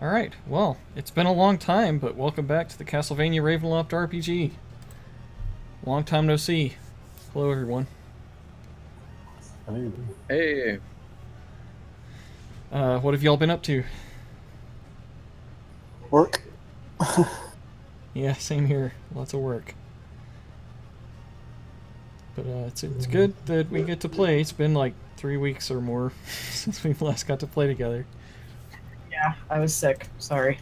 Alright, well, it's been a long time, but welcome back to the Castlevania Ravenloft RPG. Long time no see. Hello, everyone. Hey, What have y'all been up to? Work. Yeah, same here. Lots of work. But it's good that we get to play. It's been like 3 weeks or more since we last got to play together. Yeah, I was sick. Sorry.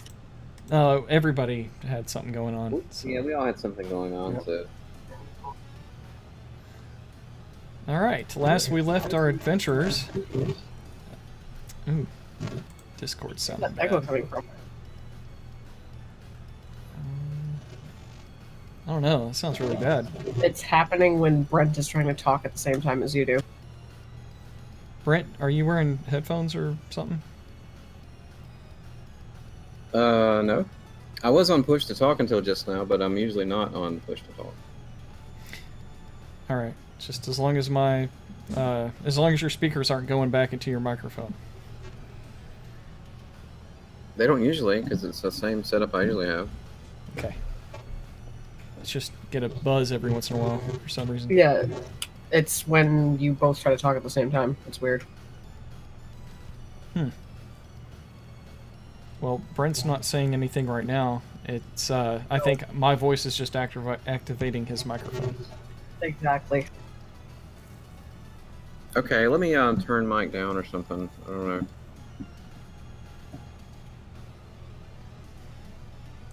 Everybody had something going on. So. yeah, we all had something going on, Yep. so... Alright, last we left our adventurers. Ooh, Discord sound. Where's that echo coming from? I don't know, that sounds really bad. It's happening when Brent is trying to talk at the same time as you do. Brent, are you wearing headphones or something? No. I was on push to talk until just now, but I'm usually not on push to talk. Alright, just as long as as long as your speakers aren't going back into your microphone. They don't usually, because it's the same setup I usually have. Okay. Let's just get a buzz every once in a while for some reason. Yeah, it's when you both try to talk at the same time. It's weird. Well, Brent's not saying anything right now. It's, I think my voice is just activating his microphone. Exactly. Okay, let me turn Mike down or something. I don't know.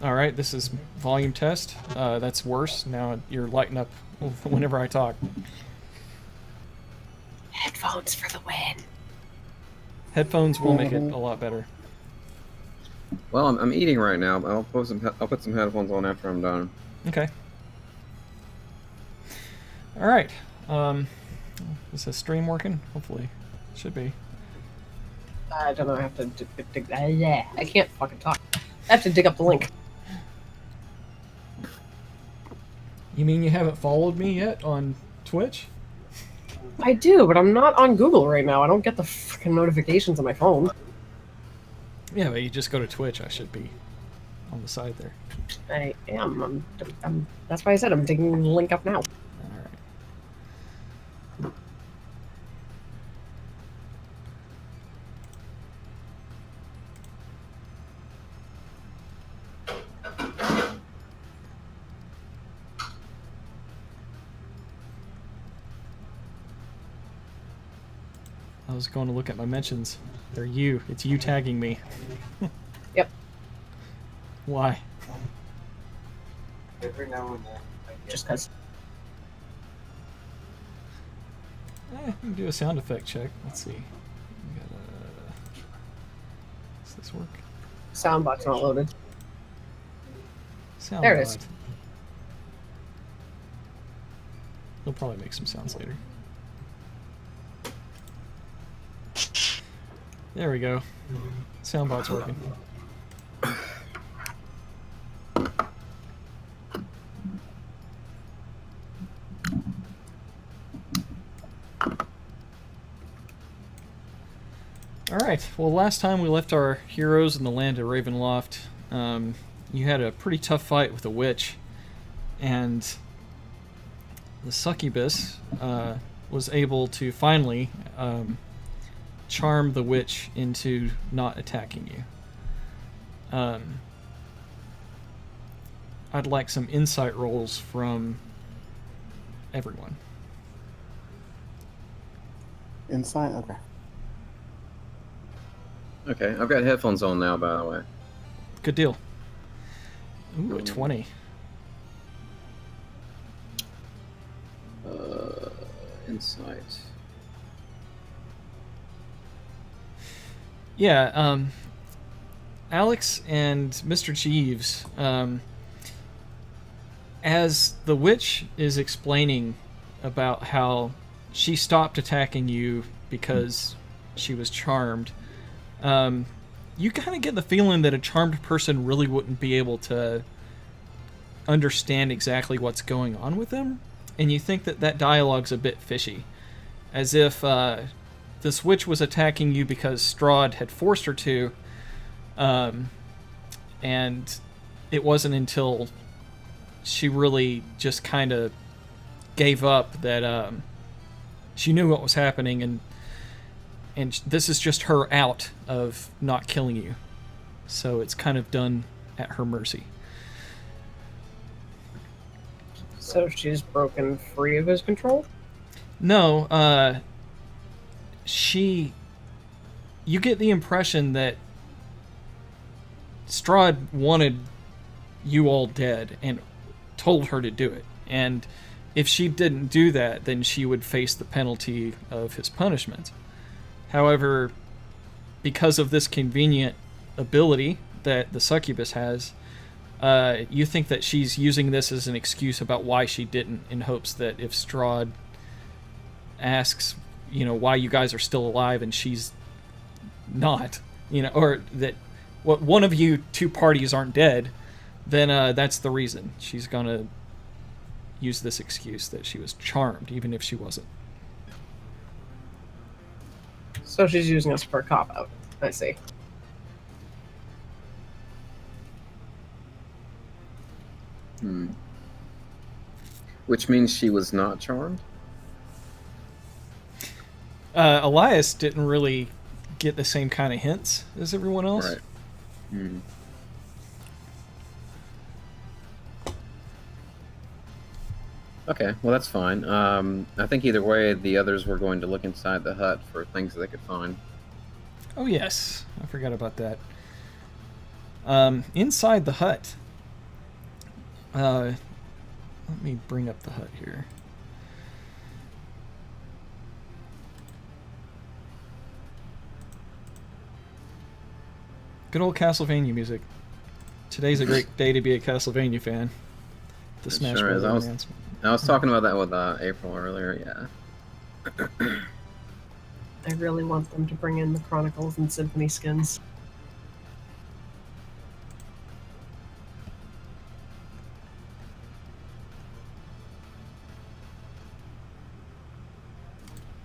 Alright, this is volume test. That's worse. Now you're lighting up whenever I talk. Headphones for the win. Headphones will make it a lot better. Well, I'm eating right now, but I'll put some headphones on after I'm done. Okay. Alright. Is the stream working? Hopefully. Should be. I don't know. I have to dig. Yeah, I can't fucking talk. I have to dig up the link. You mean you haven't followed me yet on Twitch? I do, but I'm not on Google right now. I don't get the freaking notifications on my phone. Yeah, but you just go to Twitch. I should be on the side there. I am. That's why I said I'm digging the link up now. Alright. I was going to look at my mentions. They're you. It's you tagging me. Yep. Why? Every now and then. Just because. We can do a sound effect check. Let's see. Does this work? Soundbox not loaded. Sound There it is. bot. He'll probably make some sounds later. There we go. Soundbot's working. Alright, well last time we left our heroes in the land of Ravenloft, you had a pretty tough fight with a witch, and the succubus was able to finally charm the witch into not attacking you. I'd like some insight rolls from everyone. Inside? Okay. Okay, I've got headphones on now, by the way. Good deal. Ooh, a 20. Insight. Yeah, Alex and Mr. Jeeves, as the witch is explaining about how she stopped attacking you because she was charmed, you kind of get the feeling that a charmed person really wouldn't be able to understand exactly what's going on with them, and you think that that dialogue's a bit fishy, as if this witch was attacking you because Strahd had forced her to, And it wasn't until she really just kind of gave up that she knew what was happening, and this is just her out of not killing you. So it's kind of done at her mercy. So she's broken free of his control? No, you get the impression that Strahd wanted you all dead and told her to do it. And if she didn't do that, then she would face the penalty of his punishment. However, because of this convenient ability that the succubus has, you think that she's using this as an excuse about why she didn't, in hopes that if Strahd asks, why you guys are still alive and she's not, or that one of you two parties aren't dead, then that's the reason. She's gonna use this excuse that she was charmed, even if she wasn't. So she's using us for a cop-out. I see. Which means she was not charmed? Elias didn't really get the same kind of hints as everyone else. Right. Hmm. Okay, well that's fine. I think either way, the others were going to look inside the hut for things that they could find. Oh yes, I forgot about that. Inside the hut. Let me bring up the hut here. Good old Castlevania music. Today's a great day to be a Castlevania fan. The It Smash sure is. Bros. Romance. I was talking about that with April earlier, yeah. I really want them to bring in the Chronicles and Symphony skins.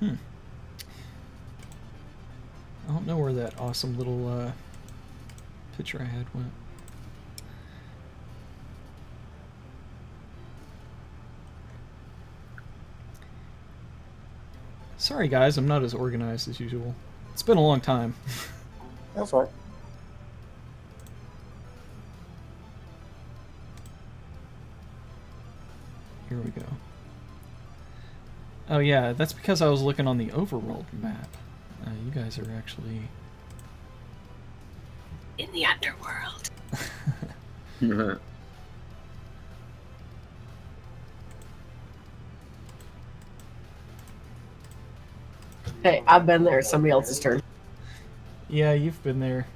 I don't know where that awesome little picture I had went. Sorry guys, I'm not as organized as usual. It's been a long time. That's right. Here we go. Oh yeah, that's because I was looking on the overworld map. You guys are actually In the underworld. Hey, I've been there. It's somebody else's turn. Yeah, you've been there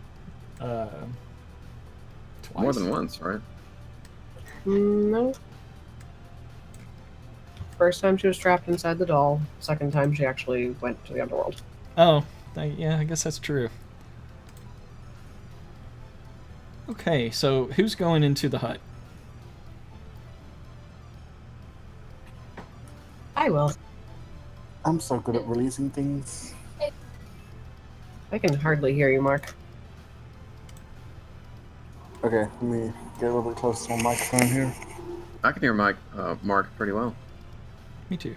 twice. More than once, right? No. First time she was trapped inside the doll. Second time she actually went to the underworld. Oh, yeah, I guess that's true. Okay, so who's going into the hut? I will. I'm so good at releasing things. I can hardly hear you, Mark. Okay, let me get a little bit closer to my microphone here. I can hear Mark pretty well. Me too.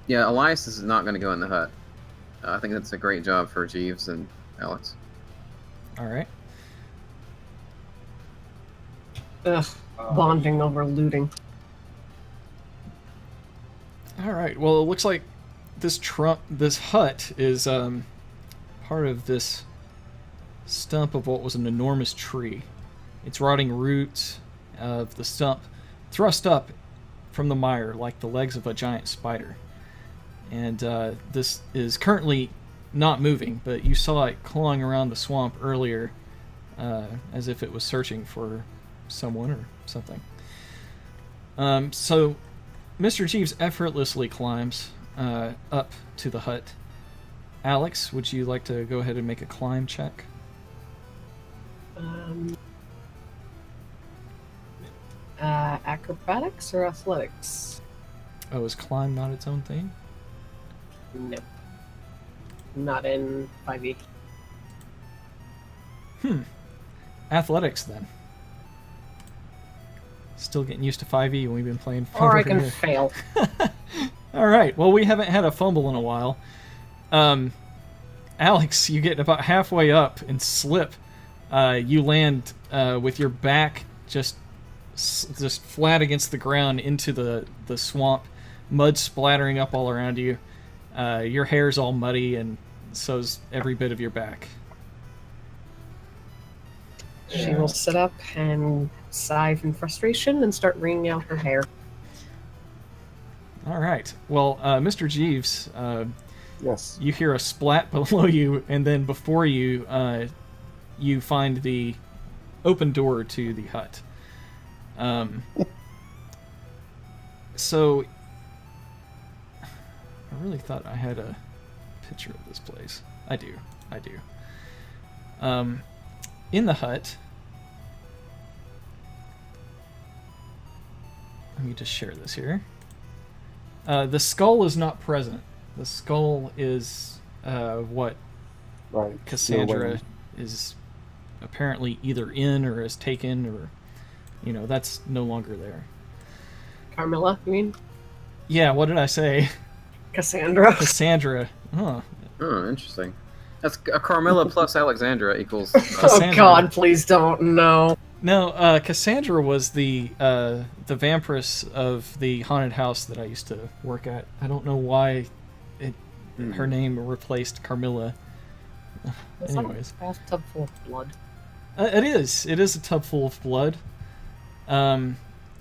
Yeah, Elias is not going to go in the hut. I think that's a great job for Jeeves and Alex. All right. Ugh, bonding over looting. All right. Well, it looks like this hut is part of this stump of what was an enormous tree. Its rotting roots of the stump thrust up from the mire like the legs of a giant spider. And this is currently not moving, but you saw it clawing around the swamp earlier as if it was searching for someone or something. So Mr. Jeeves effortlessly climbs up to the hut. Alex, would you like to go ahead and make a climb check? Acrobatics or athletics? Oh, is climb not its own thing? No. Not in 5e. Athletics, then. Still getting used to 5e when we've been playing. Or I over can here. fail. All right. Well, we haven't had a fumble in a while. Alex, you get about halfway up and slip. You land with your back just flat against the ground into the swamp, mud splattering up all around you. Your hair's all muddy, and so's every bit of your back. She will sit up and sigh in frustration and start wringing out her hair. All right. Well, Mr. Jeeves, Yes. you hear a splat below you, and then before you, you find the open door to the hut. So, I really thought I had a picture of this place. I do. In the hut, let me just share this here. The skull is not present. The skull is what Right. Cassandra is apparently either in or is taken, or that's no longer there. Carmilla, you mean? Yeah, what did I say? Cassandra. Cassandra. Huh. Oh, interesting. That's a Carmilla plus Alexandra equals. Oh Cassandra. God, please don't. No. No, Cassandra was the vampiress of the haunted house that I used to work at. I don't know why her name replaced Carmilla. It's Anyways. like a bathtub full of blood. It is. It is a tub full of blood.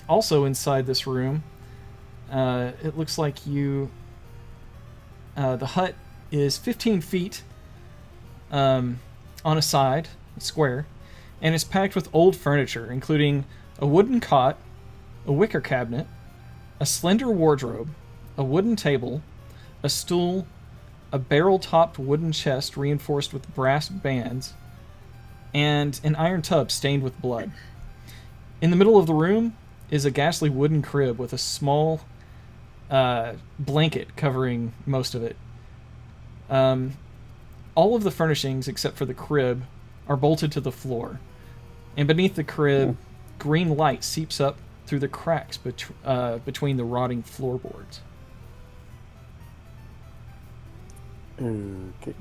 Also inside this room, it looks like you... the hut is 15 feet on a side, a square, and it's packed with old furniture, including a wooden cot, a wicker cabinet, a slender wardrobe, a wooden table, a stool, a barrel-topped wooden chest reinforced with brass bands, and an iron tub stained with blood. In the middle of the room is a ghastly wooden crib with a small blanket covering most of it. All of the furnishings, except for the crib, are bolted to the floor. And beneath the crib, green light seeps up through the cracks between the rotting floorboards. Okay.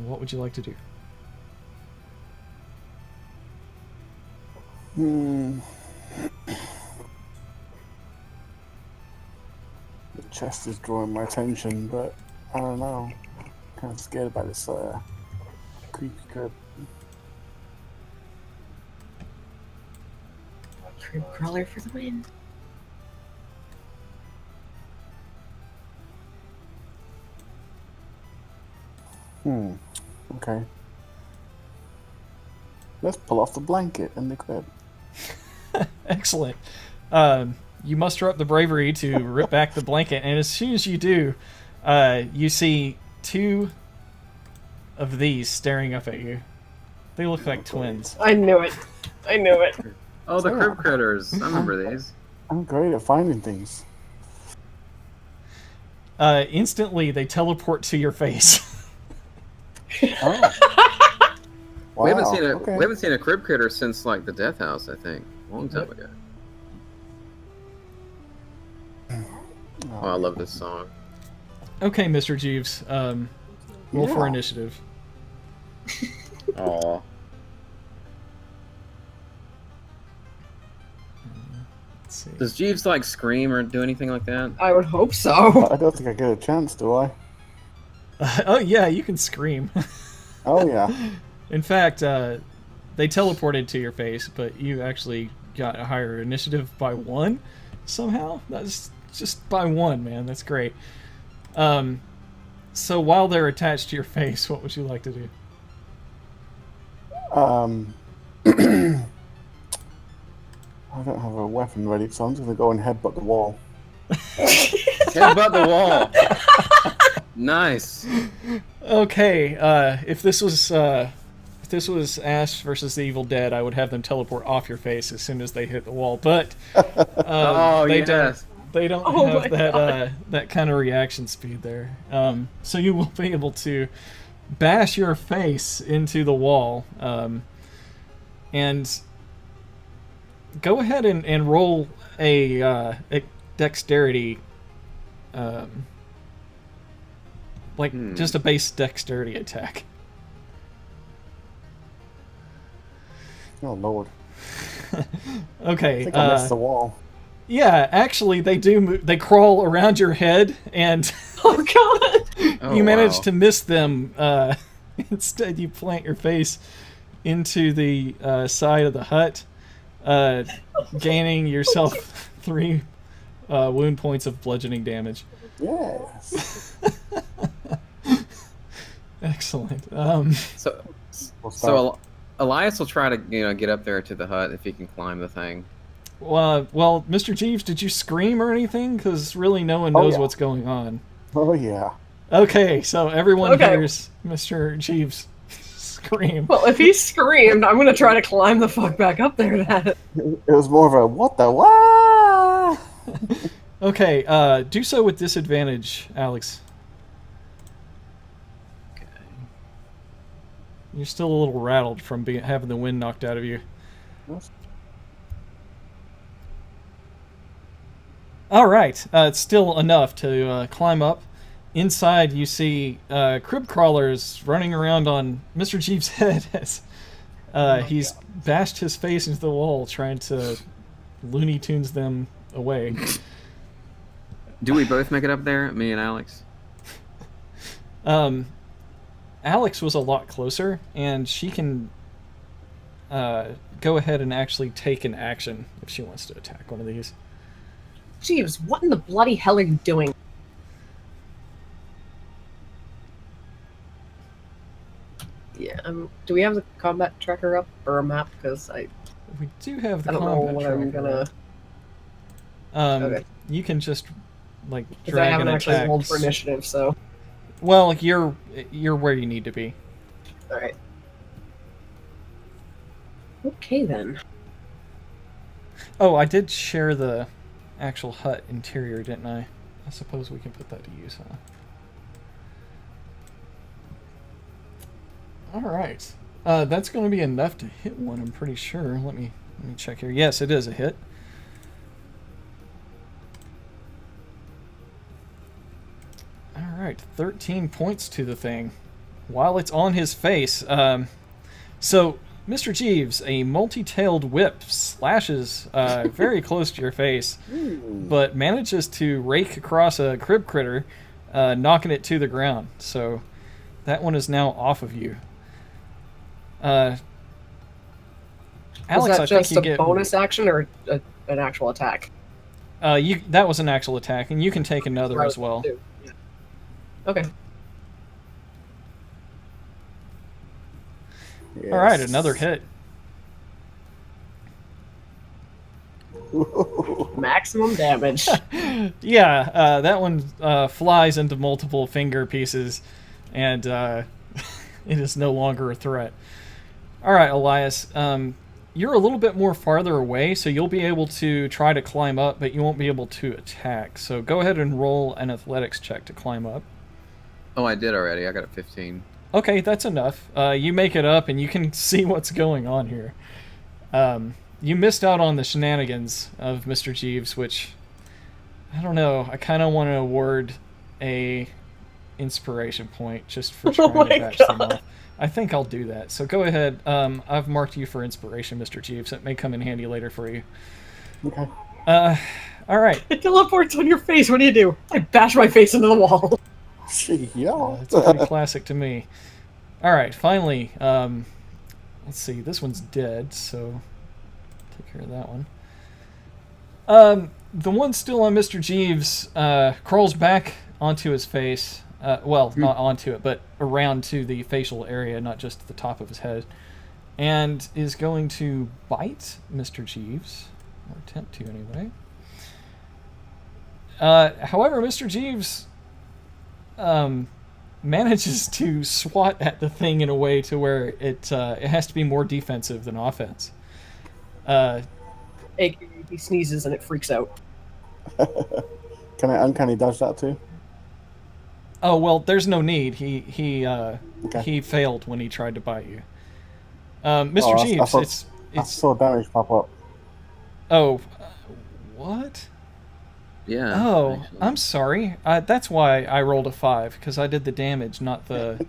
What would you like to do? The chest is drawing my attention, but I don't know. Kind of scared about this creepy crib. Crib crawler for the win. Okay. Let's pull off the blanket in the crib. Excellent. You muster up the bravery to rip back the blanket, and as soon as you do, you see two of these staring up at you. They look like twins. I knew it. Oh, the crib critters. I remember these. I'm great at finding things. Instantly, they teleport to your face. Oh. Wow. We haven't okay. seen a crib critter since like the Death House, I think, a long time ago. Oh, I love this song. Okay, Mr. Jeeves. Roll for Yeah. initiative. Aw. Let's see. Does Jeeves like scream or do anything like that? I would hope so. I don't think I get a chance, do I? Oh yeah, you can scream. Oh yeah. In fact, they teleported to your face, but you actually got a higher initiative by 1 somehow. That's just by 1, man. That's great. So while they're attached to your face, what would you like to do? I don't have a weapon ready, so I'm just gonna go and headbutt the wall. Headbutt the wall. Nice. Okay, if this was Ash versus the Evil Dead, I would have them teleport off your face as soon as they hit the wall. But Oh they yes. They don't Oh have my that God. that kind of reaction speed there. So you will be able to bash your face into the wall, and go ahead and roll a dexterity, just a base dexterity attack. Oh lord. Okay. I think I missed the wall. Yeah, actually, they do. They crawl around your head, and Oh god! Oh, you manage wow. to miss them. Instead, you plant your face into the side of the hut, gaining yourself 3 wound points of bludgeoning damage. Yes. Excellent. So, We'll start. so Elias will try to get up there to the hut if he can climb the thing. Well, Mr. Jeeves, did you scream or anything? Because really, no one knows yeah. what's going on. Oh yeah. Okay, so everyone Okay. hears Mr. Jeeves scream. Well, if he screamed, I'm gonna try to climb the fuck back up there then. It was more of a what the what? Okay, do so with disadvantage, Alex. Okay. You're still a little rattled from having the wind knocked out of you. All right, it's still enough to climb up. Inside, you see crib crawlers running around on Mr. Jeeves' head as he's bashed his face into the wall, trying to Looney Tunes them away. Do we both make it up there, me and Alex? Alex was a lot closer, and she can go ahead and actually take an action if she wants to attack one of these. Jeeves, what in the bloody hell are you doing? Yeah, do we have the combat tracker up or a map? Because I We do have the don't know combat what tracker. I'm gonna. Okay. You can just like Because I drag haven't an actually attack. rolled for initiative, so. Well, you're where you need to be. Alright. Okay then. Oh, I did share the actual hut interior, didn't I? I suppose we can put that to use, huh? All right. That's going to be enough to hit one, I'm pretty sure. Let me check here. Yes, it is a hit. All right, 13 points to the thing while it's on his face. So, Mr. Jeeves, a multi-tailed whip slashes very close to your face, but manages to rake across a crib critter, knocking it to the ground. So, that one is now off of you. Alex, Was that I just think you a get bonus action or an actual attack? that was an actual attack, and you can take another as well. Yeah. Okay. All right, another hit. Maximum damage. Yeah, that one flies into multiple finger pieces, and it is no longer a threat. All right, Elias, you're a little bit more farther away, so you'll be able to try to climb up, but you won't be able to attack. So go ahead and roll an athletics check to climb up. Oh, I did already. I got a 15. Okay, that's enough. You make it up, and you can see what's going on here. You missed out on the shenanigans of Mr. Jeeves, which, I don't know, I kind of want to award a inspiration point just for trying to batch them off. I think I'll do that. So go ahead. I've marked you for inspiration, Mr. Jeeves. It may come in handy later for you. Okay. All right. It teleports on your face. What do? I bash my face into the wall. Yeah. It's pretty classic to me. All right, finally. Let's see. This one's dead, so take care of that one. The one still on Mr. Jeeves crawls back onto his face. Well, not onto it, but around to the facial area, not just the top of his head, and is going to bite Mr. Jeeves, or attempt to anyway. However, Mr. Jeeves manages to swat at the thing in a way to where it has to be more defensive than offense. He sneezes and it freaks out. Can I uncanny dodge that too? Oh well, there's no need. He Okay. failed when he tried to bite you. Mr. Oh, Jeeves, I it's saw damage pop up. oh, what? Yeah, Oh, actually. I'm sorry. That's why I rolled a 5 because I did the damage, not the.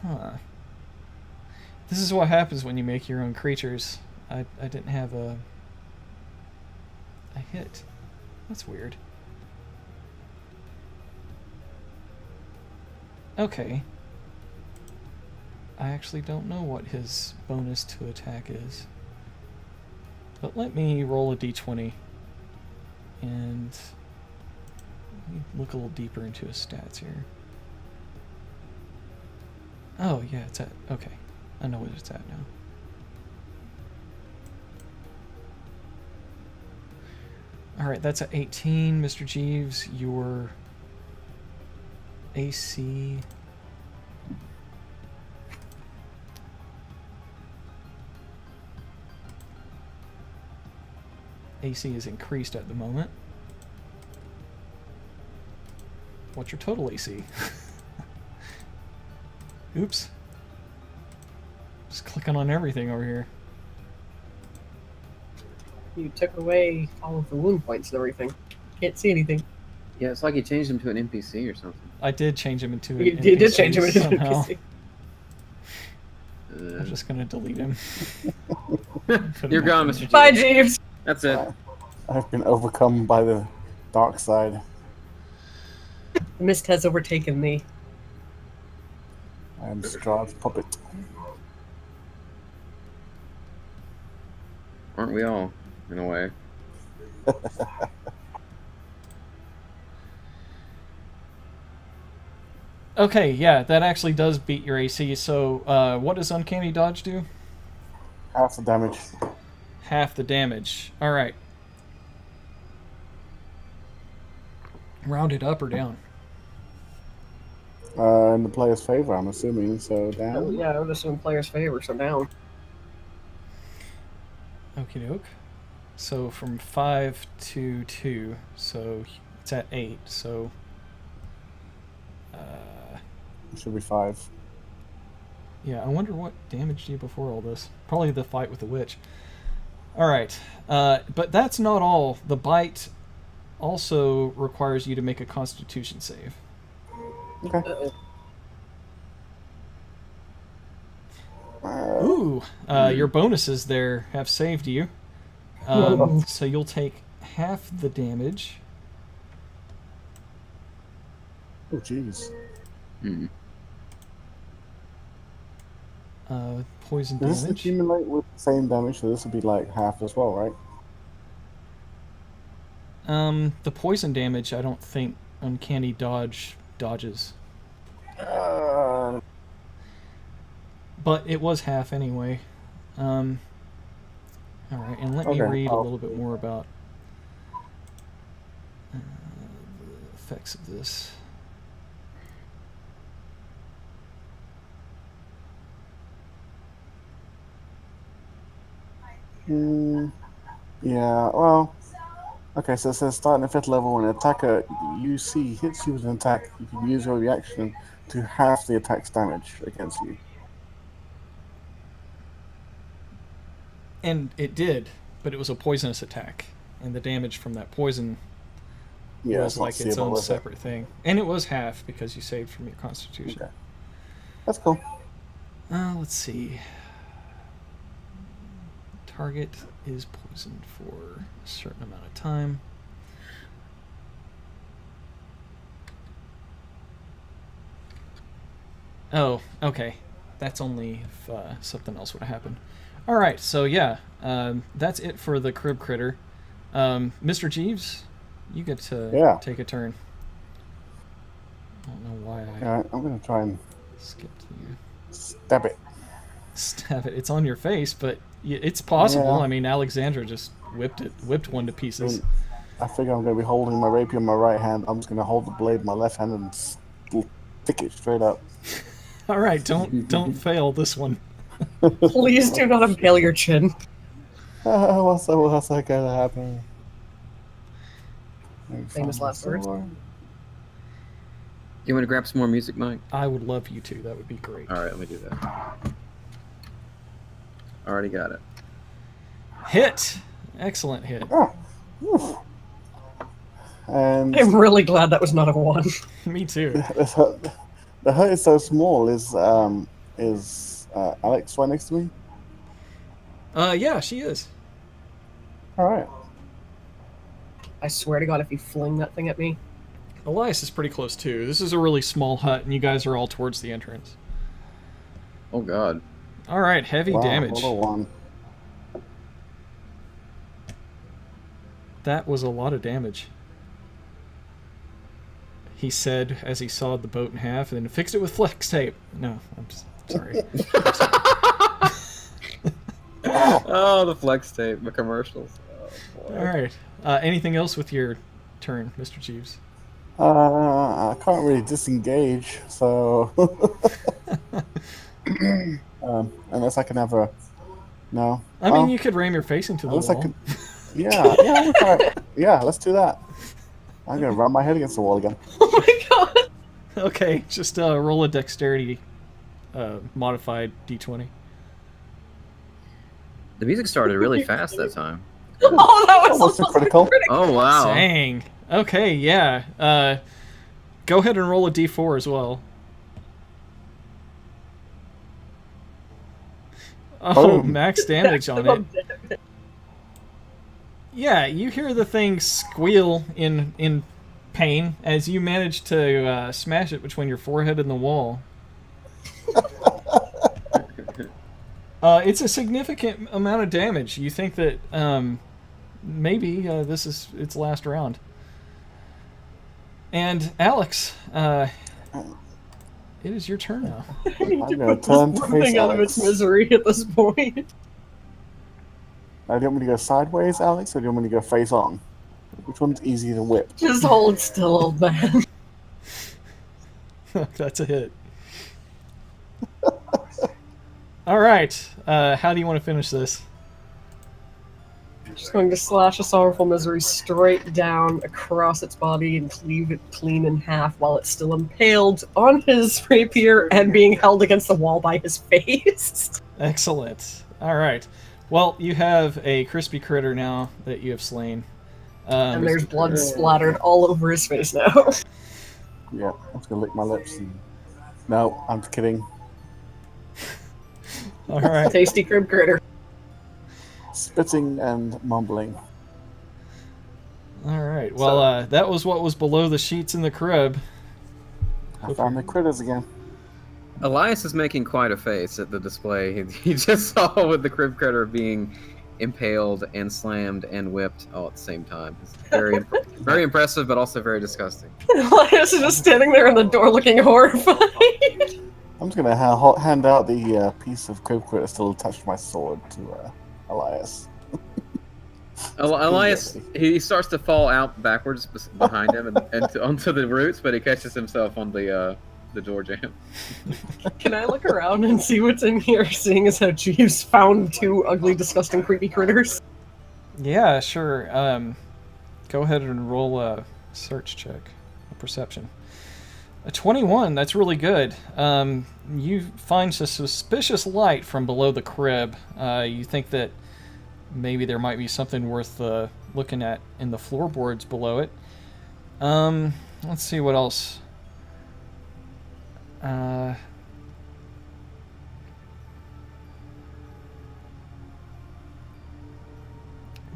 Huh. This is what happens when you make your own creatures. I didn't have a hit. That's weird. Okay. I actually don't know what his bonus to attack is. But let me roll a d20 and let me look a little deeper into his stats here. Oh, yeah, it's at... Okay. I know what it's at now. Alright, that's at 18. Mr. Jeeves, your AC... AC is increased at the moment. What's your total AC? Oops. Just clicking on everything over here. You took away all of the wound points and everything. Can't see anything. Yeah, it's like you changed him to an NPC or something. I did change him into an You did NPC change him into an somehow. NPC. I'm just gonna delete him. You're gone, Mr. Bye, Jeeves. Jeeves. That's it. I've been overcome by the dark side. The mist has overtaken me. I am Strahd's puppet. Aren't we all, in a way? Okay, yeah, that actually does beat your AC. So, what does Uncanny Dodge do? Half the damage. Half the damage. Alright. Round it up or down? In the player's favor, I'm assuming. So down. Oh, yeah, I would assume player's favor, so down. Okie doke. So, from 5 to 2. So, it's at 8. So, It should be 5. yeah, I wonder what damaged you before all this. Probably the fight with the witch. Alright. But that's not all. The bite also requires you to make a constitution save. Okay. Ooh, your bonuses there have saved you. So you'll take half the damage. Oh, jeez. Hmm. Poison Does this damage. accumulate with the same damage? So this would be like half as well, right? The poison damage, I don't think Uncanny Dodge dodges. But it was half anyway. Alright, and let me Okay, read a little bit more about the effects of this. Yeah, well... Okay, so it says starting at 5th level, when an attacker you see hits you with an attack, you can use your reaction to half the attack's damage against you. And it did, but it was a poisonous attack. And the damage from that poison Yeah, was it's not like its seeable, own is it? separate thing. And it was half because you saved from your constitution. Okay. That's cool. Let's see. Target is poisoned for a certain amount of time. Oh, okay. That's only if something else would have happened. Alright, so yeah, that's it for the crib critter. Mr. Jeeves, you get to take a turn. I don't know why I Alright, I'm gonna try and skipped you. stab it. Stab it. It's on your face, but it's possible. Yeah. I mean, Alexandra just whipped one to pieces. I figure I'm gonna be holding my rapier in my right hand. I'm just gonna hold the blade in my left hand and stick it straight up. All right, don't fail this one. Please do not impale your chin. What's that gonna happen? Maybe Famous find my last words. sword. You want to grab some more music, Mike? I would love you to. That would be great. All right, let me do that. Already got it. Hit. Excellent hit. Oh, whew. And I'm really glad that was not a 1. Me too. the hut is so small. Is Alex right next to me? Yeah, she is. All right. I swear to God, if you fling that thing at me. Elias is pretty close too. This is a really small hut, and you guys are all towards the entrance. Oh God. All right, heavy Wow, damage. roll a 1. That was a lot of damage. He said as he sawed the boat in half and then fixed it with flex tape. No, I'm sorry. Oh, the flex tape, the commercials. Oh, boy. All right. Anything else with your turn, Mr. Jeeves? I can't really disengage, so unless I can have a no. I mean, you could ram your face into the unless wall. I can. Yeah, we'll try it. Yeah, let's do that. I'm gonna run my head against the wall again. Oh my God! Okay, just roll a dexterity modified d20. The music started really fast that time. Oh, that was Almost a critical. Oh wow. Dang. Okay, yeah. Go ahead and roll a d4 as well. Oh, Boom. max damage on it. Yeah, you hear the thing squeal in pain as you manage to smash it between your forehead and the wall. It's a significant amount of damage. You think that maybe this is its last round. And Alex, it is your turn now. I need to gonna put turn this to poor face thing out of its Alex. misery at this point. Do you want me to go sideways, Alex, or do you want me to go face on? Which one's easier to whip? Just hold still, old man. That's a hit. All right. How do you want to finish this? Just going to slash a sorrowful misery straight down across its body and cleave it clean in half while it's still impaled on his rapier and being held against the wall by his face. Excellent. All right. Well, you have a crispy critter now that you have slain. And there's blood splattered all over his face now. Yeah, I'm just gonna lick my lips. No, I'm kidding. All right. Tasty crib critter. Spitting and mumbling. All right. Well, that was what was below the sheets in the crib. I found the critters again. Elias is making quite a face at the display he just saw with the crib critter being impaled and slammed and whipped all at the same time. It's very, very impressive, but also very disgusting. Elias is just standing there in the door looking horrified. I'm just gonna hand out the piece of crib critter still attached to my sword to Elias. Elias, he starts to fall out backwards behind him and onto the roots, but he catches himself on the door jamb. Can I look around and see what's in here, seeing as how Jeeves found 2 ugly, disgusting, creepy critters? Yeah, sure. Go ahead and roll a search check, a perception. A 21, that's really good. You find a suspicious light from below the crib. You think that maybe there might be something worth looking at in the floorboards below it. Let's see what else.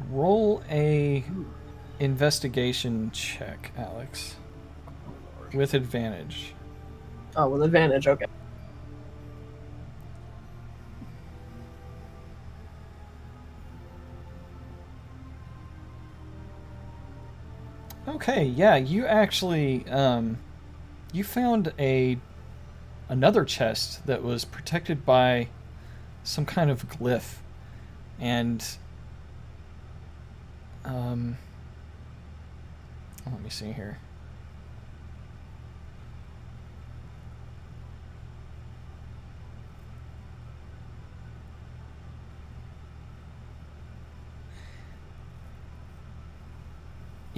Roll a investigation check, Alex, with advantage. Oh, with advantage, okay. Okay, yeah, you actually you found another chest that was protected by some kind of glyph, and let me see here.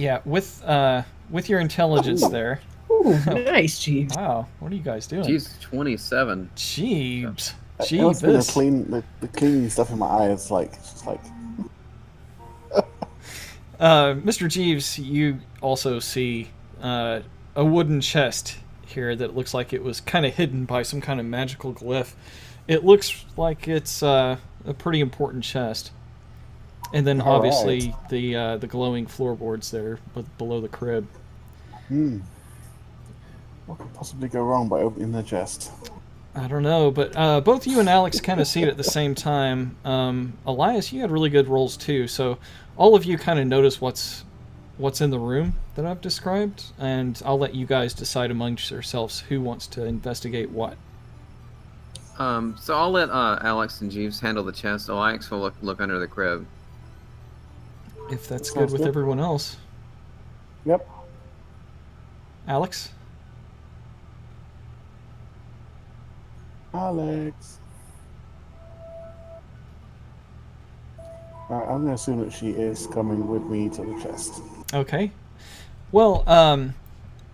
Yeah, with your intelligence there. Ooh, nice, Jeeves. Wow, what are you guys doing? She's 27. Jeebs. It must be Jeebus. the cleaning stuff in my eyes. Like, it's just like, Mr. Jeeves, you also see a wooden chest here that looks like it was kind of hidden by some kind of magical glyph. It looks like it's a pretty important chest. And then All obviously the glowing floorboards there below the crib. what could possibly go wrong by opening the chest? I don't know, but both you and Alex kind of see it at the same time. Elias, you had really good rolls too, so all of you kind of notice what's in the room that I've described, and I'll let you guys decide amongst yourselves who wants to investigate what. So I'll let Alex and Jeeves handle the chest. Alex will look under the crib. If that's Sounds good with good. everyone else. Yep. Alex? Alex. I'm gonna assume that she is coming with me to the chest. Okay. Well,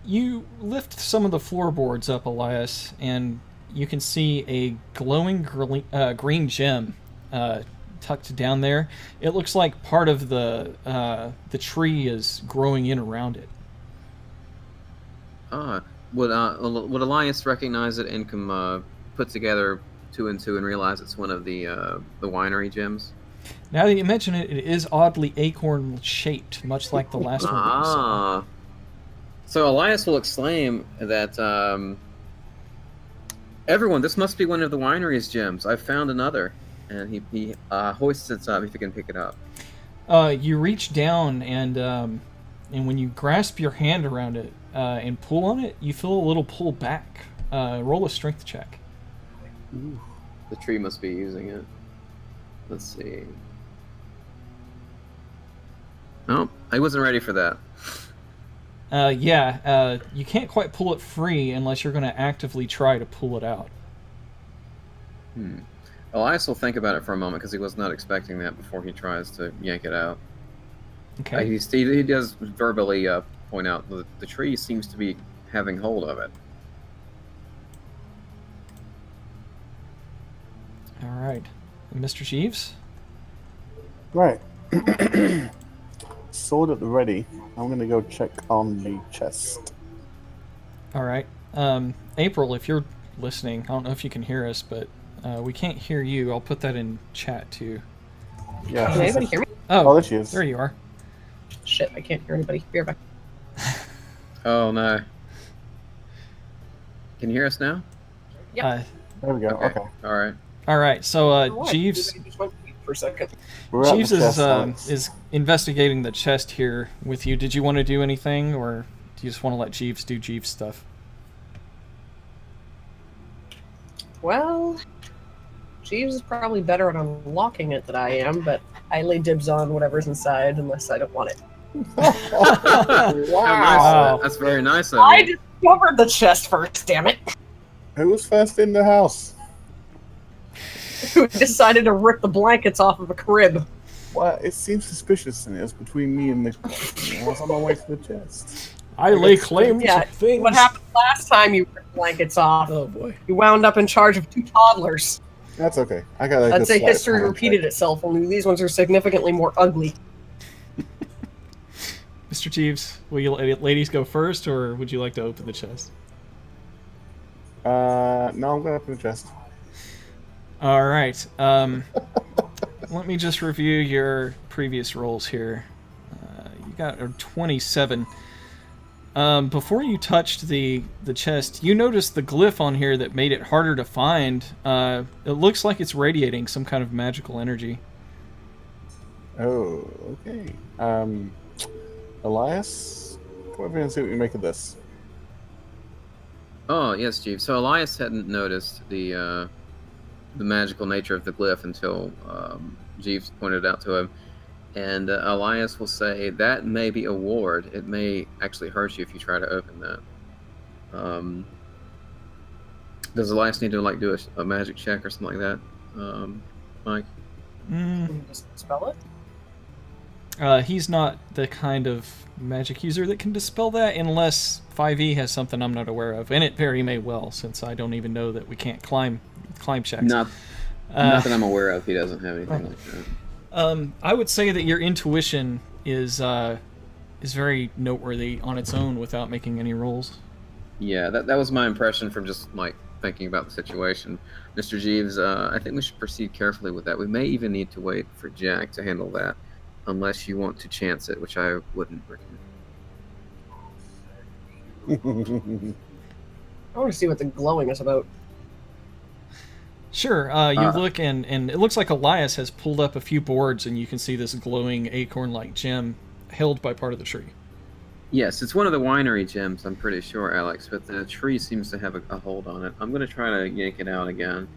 you lift some of the floorboards up, Elias, and you can see a glowing green gem tucked down there. It looks like part of the tree is growing in around it. Would Elias recognize it and come put together 2 and 2 and realize it's one of the winery gems? Now that you mention it, it is oddly acorn-shaped, much like the last one that you saw. So Elias will exclaim that, everyone, this must be one of the winery's gems. I've found another. And he hoists it up if you can pick it up. You reach down, and when you grasp your hand around it and pull on it, you feel a little pull back. Roll a strength check. Ooh. The tree must be using it. Let's see. Oh, I wasn't ready for that. You can't quite pull it free unless you're going to actively try to pull it out. Elias will think about it for a moment because he was not expecting that before he tries to yank it out. Okay. He does verbally point out that the tree seems to be having hold of it. All right. And Mr. Jeeves? Right. Sword at the ready. I'm gonna go check on the chest. All right. April, if you're listening, I don't know if you can hear us, but we can't hear you. I'll put that in chat too. Yeah. Can anybody hear me? Oh, there she is. there you are. Shit, I can't hear anybody. Be right back. Oh no. Can you hear us now? Yep. There we go. Okay. All right. All right. So Why? Jeeves. Everybody just went mute for a second. We're at Jeeves the chest, is investigating the chest here with you. Did you want to do anything, or do you just want to let Jeeves do Jeeves stuff? Well, Jeeves is probably better at unlocking it than I am, but I lay dibs on whatever's inside unless I don't want it. How nice. Wow. That's very nice of I you. discovered the chest first, damn it! Who was first in the house? Who decided to rip the blankets off of a crib? Well, it seems suspicious, and it was between me and the. I was on my way to the chest. I lay claim Yeah, to things. what happened last time you ripped blankets off? Oh boy. You wound up in charge of 2 toddlers. That's okay. I got. I'd say history repeated itself, only these ones are significantly more ugly. Mr. Jeeves, will you ladies go first, or would you like to open the chest? No, I'm gonna open the chest. All right. Let me just review your previous rolls here. You got a 27. Before you touched the chest, you noticed the glyph on here that made it harder to find. It looks like it's radiating some kind of magical energy. Oh, okay. Elias, come over here and see what you make of this. Oh yes, Chief. So Elias hadn't noticed the magical nature of the glyph until Jeeves pointed it out to him. And Elias will say that may be a ward. It may actually hurt you if you try to open that. Does Elias need to like do a magic check or something like that, Mike? Can you just spell it? He's not the kind of magic user that can dispel that unless 5e has something I'm not aware of, and it very may well, since I don't even know that we can't climb checks. Not that I'm aware of. He doesn't have anything like that. I would say that your intuition is very noteworthy on its own without making any rolls. Yeah, that was my impression from just like thinking about the situation. Mr. Jeeves, I think we should proceed carefully with that. We may even need to wait for Jack to handle that, unless you want to chance it, which I wouldn't recommend. I want to see what the glowing is about. Sure, you look and it looks like Elias has pulled up a few boards and you can see this glowing acorn-like gem held by part of the tree. Yes, it's one of the winery gems, I'm pretty sure, Alex, but the tree seems to have a hold on it. I'm going to try to yank it out again.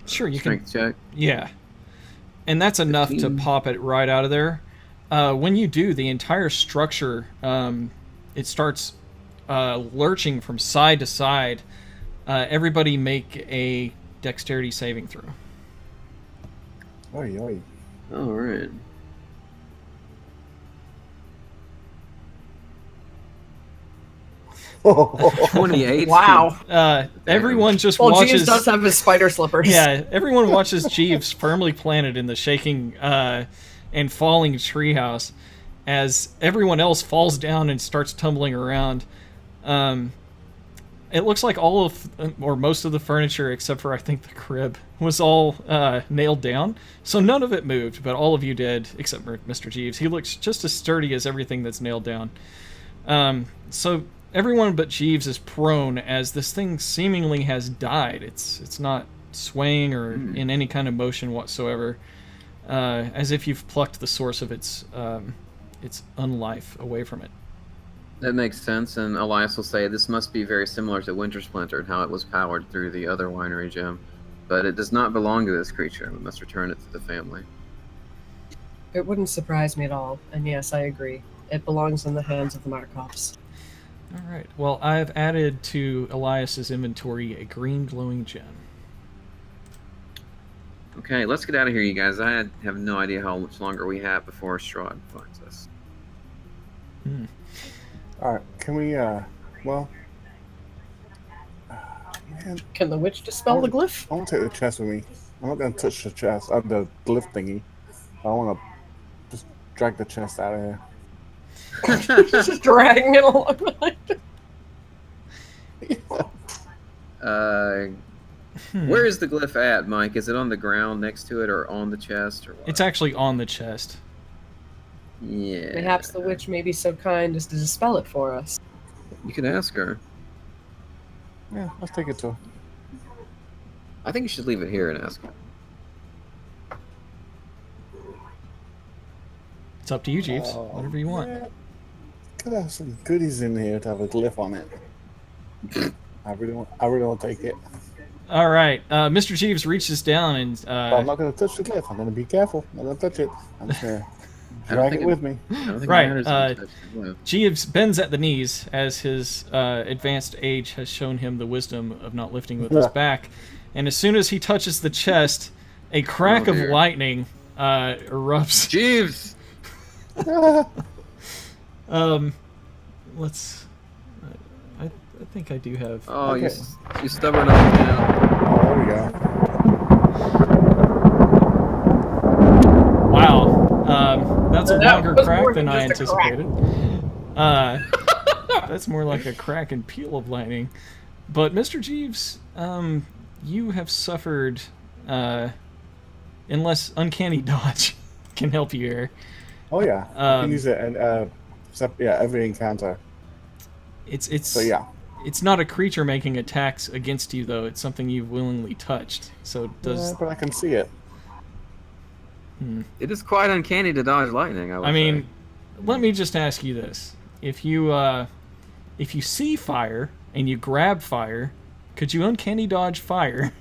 Sure, you Strength can. check. Yeah. And that's enough 15. to pop it right out of there. When you do, the entire structure, it starts lurching from side to side. Everybody make a dexterity saving throw. Oi, oi. All right. Oh, 28. Wow. Everyone just Well, watches. Jeeves does have his spider slippers. Yeah, everyone watches Jeeves firmly planted in the shaking and falling treehouse as everyone else falls down and starts tumbling around. It looks like all of, or most of the furniture, except for I think the crib, was all nailed down. So none of it moved, but all of you did, except for Mr. Jeeves. He looks just as sturdy as everything that's nailed down. So everyone but Jeeves is prone as this thing seemingly has died. It's not swaying or in any kind of motion whatsoever, as if you've plucked the source of its unlife away from it. That makes sense, and Elias will say this must be very similar to Winter Splinter and how it was powered through the other winery gem, but it does not belong to this creature. We must return it to the family. It wouldn't surprise me at all, and yes, I agree. It belongs in the hands of the Markovs. All right. Well, I've added to Elias's inventory a green glowing gem. Okay, let's get out of here, you guys. I have no idea how much longer we have before Strahd finds us. Alright, can we, well... man, Can the witch dispel the glyph? I want to take the chest with me. I'm not going to touch the chest, the glyph thingy. I want to just drag the chest out of here. Just dragging it along behind him. Where is the glyph at, Mike? Is it on the ground next to it or on the chest? Or what? It's actually on the chest. Yeah. Perhaps the witch may be so kind as to dispel it for us. You could ask her. Yeah, let's take it to her. I think you should leave it here and ask her. It's up to you, Jeeves. Whatever you want. Yeah. Could have some goodies in here to have a glyph on it. I really want to take it. All right. Mr. Jeeves reaches down and... But I'm not going to touch the glyph. I'm going to be careful. I'm not going to touch it. I'm just going to drag it with me. I don't think Right, it matters if you touch the glyph. Jeeves bends at the knees as his advanced age has shown him the wisdom of not lifting with his back. And as soon as he touches the chest, a crack of dear. lightning erupts. Jeeves! Let's... I think I do have... Oh, Okay. you stubborn old man. Oh, there we go. Wow. That's a That longer was crack more than than I just a crack. anticipated. That's more like a crack and peel of lightning. But Mr. Jeeves, you have suffered, unless Uncanny Dodge can help you here. Oh, yeah. I can use it and, every encounter. It's So, yeah. It's not a creature making attacks against you, though. It's something you've willingly touched. So does... Yeah, but I can see it. It is quite uncanny to dodge lightning, I would I mean, say. let me just ask you this: if you see fire and you grab fire, could you uncanny dodge fire?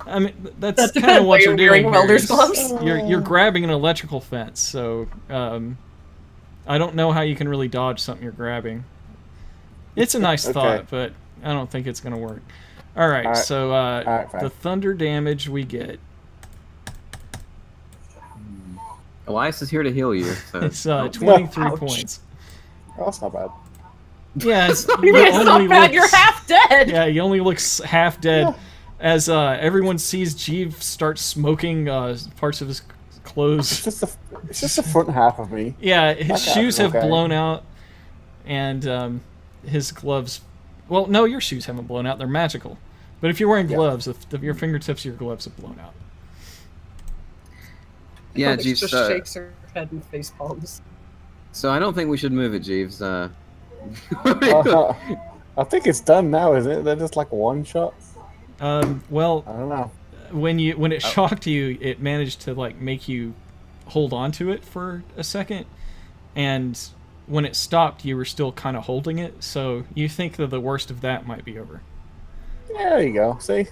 I mean, that's kind of what you're doing. Wearing here. welder's is gloves? You're grabbing an electrical fence, so I don't know how you can really dodge something you're grabbing. It's a nice Okay. thought, but I don't think it's gonna work. All right, All right. so right, fine. the thunder damage we get Elias is here to heal you. So It's 23 Ouch. points. Oh, that's not bad. Yeah, It's not bad. You're half dead. Yeah, he only looks half dead. As everyone sees Jeeves start smoking parts of his clothes. It's just the front half of me. Yeah, his That shoes guy's have okay. blown out, and his gloves. Well, no, your shoes haven't blown out. They're magical. But if you're wearing gloves, your fingertips of your gloves have blown out. yeah, Alex Jeeves. just shakes her head and face palms. So I don't think we should move it, Jeeves. I think it's done now, is it? They're just like one shot. Well, I don't know. when it shocked you, it managed to like make you hold on to it for a second, and when it stopped, you were still kind of holding it. So you think that the worst of that might be over. Yeah, there you go. See?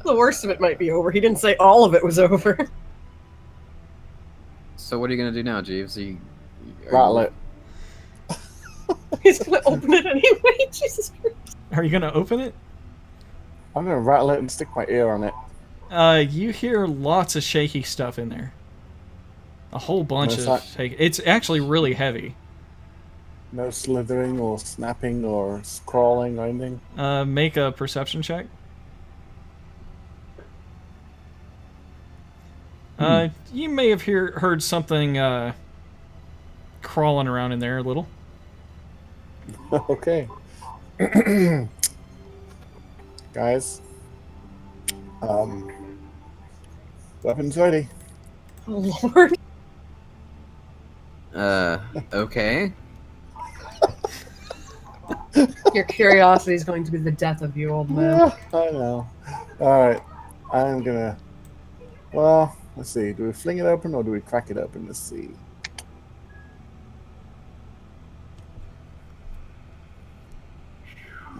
The worst of it might be over. He didn't say all of it was over. So what are you gonna do now, Jeeves? Rattle it. He's gonna open it anyway. Jesus Christ. Are you gonna open it? I'm gonna rattle it and stick my ear on it. You hear lots of shaky stuff in there. A whole bunch It's of not- shaky. It's actually really heavy. No slithering or snapping or crawling or anything. Make a perception check. You may have heard something crawling around in there a little. Okay. Guys. Weapons ready. Oh Lord. Okay. Your curiosity is going to be the death of you, old man. Yeah, I know. Alright. I'm gonna... Well, let's see. Do we fling it open or do we crack it open? Let's see.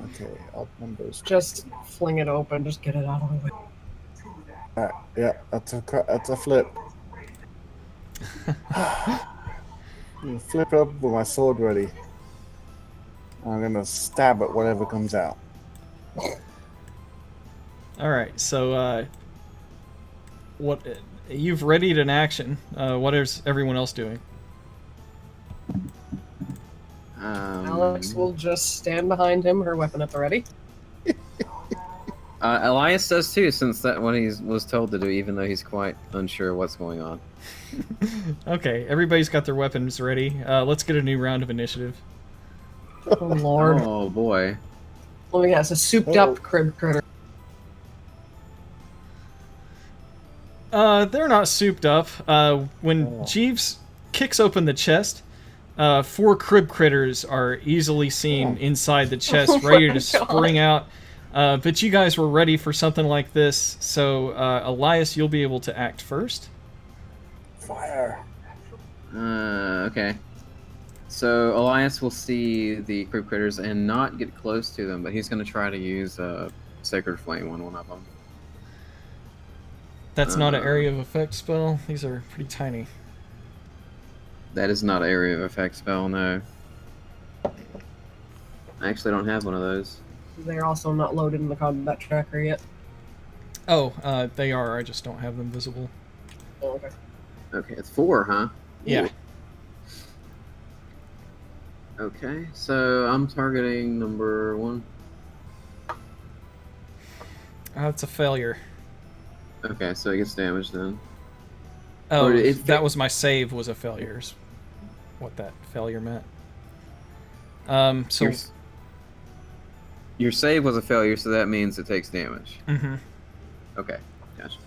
Okay, odd numbers. Just fling it open. Just get it out of the way. Alright, yeah, that's a flip. Flip it up with my sword ready. I'm gonna stab at whatever comes out. All right, so what you've readied an action. What is everyone else doing? Alex will just stand behind him, her weapon at the ready. Elias does too, since that what he was told to do, even though he's quite unsure what's going on. Okay, everybody's got their weapons ready. Let's get a new round of initiative. Oh Lord. Oh boy. Let me guess, a souped up crib critter. They're not souped up. When Jeeves kicks open the chest, 4 crib critters are easily seen inside the chest, Oh ready my to spring out. But you guys were ready for something like this, so Elias, you'll be able to act first. Fire. Okay. So Elias will see the crib critters and not get close to them, but he's going to try to use Sacred Flame on one of them. That's not an area of effect spell. These are pretty tiny. That is not an area of effect spell, no. I actually don't have one of those. They're also not loaded in the combat tracker yet. Oh, they are. I just don't have them visible. Oh, okay. Okay, it's 4, huh? Yeah. Okay, so I'm targeting number 1. It's a failure. Okay, so it gets damaged then. Oh, Or it's- that was my save was a failure. Is what that failure meant. So. Your save was a failure, so that means it takes damage. Mm-hmm. Okay, gotcha.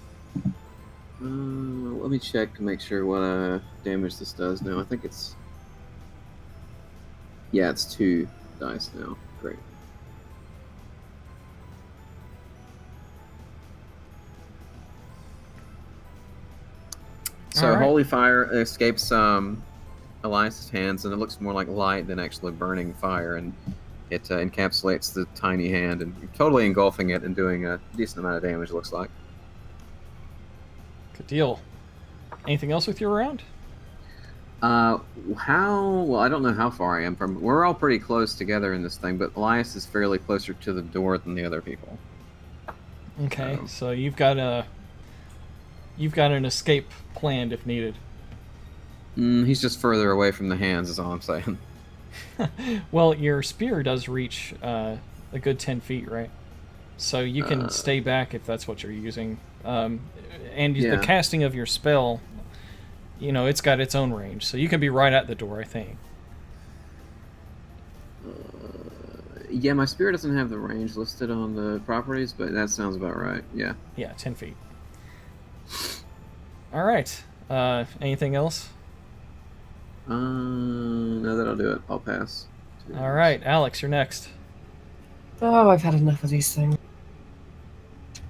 Let me check to make sure what damage this does now. I think it's... Yeah, it's 2 dice now. Great. So Alright. Holy Fire escapes Elias's hands, and it looks more like light than actually burning fire, and it encapsulates the tiny hand and totally engulfing it and doing a decent amount of damage, it looks like. Good deal. Anything else with your round? Well, I don't know how far I am from... We're all pretty close together in this thing, but Elias is fairly closer to the door than the other people. Okay, so you've got you've got an escape planned if needed. He's just further away from the hands, is all I'm saying. Well, your spear does reach a good 10 feet, right? So you can stay back if that's what you're using. And the casting of your spell, it's got its own range. So you can be right at the door, I think. Yeah, my spear doesn't have the range listed on the properties, but that sounds about right. Yeah. Yeah, 10 feet. All right. Anything else? No, that'll do it. I'll pass. All right, Alex, you're next. Oh, I've had enough of these things.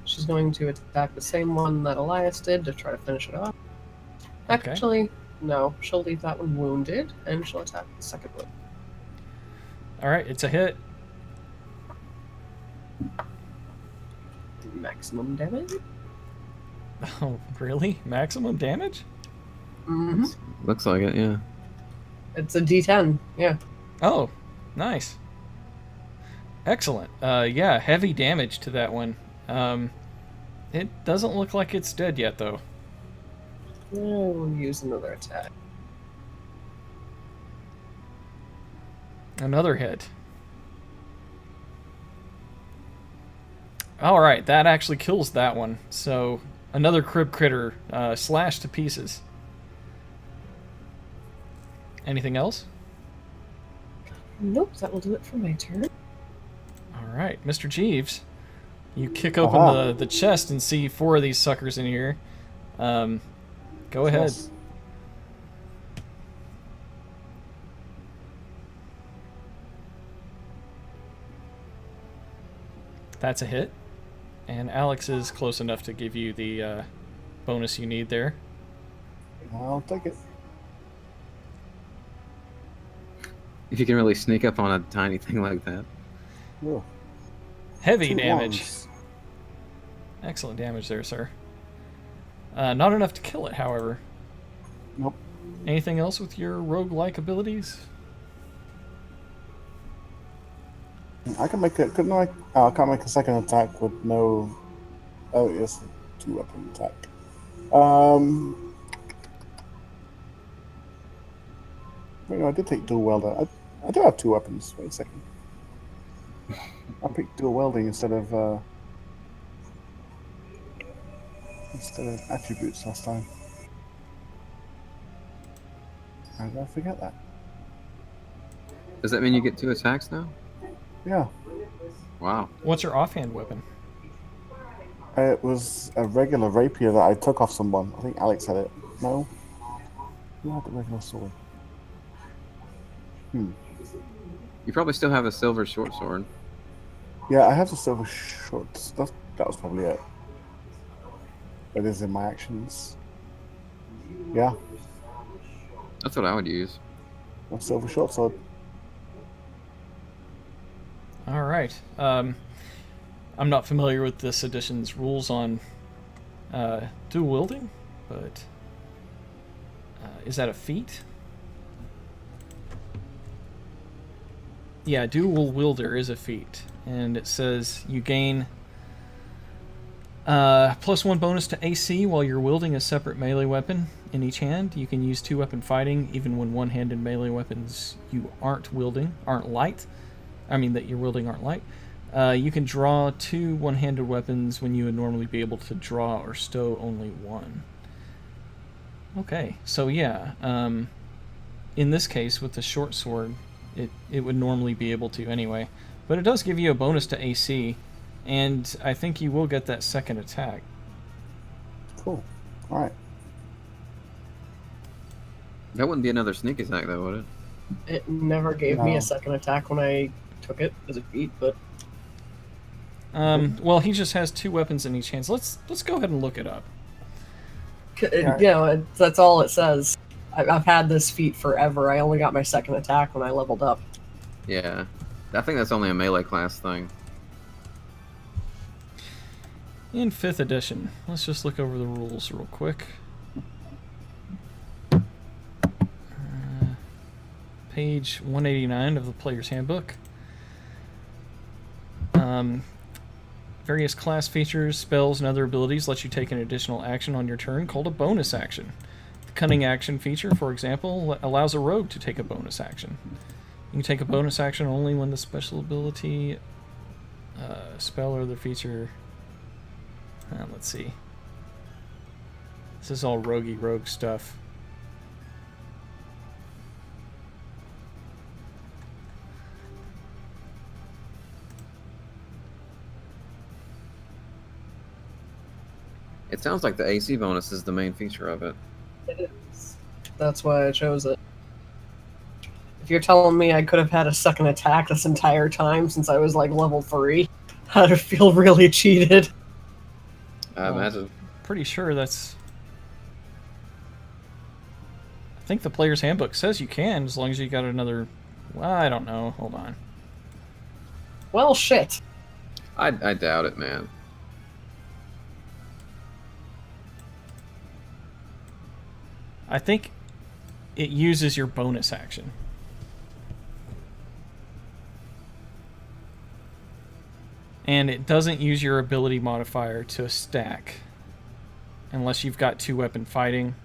She's going to attack the same one that Elias did to try to finish it off. Okay. Actually, no. She'll leave that one wounded, and she'll attack the second one. All right, it's a hit. Maximum damage? Oh, really? Maximum damage? Mm-hmm. Looks like it, yeah. It's a D10, yeah. Oh, nice. Excellent. Yeah, heavy damage to that one. It doesn't look like it's dead yet, though. We'll use another attack. Another hit. All right, that actually kills that one. So another crib critter slashed to pieces. Anything else? Nope, that will do it for my turn. All right, Mr. Jeeves, you kick open the chest and see 4 of these suckers in here. Go ahead. Yes. That's a hit. And Alex is close enough to give you the bonus you need there. I'll take it. If you can really sneak up on a tiny thing like that. Oh, Heavy 2 damage. ones. Excellent damage there, sir. Not enough to kill it, however. Nope. Anything else with your roguelike abilities? I can make it. Couldn't I? I can't make a second attack with no. Oh, yes, 2-weapon attack. Wait, no, I did take dual welder. I do have 2 weapons. Wait a second. I picked dual welding instead of attributes last time. How did I forget that? Does that mean you get 2 attacks now? Yeah. Wow. What's your offhand weapon? It was a regular rapier that I took off someone. I think Alex had it. No? Who had the regular sword? You probably still have a silver short sword. Yeah, I have the silver shorts. That was probably it. It is in my actions. Yeah, That's what I would use. a silver short sword. All right. I'm not familiar with this edition's rules on dual wielding, but is that a feat? Yeah, dual wielder is a feat, and it says you gain +1 bonus to AC while you're wielding a separate melee weapon in each hand. You can use 2-weapon fighting even when one-handed melee weapons you aren't wielding aren't light. That you're wielding aren't light. You can draw 2 one-handed weapons when you would normally be able to draw or stow only 1. Okay, so yeah, in this case with the short sword, it would normally be able to anyway. But it does give you a bonus to AC, and I think you will get that second attack. Cool. Alright. That wouldn't be another sneak attack, though, would it? It never gave me No. a second attack when I took it as a feat, but Well, he just has 2 weapons in each hand. So let's go ahead and look it up. that's all it says. I've had this feat forever. I only got my second attack when I leveled up. Yeah. I think that's only a melee class thing. In 5th edition, let's just look over the rules real quick. Page 189 of the Player's Handbook. Various class features, spells, and other abilities let you take an additional action on your turn called a bonus action. The cunning action feature, for example, allows a rogue to take a bonus action. You can take a bonus action only when the special ability, spell, or the feature... let's see. This is all rogue stuff. It sounds like the AC bonus is the main feature of it. It is. That's why I chose it. If you're telling me I could have had a second attack this entire time since I was like level 3, I'd feel really cheated. I imagine. Pretty sure that's... I think the player's handbook says you can, as long as you got another... Well, I don't know. Hold on. Well, shit. I doubt it, man. I think it uses your bonus action. And it doesn't use your ability modifier to stack. Unless you've got 2-weapon fighting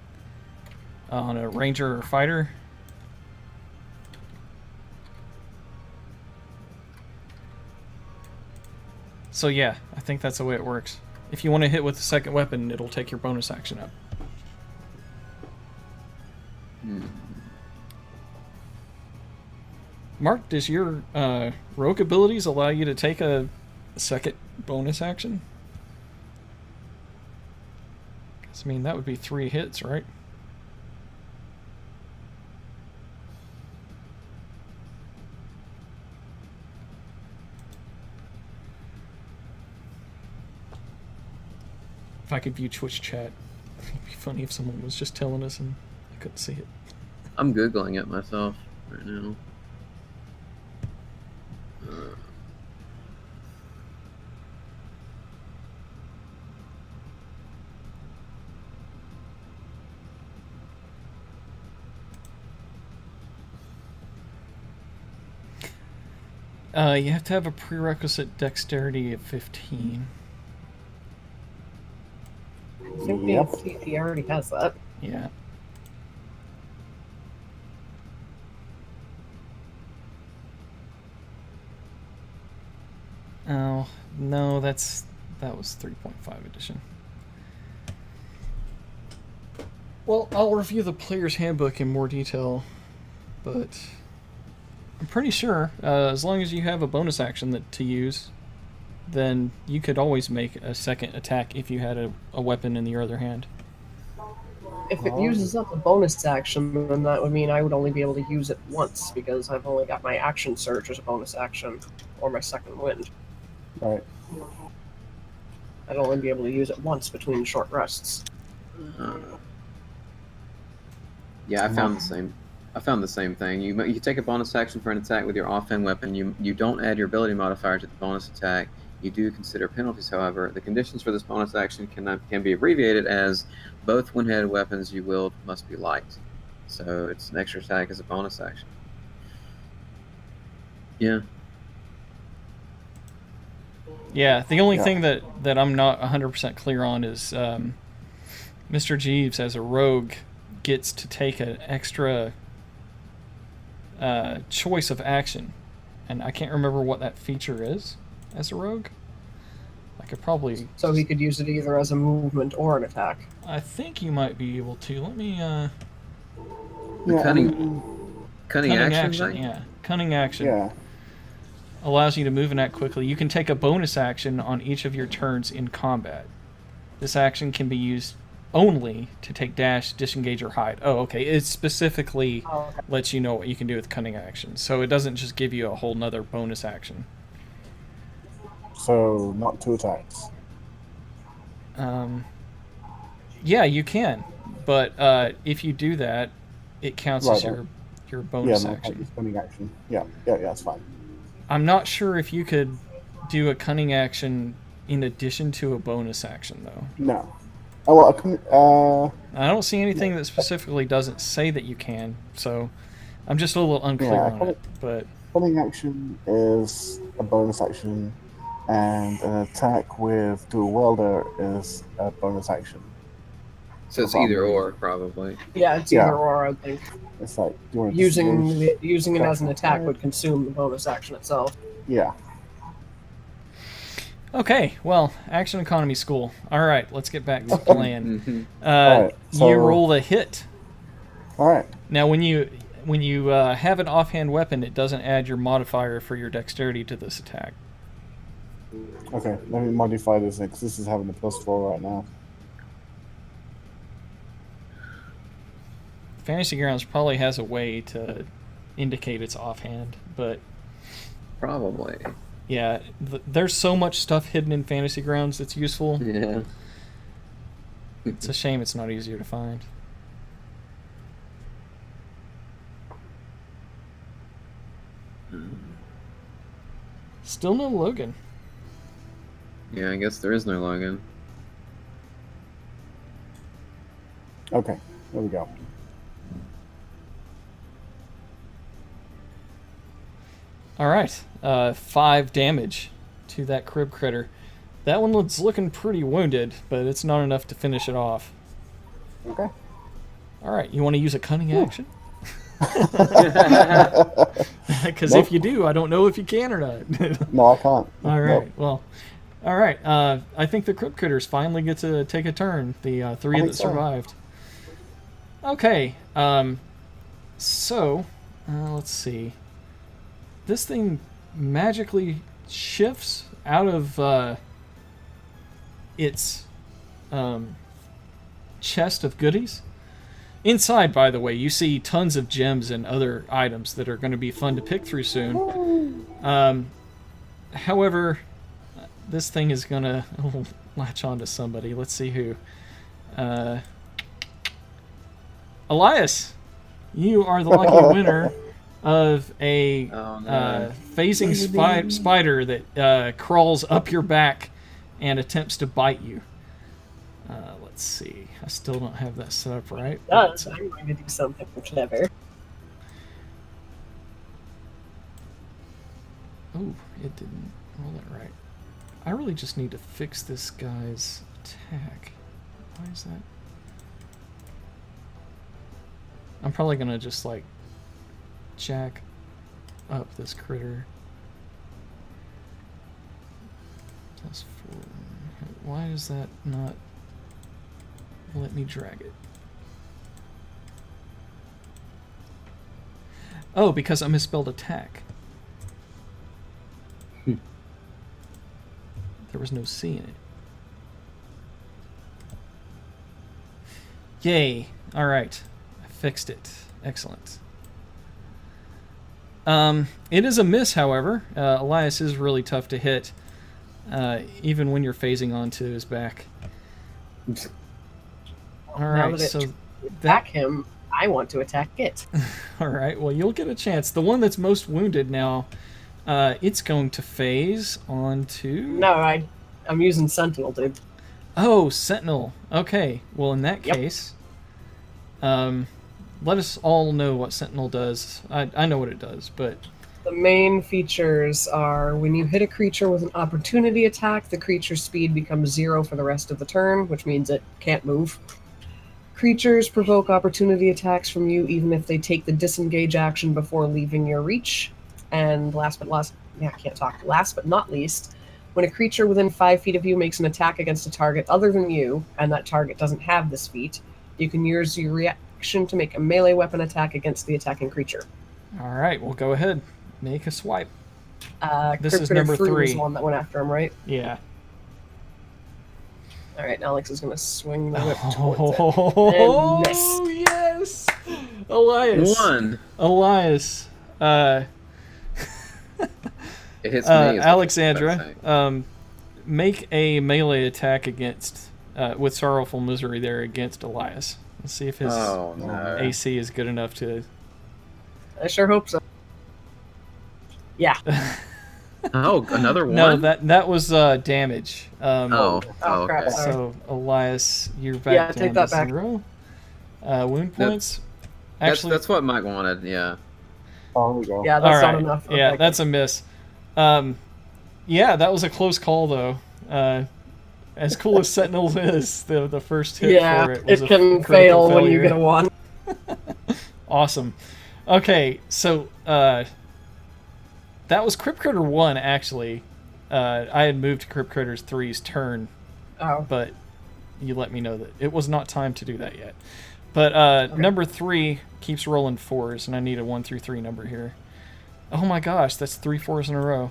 on a ranger or fighter. So yeah, I think that's the way it works. If you want to hit with the second weapon, it'll take your bonus action up. Mark, does your rogue abilities allow you to take a second bonus action? 'Cause, I mean, that would be 3 hits, right? If I could view Twitch chat, it'd be funny if someone was just telling us and I couldn't see it. I'm Googling it myself right now. You have to have a prerequisite dexterity of 15. I think the CP already has that. Yeah. Oh, no, that was 3.5 edition. Well, I'll review the player's handbook in more detail, but I'm pretty sure as long as you have a bonus action to use, then you could always make a second attack if you had a weapon in your other hand. If it uses up a bonus action, then that would mean I would only be able to use it once, because I've only got my action surge as a bonus action, or my second wind. Right. I'd only be able to use it once between short rests. Yeah, I found the same. I found the same thing. You take a bonus action for an attack with your offhand weapon. You don't add your ability modifier to the bonus attack. You do consider penalties, however. The conditions for this bonus action can be abbreviated as both one-handed weapons you wield must be light. So it's an extra attack as a bonus action. Yeah. Yeah, the only thing that I'm not 100% clear on is Mr. Jeeves, as a rogue, gets to take an extra choice of action. And I can't remember what that feature is as a rogue. I could probably... So he could use it either as a movement or an attack. I think you might be able to. Let me... Cunning action, right? Yeah. Cunning action. Yeah. Allows you to move and act quickly. You can take a bonus action on each of your turns in combat. This action can be used only to take dash, disengage, or hide. Oh, okay. It specifically lets you know what you can do with cunning action. So it doesn't just give you a whole nother bonus action. So, not 2 attacks. Yeah, you can. But if you do that, it counts as your bonus action. Cunning action. Yeah, that's fine. I'm not sure if you could do a cunning action in addition to a bonus action, though. No. Oh, well, I couldn't... I don't see anything that specifically doesn't say that you can, so I'm just a little unclear on it. But cunning action is a bonus action and an attack with dual welder is a bonus action. So it's either or, probably. Yeah, it's Yeah. either or, I think. It's like, do you want to Using disengage? using it as an attack would consume the bonus action itself. Yeah. Okay, well, action economy school. All right, let's get back to the plan. Mhm. Alright, so- You roll a hit. All right. Now, when you have an offhand weapon, it doesn't add your modifier for your dexterity to this attack. Okay, let me modify this because this is having a +4 right now. Fantasy Grounds probably has a way to indicate it's offhand, but Probably. yeah, there's so much stuff hidden in Fantasy Grounds that's useful. Yeah. It's a shame it's not easier to find. Still no Logan. Yeah, I guess there is no Logan. Okay, there we go. All right, 5 damage to that crib critter. That one looks looking pretty wounded, but it's not enough to finish it off. Okay. All right, you want to use a cunning action? Because Nope. if you do, I don't know if you can or not. No, I can't. All right, Nope. well, all right. I think the crib critters finally get to take a turn. The 3 think that so. survived. Okay, so let's see. This thing magically shifts out of its chest of goodies. Inside, by the way, you see tons of gems and other items that are going to be fun to pick through soon. However, this thing is going to latch on to somebody. Let's see who. Elias, you are the lucky winner of a phasing spider that crawls up your back and attempts to bite you. Let's see. I still don't have that set up right. Does. I'm going to do something clever. Oh, it didn't roll that right. I really just need to fix this guy's attack. Why is that? I'm probably gonna just like jack up this critter. +4. Why is that not let me drag it? Oh, because I misspelled attack. There was no C in it. Yay. Alright. I fixed it. Excellent. It is a miss, however. Elias is really tough to hit, even when you're phasing onto his back. Alright, so attack him, I want to attack it. Alright, well, you'll get a chance. The one that's most wounded now, it's going to phase onto... No, I'm using Sentinel, dude. Oh, Sentinel. Okay, well, in that Yep. case, let us all know what Sentinel does. I know what it does, but... The main features are when you hit a creature with an opportunity attack, the creature's speed becomes 0 for the rest of the turn, which means it can't move. Creatures provoke opportunity attacks from you even if they take the disengage action before leaving your reach. And last but not least, when a creature within 5 feet of you makes an attack against a target other than you, and that target doesn't have this feat, you can use your reaction to make a melee weapon attack against the attacking creature. Alright, well, go ahead. Make a swipe. This Crypt is Critter number 3 was 3. the one that went after him, right? Yeah. Alright, Alex is going to swing the whip towards it. Oh, And miss. yes! Elias. 1. Elias. It hits me. is what Alexandra, I'm saying. make a melee attack against, with Sorrowful Misery there against Elias. Let's see if his Oh, no. AC is good enough to... I sure hope so. Yeah. Oh, another one? No, that was damage. Oh, Oh, crap, okay. sorry. So, Elias, you're back Yeah, down take that to back. 0. Wound No, points. Actually, That's what Mike wanted, yeah. Oh, there we go. Yeah, all that's right. not enough. Yeah, Okay. that's a miss. Yeah, that was a close call, though. As cool as Sentinel is, the first hit Yeah, for it was it a can critical fail when you failure. get a 1. Awesome. Okay, so that was Crypt Critter 1, actually. I had moved to Crypt Critters 3's turn, Oh. but you let me know that it was not time to do that yet. But Okay. number 3 keeps rolling 4s, and I need a 1 through 3 number here. Oh my gosh, that's 3 4s in a row.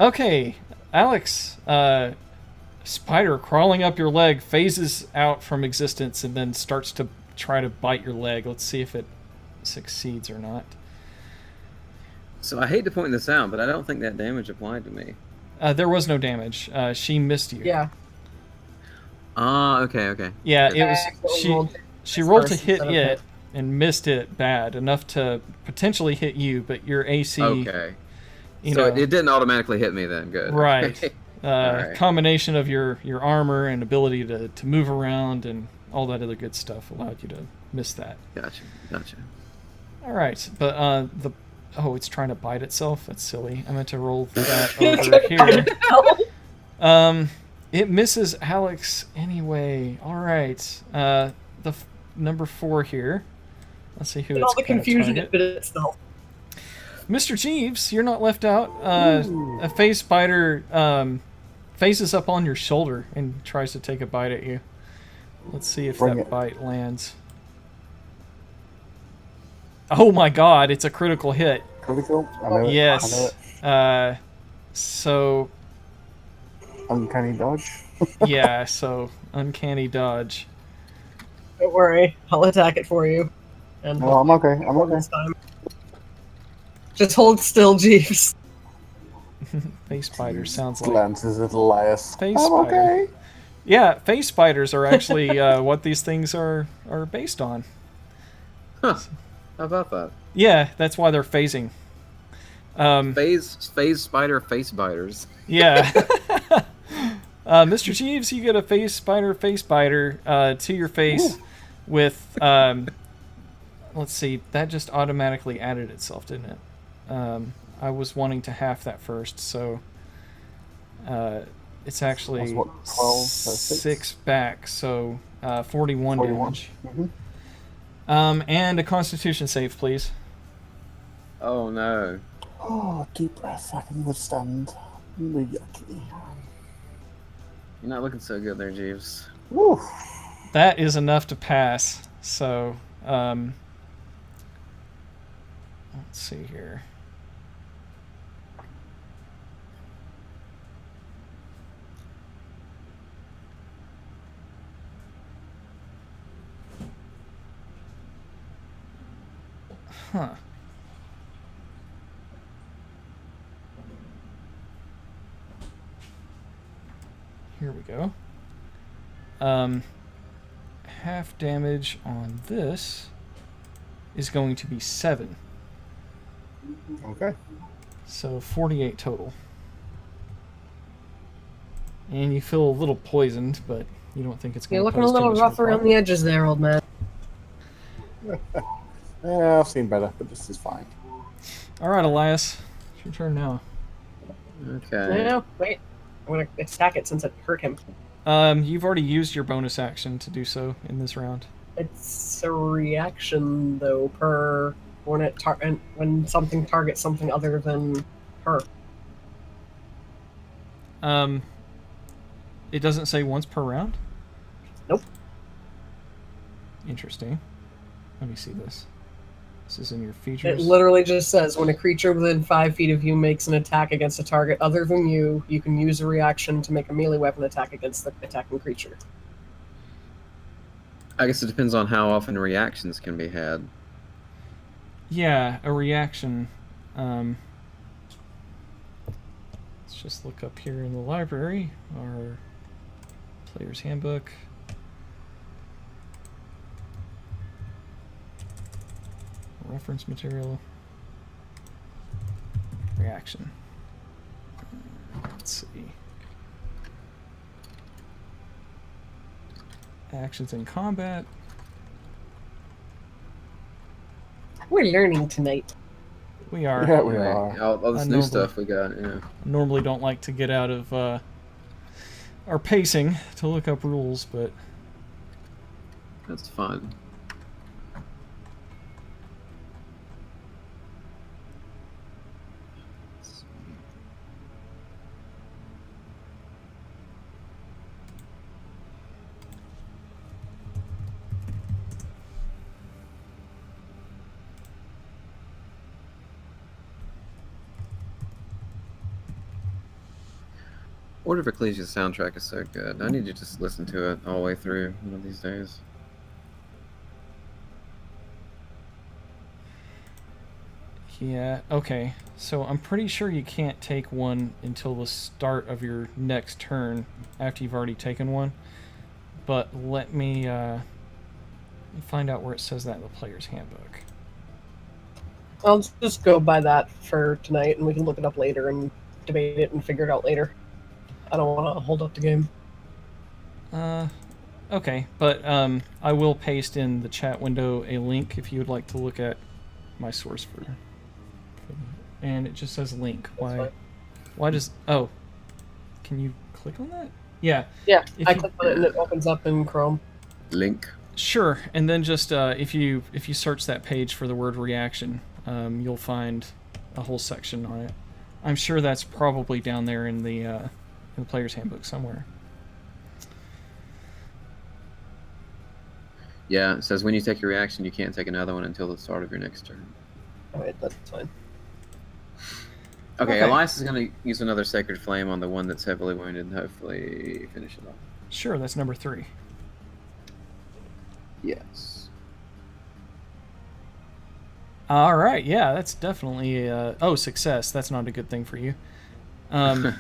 Okay, Alex, spider crawling up your leg phases out from existence and then starts to try to bite your leg. Let's see if it succeeds or not. So I hate to point this out, but I don't think that damage applied to me. There was no damage. She missed you. Yeah. Ah, okay. Yeah, Good. it was she rolled to hit instead of it hit. and missed it bad enough to potentially hit you, but your AC. Okay. You So know, it didn't automatically hit me then. Good. right. Okay. Alright. Combination of your armor and ability to move around and all that other good stuff allowed you to miss that. Gotcha. All right, but it's trying to bite itself. That's silly. I meant to roll that over here. It misses Alex anyway. All right, number 4 here. Let's see who And it's all the gonna confusion target. it bit itself. Mr. Jeeves, you're not left out. A phase spider faces up on your shoulder and tries to take a bite at you. Let's see if Bring that it. bite lands. Oh my god, it's a critical hit. Critical? I know it. I know Yes. it. So, Uncanny dodge. yeah, so uncanny dodge. Don't worry, I'll attack it for you. And No, I'm okay. I'm okay. this time. Just hold still, Jeeves. Face spider sounds like. Glances at Elias. Face I'm spider. okay. Yeah, face spiders are actually what these things are based on. Huh. How about that? Yeah, that's why they're phasing. Phase spider face biters. Yeah. Mr. Jeeves, you get a face biter to your face with, let's see, that just automatically added itself, didn't it? I was wanting to half that first, so it's actually That's what, 12, so 6 back, so 41 damage. Mhm. And a Constitution save, please. Oh no. Oh, deep breath. I can withstand. Yucky. You're not looking so good there, Jeeves. Woo. That is enough to pass. So, let's see here. Huh. Here we go. Half damage on this is going to be 7. Okay. So 48 total. And you feel a little poisoned, but you don't think it's going You're to looking a little rough around the edges there, old man. Yeah, I've seen better, but this is fine. Alright, Elias. It's your turn now. Okay. No, wait. I'm gonna attack it since it hurt him. You've already used your bonus action to do so in this round. It's a reaction though per when something targets something other than her. It doesn't say once per round? Nope. Interesting. Let me see this. This is in your It features. literally just says when a creature within 5 feet of you makes an attack against a target other than you, you can use a reaction to make a melee weapon attack against the attacking creature. I guess it depends on how often reactions can be had. Yeah, a reaction. Let's just look up here in the library, our player's handbook. Reference material. Reaction. Let's see. Actions in combat. We're learning tonight. We are. Yeah, we Right. are. All this I new normally- stuff we got. Yeah. Normally don't like to get out of our pacing to look up rules, but That's fun. Order of Ecclesia's soundtrack is so good. I need to just listen to it all the way through one of these days. yeah, okay. So I'm pretty sure you can't take one until the start of your next turn after you've already taken one. But let me find out where it says that in the player's handbook. I'll just go by that for tonight, and we can look it up later and debate it and figure it out later. I don't want to hold up the game. Okay, but I will paste in the chat window a link if you would like to look at my source for and it just says link. That's fine. Why does oh, can you click on that? Yeah, Yeah, If I you- click on it and it opens up in Chrome. Link. sure. And then just if you search that page for the word reaction, you'll find a whole section on it. I'm sure that's probably down there in the player's handbook somewhere. Yeah, it says when you take your reaction, you can't take another one until the start of your next turn. Alright, that's fine. Okay, Okay. Elias is going to use another Sacred Flame on the one that's heavily wounded and hopefully finish it off. Sure, that's number 3. Yes. All right, yeah, that's definitely success. That's not a good thing for you. So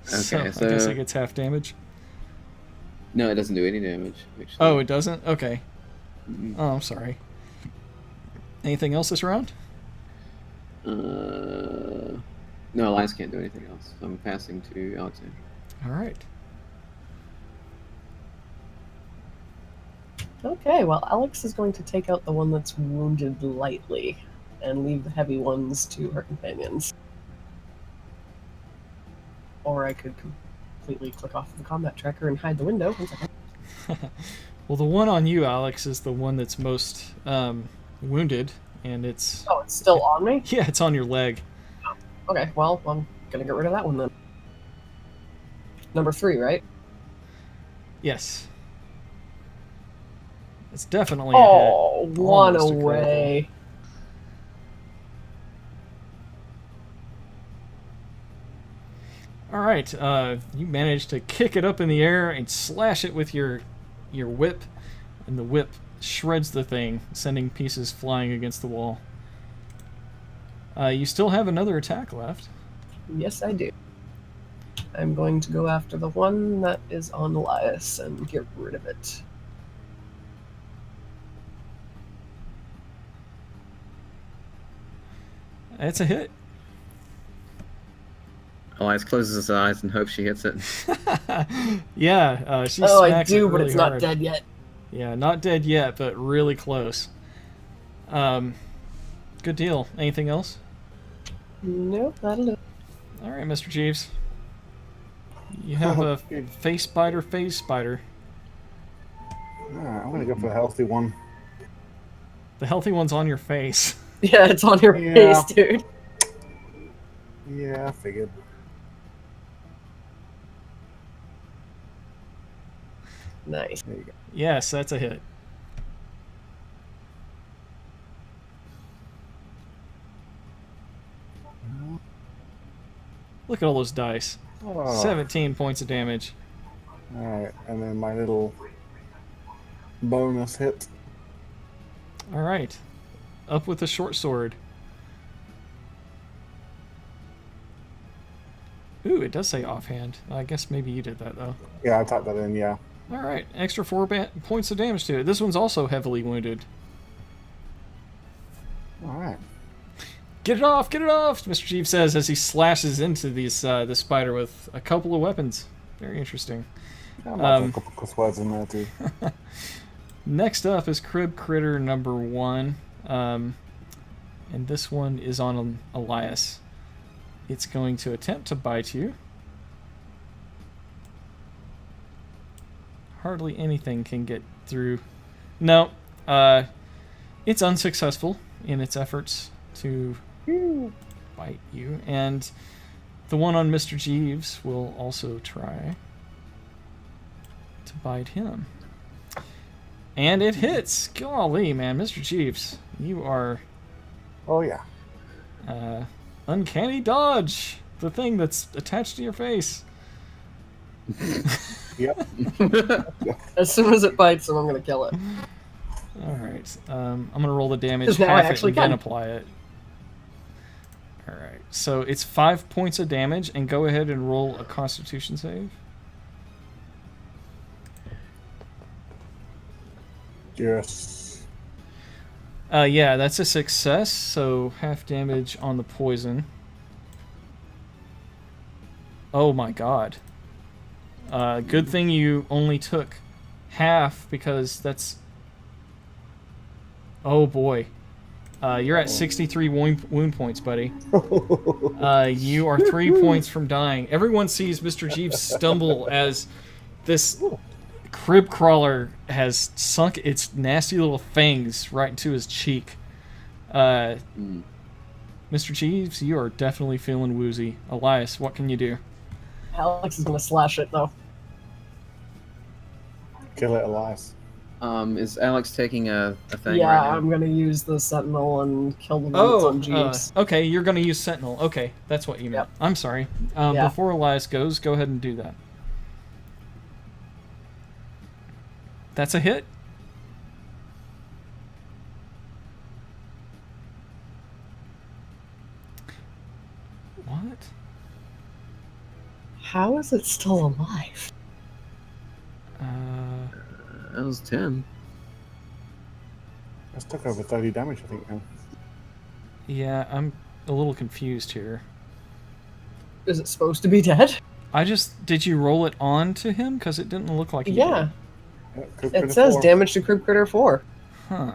I so- guess it gets half damage. No, it doesn't do any damage, actually. Oh, it doesn't? Okay. Mm. Oh, I'm sorry. Anything else this round? No, Elias can't do anything else. I'm passing to Alexander. All right. Okay, well, Alex is going to take out the one that's wounded lightly and leave the heavy ones to her companions. Or I could completely click off the combat tracker and hide the window. 1 second. Well, the one on you, Alex, is the one that's most wounded, and it's Oh, it's still on me? yeah, it's on your leg. Okay, well, I'm gonna get rid of that one then. Number 3, right? Yes. It's definitely a hit. Oh, one Almost a critical. away. All right, you managed to kick it up in the air and slash it with your whip, and the whip shreds the thing, sending pieces flying against the wall. You still have another attack left. Yes, I do. I'm going to go after the one that is on Elias and get rid of it. It's a hit. Elias closes his eyes and hopes she hits it. Yeah, she Oh, I smacks it do, but really it's not hard. dead yet. Yeah, not dead yet, but really close. Good deal. Anything else? Nope, that'll do. All right, Mr. Jeeves. You have a face spider, Alright, I'm gonna go for the healthy one. The healthy one's on your face. Yeah, it's on your Yeah. face, dude. Yeah, I figured. Nice. There you go. Yes, that's a hit. Look at all those dice. Oh. 17 points of damage. Alright, and then my little bonus hit. All right. Up with the short sword. Ooh, it does say offhand. I guess maybe you did that, though. Yeah, I typed that in, yeah. All right. Extra 4 points of damage to it. This one's also heavily wounded. Alright. Get it off! Get it off! Mr. Chief says as he slashes into this spider with a couple of weapons. Very interesting. I might have a couple cuss words in there too. Next up is Crib Critter number 1. And this one is on Elias. It's going to attempt to bite you. Hardly anything can get through. No, it's unsuccessful in its efforts to bite you. And the one on Mr. Jeeves will also try to bite him. And it hits. Golly, man, Mr. Jeeves, you are... Oh, yeah. Uncanny dodge. The thing that's attached to your face. Yep. As soon as it bites him, I'm going to kill it. Alright, I'm going to roll the damage, 'Cause now I half it, actually and then can. apply it. Alright, so it's 5 points of damage, and go ahead and roll a Constitution save. Yes. Yeah, that's a success, so half damage on the poison. Oh my god. Good thing you only took half, because that's... Oh boy. You're at 63 wound points, buddy. You are 3 points from dying. Everyone sees Mr. Jeeves stumble as this crib crawler has sunk its nasty little fangs right into his cheek. Mr. Jeeves, you are definitely feeling woozy. Elias, what can you do? Alex is going to slash it, though. Kill it, Elias. Is Alex taking a thing Yeah, right now? I'm going to use the Sentinel and kill the one that's on Jeeves. Okay, you're going to use Sentinel. Okay, that's what you meant. Yep. I'm sorry. Yeah. Before Elias goes, go ahead and do that. That's a hit. What? How is it still alive? That was 10. That's took over 30 damage, I think, now. Yeah, I'm a little confused here. Is it supposed to be dead? Did you roll it on to him? Because it didn't look like he Yeah. Yeah, could It be says four. damage to Crib Critter 4. did. Huh.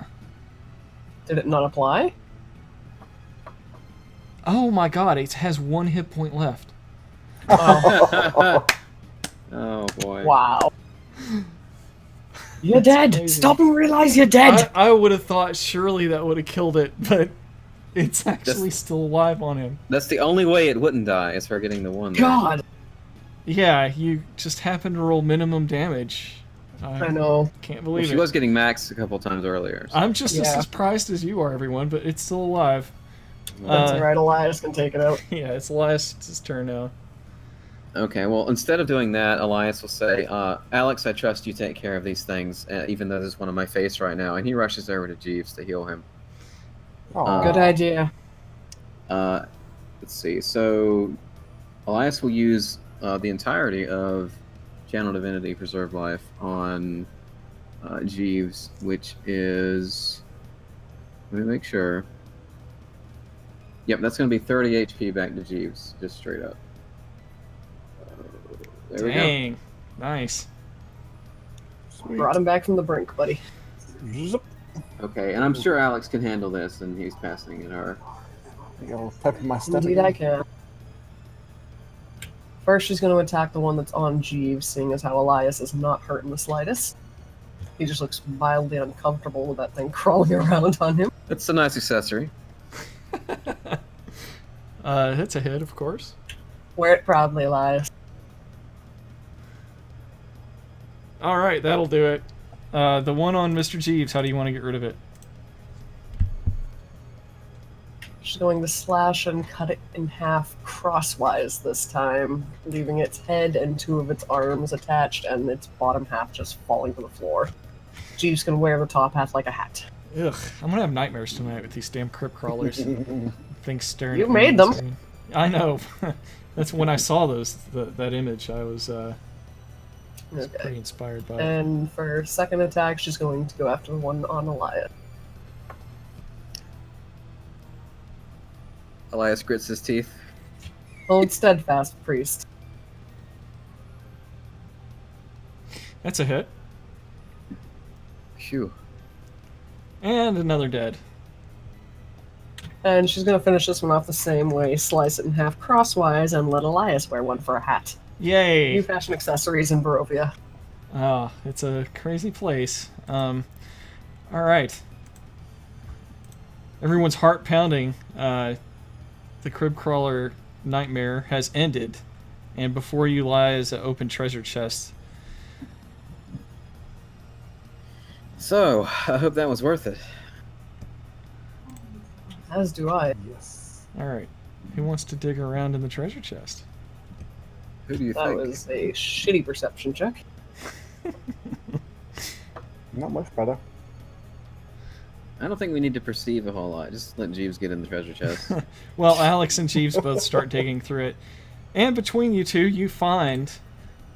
Did it not apply? Oh my god, it has 1 hit point left. Oh, Oh boy. wow. You're That's dead! crazy. Stop and realize you're dead! I would have thought surely that would have killed it, but it's actually still alive on him. That's the only way it wouldn't die, is her getting the one. there. God! Yeah, you just happened to roll minimum damage. I know. Can't Well, believe she it. was getting maxed a couple times earlier. So. I'm just as Yeah. surprised as you are, everyone, but it's still alive. That's alright, Elias can take it out. Yeah, it's Elias' turn now. Okay, well, instead of doing that, Elias will say, Alex, I trust you take care of these things, even though there's one on my face right now. And he rushes over to Jeeves to heal him. Aw. Good idea. Let's see. So, Elias will use the entirety of Channel Divinity Preserve Life on Jeeves, which is... Let me make sure. Yep, that's going to be 30 HP back to Jeeves, just straight up. There we go. Dang. Nice. Sweet. Brought him back from the brink, buddy. Zip. Okay, and I'm sure Alex can handle this, and he's passing it her. There you go. Pepper my step Indeed, again. I can. First, she's going to attack the one that's on Jeeves, seeing as how Elias is not hurt in the slightest. He just looks mildly uncomfortable with that thing crawling around on him. It's a nice accessory. That's a hit, of course. Wear it proudly, Elias. Alright, that'll do it. The one on Mr. Jeeves, how do you want to get rid of it? She's going to slash and cut it in half crosswise this time, leaving its head and 2 of its arms attached and its bottom half just falling to the floor. Jeeves can wear the top half like a hat. Ugh, I'm gonna have nightmares tonight with these damn crypt crawlers. Things staring You at me made on them. the screen. I know. That's when I saw that image. I was Okay. pretty inspired by it. And for her second attack, she's going to go after the one on Elias. Elias grits his teeth. Hold steadfast, priest. That's a hit. Phew. And another dead. And she's going to finish this one off the same way, slice it in half crosswise, and let Elias wear one for a hat. Yay! New fashion accessories in Barovia. Oh, it's a crazy place. All right. Everyone's heart pounding. The crib crawler nightmare has ended, and before you lies an open treasure chest. So, I hope that was worth it. As do I. Yes. All right. Who wants to dig around in the treasure chest? Who do you That think? was a shitty perception check. Not much better. I don't think we need to perceive a whole lot. Just let Jeeves get in the treasure chest. Well, Alex and Jeeves both start digging through it. And between you two, you find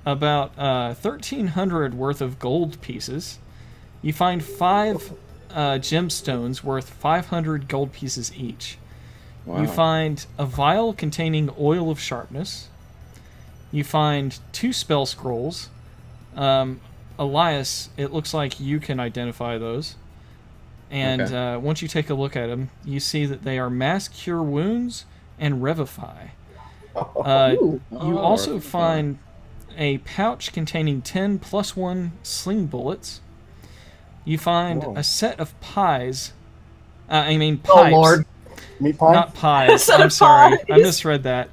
about 1,300 worth of gold pieces. You find 5 gemstones worth 500 gold pieces each. Wow. You find a vial containing oil of sharpness. You find 2 spell scrolls. Elias, it looks like you can identify those. And Okay. Once you take a look at them, you see that they are Mass Cure Wounds and Revivify. Ooh. You Oh, also Revivify. find a pouch containing 10 +1 sling bullets. You find Whoa. a set of pies. Pipes. Oh, Lord. Meat pie? Not pies. Set I'm of sorry. I pies. misread that.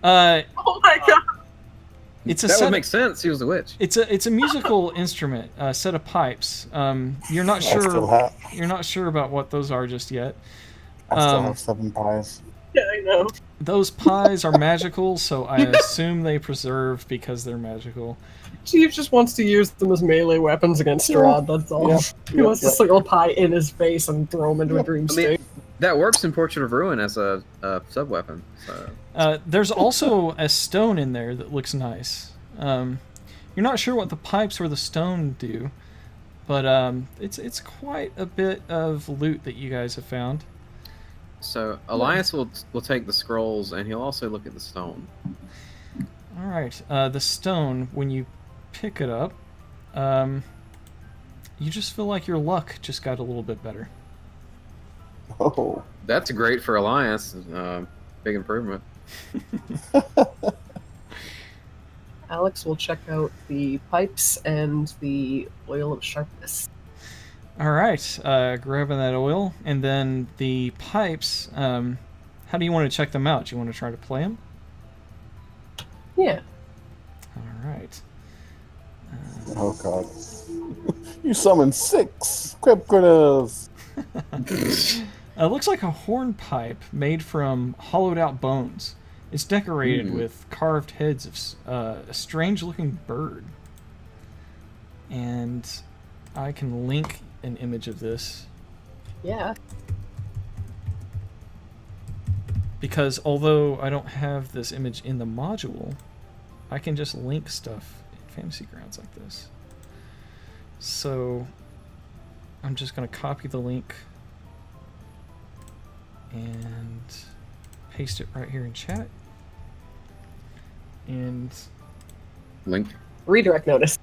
Oh my god. It's a That set. would make sense. He was a witch. It's a musical instrument, a set of pipes. You're not I still sure. have, You're not sure about what those are just yet. I still Um, have 7 pies. Yeah, I know. Those pies are magical, so I assume they preserve because they're magical. Chief just wants to use them as melee weapons against Strahd, that's all. Yep, He yep, wants to yep. sling a pie in his face and throw him into a dream I state. mean, that works in Portrait of Ruin as a sub weapon. So. There's also a stone in there that looks nice. You're not sure what the pipes or the stone do, but it's quite a bit of loot that you guys have found. So Elias will take the scrolls, and he'll also look at the stone. All right, the stone, when you pick it up, you just feel like your luck just got a little bit better. Oh. That's great for Elias. Big improvement. Alex will check out the pipes and the oil of sharpness. All right, grabbing that oil, and then the pipes. How do you want to check them out? Do you want to try to play them? Yeah. All right. Oh god. You summoned 6 crib critters! It looks like a hornpipe made from hollowed out bones. It's decorated with carved heads of a strange-looking bird. And I can link an image of this Yeah. because although I don't have this image in the module, I can just link stuff in Fantasy Grounds like this. So I'm just going to copy the link and paste it right here in chat. And Link. Redirect notice.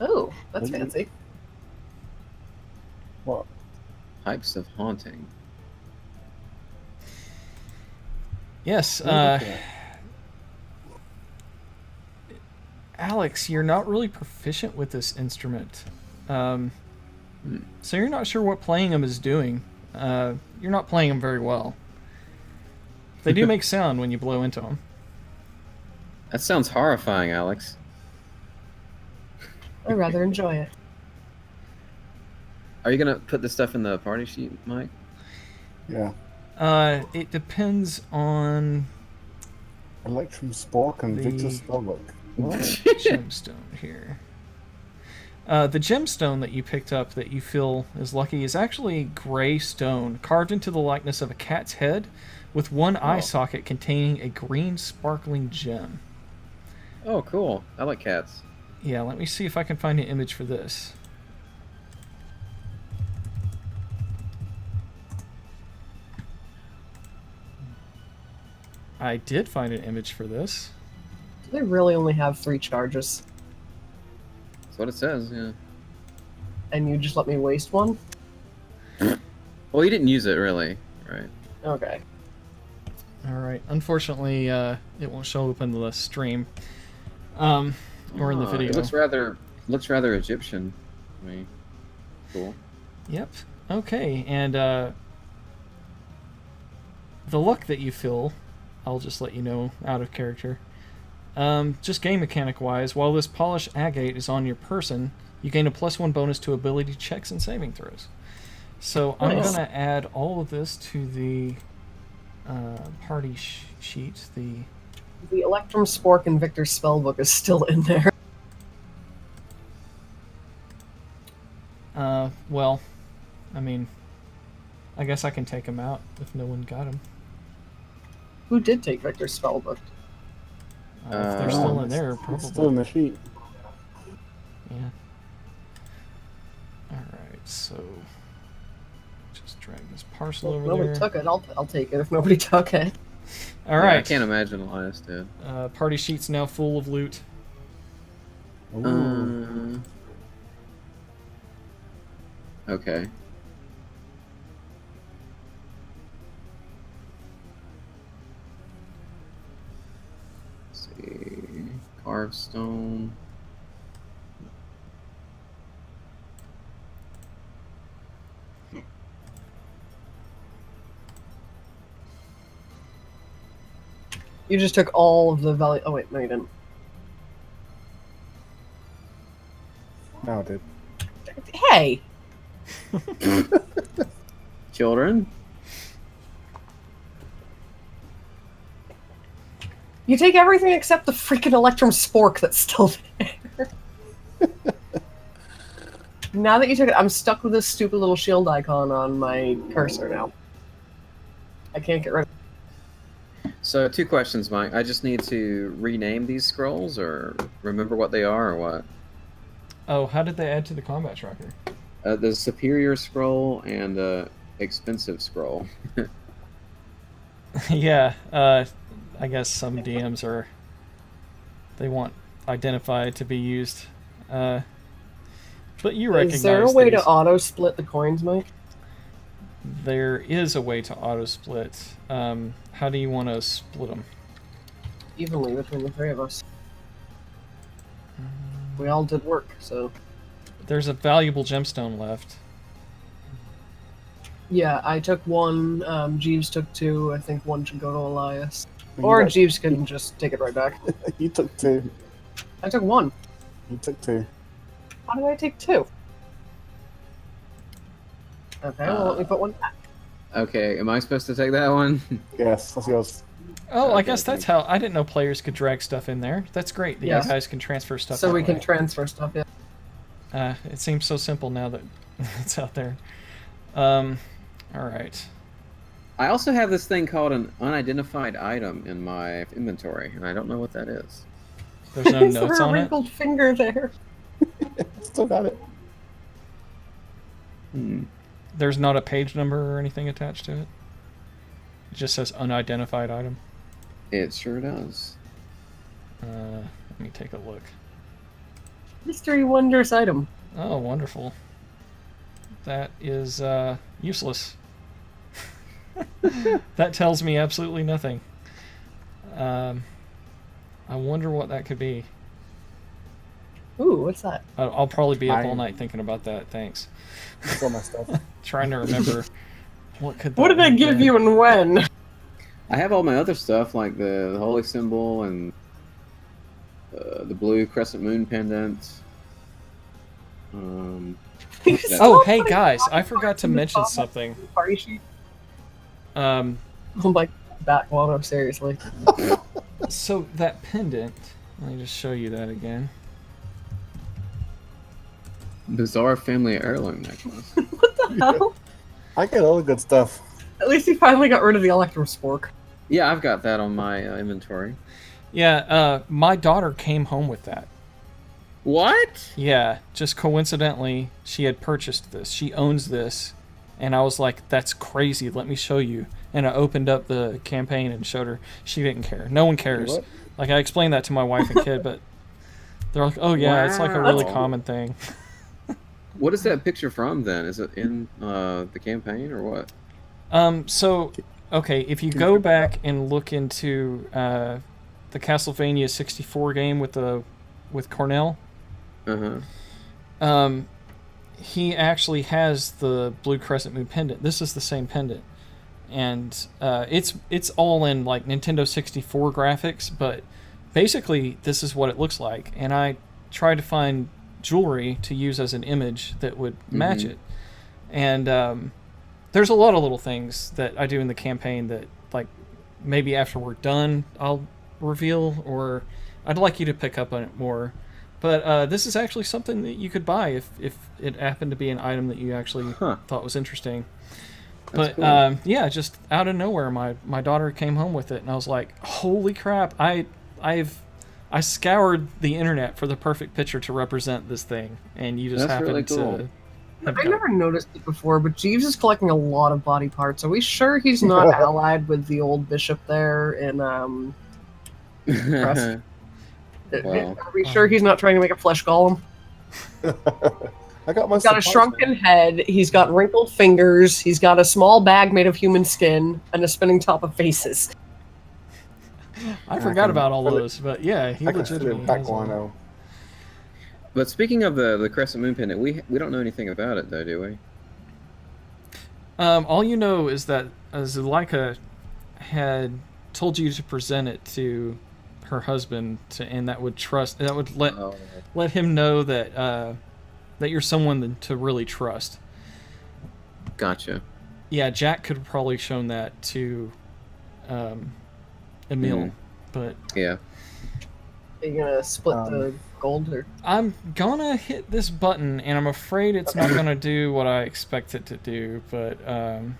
Oh, that's Mhm. fancy. What? Types of haunting. yes, Okay. Alex, you're not really proficient with this instrument. So you're not sure what playing them is doing. You're not playing them very well. They do make sound when you blow into them. That sounds horrifying, Alex. I rather enjoy it. Are you gonna put this stuff in the party sheet, Mike? Yeah. It depends on Electrum Spork and The- Victor Spellbook. What? gemstone here. The gemstone that you picked up that you feel is lucky is actually gray stone carved into the likeness of a cat's head with one eye Oh. socket containing a green sparkling gem. Oh, cool. I like cats. Yeah, let me see if I can find an image for this. I did find an image for this. They really only have 3 charges, That's what it says, yeah. and you just let me waste one? Well, you didn't use it really, right? Okay. All right. Unfortunately, it won't show up in the stream, or in the video. It looks rather Egyptian. I mean, cool. Yep. Okay, and the luck that you feel, I'll just let you know out of character. Just game mechanic wise, while this polished agate is on your person, you gain a +1 bonus to ability checks and saving throws. So I'm Nice. gonna add all of this to the party sheet. The Electrum Spork and Victor's spellbook is still in there. well, I mean, I guess I can take them out if no one got them. Who did take Victor's spellbook? If they're still in there, It's probably. still in the sheet. Yeah. Alright, so just drag this parcel over Nobody there. took it. I'll take it if nobody took it. Yeah, I Alright. can't imagine Elias did. Party sheet's now full of loot. Ooh. Okay. Let's see. Carved stone. You just took all of the value. Oh wait, no, you didn't. Now I did. Hey, Children? you take everything except the freaking Electrum Spork that's still there. Now that you took it, I'm stuck with this stupid little shield icon on my cursor now. I can't get rid of it. So, 2 questions, Mike. I just need to rename these scrolls or remember what they are or what? Oh, how did they add to the combat tracker? The superior scroll and the expensive scroll. Yeah, I guess some DMs are... They want identified to be used. But you recognize Is there a way these. to auto-split the coins, Mike? There is a way to auto-split. How do you want to split them? Evenly between the 3 of us. We all did work, so... There's a valuable gemstone left. Yeah, I took 1, Jeeves took 2, I think 1 should go to Elias. You Or got- Jeeves can just take it right back. You took 2. I took 1. You took 2. How did I take 2? Okay, well, let me put 1 back. Okay, am I supposed to take that one? Yes, that's yours. Oh, I Okay, guess that's how... I didn't know players could drag stuff in there. That's great. The Yes. guys can transfer stuff So that we can way. transfer stuff, yeah. It seems so simple now that it's out there. Alright. I also have this thing called an unidentified item in my inventory, and I don't know what that is. There's no Is notes there a on it? wrinkled finger there? Still got it. There's not a page number or anything attached to it? It just says unidentified item. It sure does. Let me take a look. Mystery wondrous item. Oh, wonderful. That is useless. That tells me absolutely nothing. I wonder what that could be. Ooh, what's that? I'll probably be up all I- night thinking about that. Thanks. It's all my stuff. Trying to remember what could. What that did I have give been. you and when? I have all my other stuff, like the holy symbol and the blue crescent moon pendant. You Oh, still hey putting guys! I body forgot parts to in the mention top something. of the Party sheet. Um, Oh my back, well, no, seriously. so that pendant. Let me just show you that again. Bizarre family heirloom necklace. What the hell? I get all the good stuff. At least he finally got rid of the Electrum Spork. Yeah, I've got that on my inventory. Yeah, my daughter came home with that. What? Yeah, just coincidentally, she had purchased this. She owns this. And I was like, that's crazy. Let me show you. And I opened up the campaign and showed her. She didn't care. No one cares. What? Like, I explained that to my wife and kid, but they're like, oh, yeah, it's like a really Wow. common thing. What is that picture from then? Is it in the campaign or what? So, okay, if you go back and look into the Castlevania 64 game with Cornell, he actually has the blue crescent moon pendant. This is the same pendant, and it's all in like Nintendo 64 graphics, but basically this is what it looks like. And I tried to find jewelry to use as an image that would match it, and there's a lot of little things that I do in the campaign that, like, maybe after we're done I'll reveal, or I'd like you to pick up on it more. But this is actually something that you could buy if it happened to be an item that you actually thought was interesting. That's But cool. yeah, just out of nowhere, my daughter came home with it, and I was like, "Holy crap! I scoured the internet for the perfect picture to represent this thing, and you just That's really happened cool. to." I never noticed it before, but Jeeves is collecting a lot of body parts. Are we sure he's not allied with the old bishop there in Crest? Wow. Are we sure he's not trying to make a flesh golem? I got my. He's got a shrunken head, he's got wrinkled fingers, he's got a small bag made of human skin, and a spinning top of faces. I forgot about all those, but yeah, he I can feel legitimately it back has one one. though. But speaking of the crescent moon pendant, we don't know anything about it though, do we? All you know is that Zuleika had told you to present it to her husband, and that would let him know that that you're someone to really trust. Gotcha. Yeah, Jack could have probably shown that to Emil, but Yeah. Are you gonna split the gold? Or I'm gonna hit this button, and I'm afraid it's not gonna do what I expect it to do. But I'm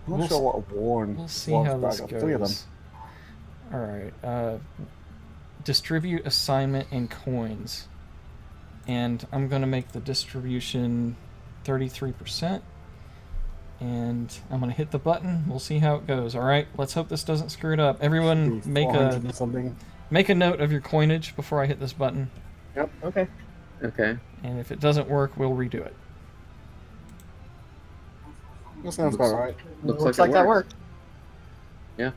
not sure what a warn. we'll see how this I've got 3 of them. goes. All right. Distribute assignment and coins, and I'm gonna make the distribution 33%. And I'm gonna hit the button. We'll see how it goes. All right. Let's hope this doesn't screw it up. Everyone, make 400 and something. a note of your coinage before I hit this button. Yep. okay. Okay. And if it doesn't work, we'll redo it. That sounds about right. Looks like it that worked. worked. Yeah.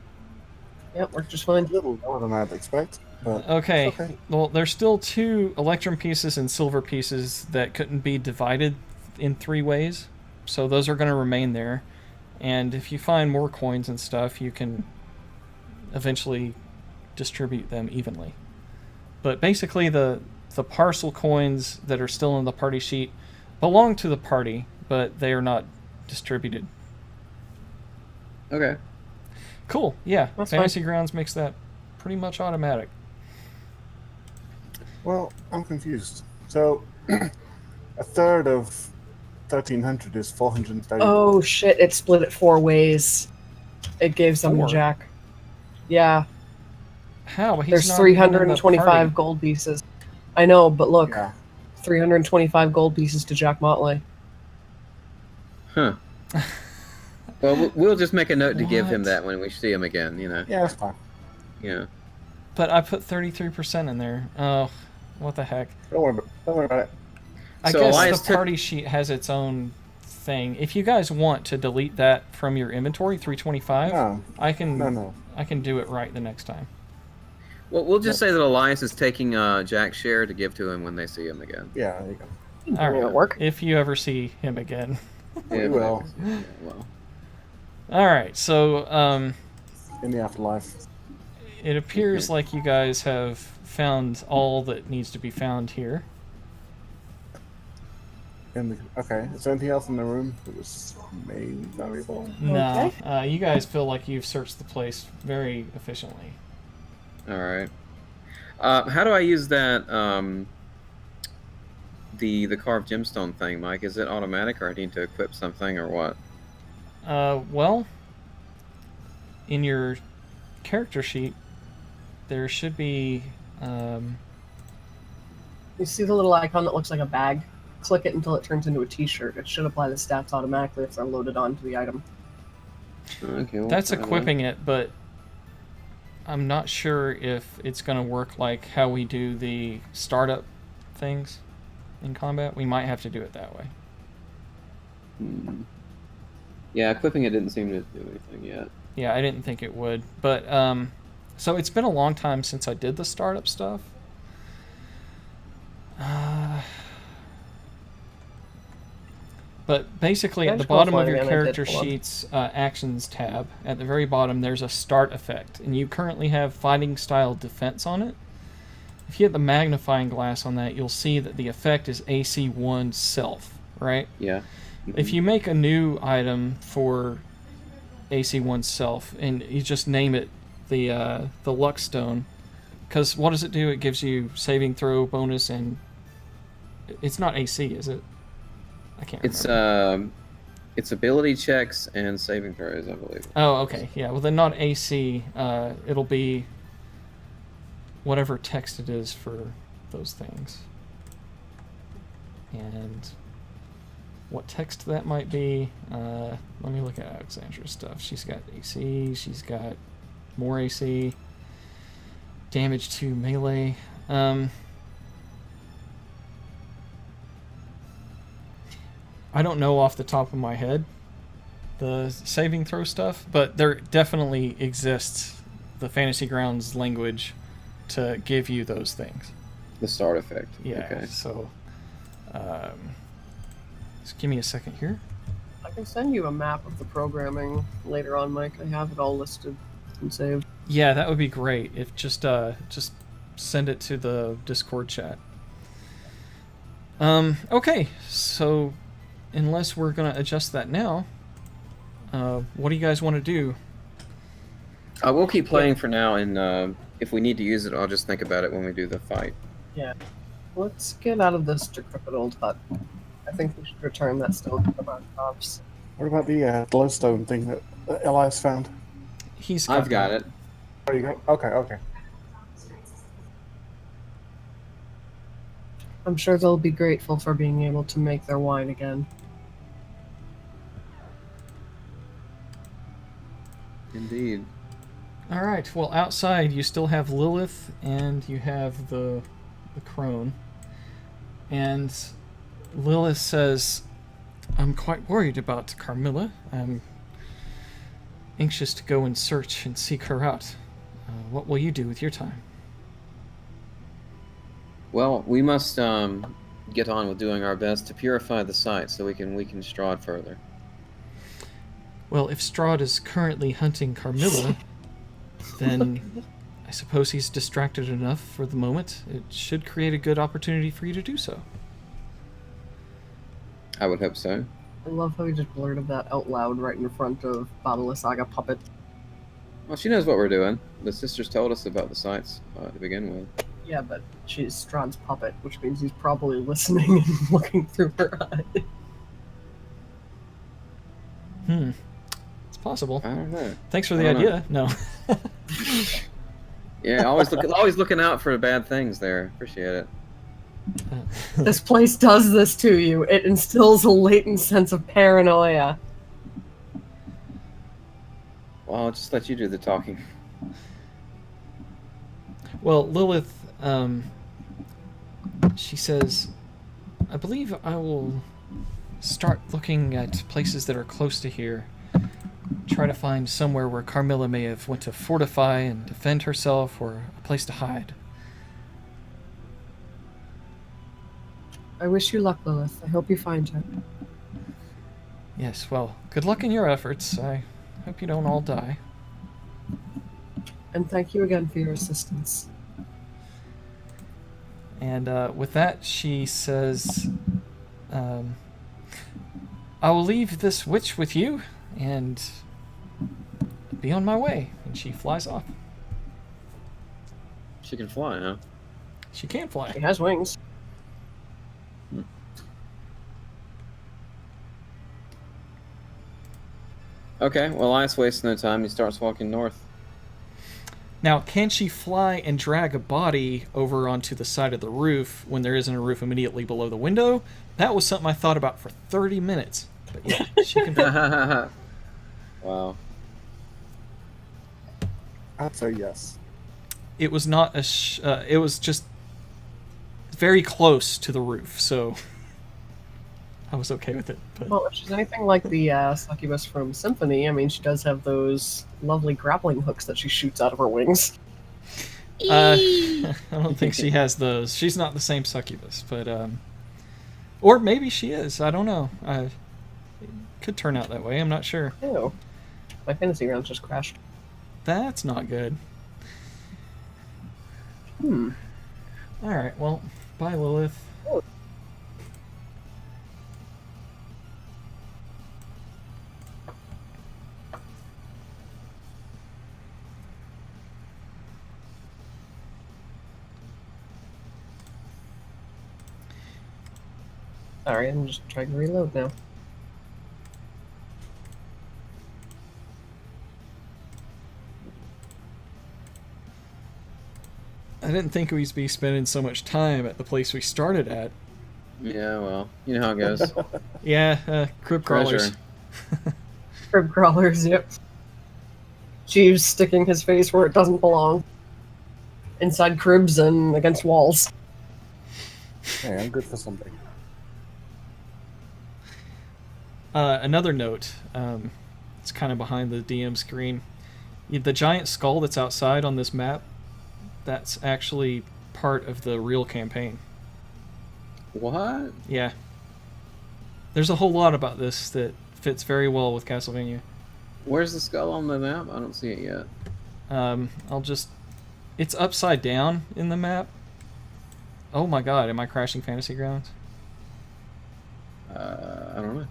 Yep, worked just fine. A little lower than I'd expect, but Okay. it's okay. Well, there's still 2 electrum pieces and silver pieces that couldn't be divided in 3 ways. So those are going to remain there. And if you find more coins and stuff, you can eventually distribute them evenly. But basically, the parcel coins that are still in the party sheet belong to the party, but they are not distributed. Okay. Cool. Yeah. That's Fantasy Grounds makes that pretty much automatic. Well, I'm confused. So, a third of 1,300 is 430. Oh shit! It split it 4 ways. It gave some to 4? Jack. Yeah, How? He's there's not even in the 325 party. gold pieces. I know, but look, Yeah. 325 gold pieces to Jack Motley. Huh. Well, we'll just make a note to give him What? that when we see him again. You know. Yeah, that's fine. Yeah. But I put 33% in there. Oh, what the heck. Don't worry about it. I So guess Elias the party sheet has its own thing. If you guys want to delete that from your inventory, 325, No, I can no. I can do it right the next time. Well, we'll just say that Elias is taking Jack's share to give to him when they see him again. Yeah, there you go. All Will right. it work? If you ever see him again. We will. Yeah, well. All right. So In the afterlife. it appears like you guys have found all that needs to be found here. Okay, is there anything else in the room that was maybe valuable? No, you guys feel like you've searched the place very efficiently. All right. How do I use that? The carved gemstone thing, Mike. Is it automatic, or I need to equip something, or what? Well, in your character sheet, there should be. You see the little icon that looks like a bag? Click it until it turns into a t-shirt. It should apply the stats automatically if they're loaded onto the item. Okay. Well, That's try that. equipping it, but I'm not sure if it's going to work like how we do the startup things in combat, we might have to do it that way. Yeah, equipping it didn't seem to do anything yet. Yeah, I didn't think it would. But, so it's been a long time since I did the startup stuff. But basically, at the bottom of your character sheet's actions tab, at the very bottom, there's a start effect. And you currently have fighting style defense on it. If you hit the magnifying glass on that, you'll see that the effect is AC1 self, right? Yeah. Mm-hmm. If you make a new item for AC1 self, and you just name it the Luck Stone, because what does it do? It gives you saving throw bonus, and it's not AC, is it? I can't remember. It's ability checks and saving throws, I believe. Oh, okay. Yeah, well then not AC. It'll be whatever text it is for those things. And what text that might be, let me look at Alexandra's stuff. She's got AC, she's got more AC, damage to melee. I don't know off the top of my head the saving throw stuff, but there definitely exists the Fantasy Grounds language to give you those things. The start effect. Yeah, Okay. so just give me a second here. I can send you a map of the programming later on, Mike. I have it all listed and saved. Yeah, that would be great. If just send it to the Discord chat. Okay, so unless we're gonna adjust that now, what do you guys want to do? We'll keep playing for now, and if we need to use it, I'll just think about it when we do the fight. Yeah. Let's get out of this decrepit old hut. I think we should return that stone to the Markovs. What about the glowstone thing that Elias found? I've got it. There you go. Okay. I'm sure they'll be grateful for being able to make their wine again. Indeed. All right. Well, outside you still have Lilith and you have the crone. And Lilith says, "I'm quite worried about Carmilla. I'm anxious to go and search and seek her out. What will you do with your time?" Well, we must get on with doing our best to purify the site so we can weaken Strahd further. Well, if Strahd is currently hunting Carmilla, then I suppose he's distracted enough for the moment. It should create a good opportunity for you to do so. I would hope so. I love how he just blurted that out loud right in front of Battle Saga Puppet. Well, she knows what we're doing. The sisters told us about the sites to begin with. Yeah, but she's Strahd's puppet, which means he's probably listening and looking through her eyes. It's possible. I don't know. Thanks for the idea. No. Yeah, always looking out for bad things there. Appreciate it. This place does this to you. It instills a latent sense of paranoia. Well, I'll just let you do the talking. Well, Lilith, she says, "I believe I will start looking at places that are close to here. Try to find somewhere where Carmilla may have went to fortify and defend herself, or a place to hide." I wish you luck, Lilith. I hope you find her. Yes, well, good luck in your efforts. I hope you don't all die. And thank you again for your assistance. And with that, she says, "I will leave this witch with you and be on my way." And she flies off. She can fly, huh? She can fly. She has wings. Okay, well, Elias wastes no time. He starts walking north. Now, can she fly and drag a body over onto the side of the roof when there isn't a roof immediately below the window? That was something I thought about for 30 minutes. But yeah, she can fly. Wow. I'd say yes. It was not it was just very close to the roof, so I was okay with it. But Well, if she's anything like the succubus from Symphony, I mean, she does have those lovely grappling hooks that she shoots out of her wings. I don't think she has those. She's not the same succubus, but or maybe she is. I don't know. It could turn out that way. I'm not sure. Ew. My fantasy rounds just crashed. That's not good. Hmm. All right. Well, bye, Lilith. Oh. Sorry, I'm just trying to reload now. I didn't think we'd be spending so much time at the place we started at. Yeah, well, you know how it goes. Yeah, crib crawlers. Treasure. Crib crawlers, yep. Jeeves sticking his face where it doesn't belong. Inside cribs and against walls. Hey, I'm good for something. Another note, it's kind of behind the DM screen. The giant skull that's outside on this map, that's actually part of the real campaign. What? Yeah. There's a whole lot about this that fits very well with Castlevania. Where's the skull on the map? I don't see it yet. It's upside down in the map. Oh my god, am I crashing Fantasy Grounds? I don't know.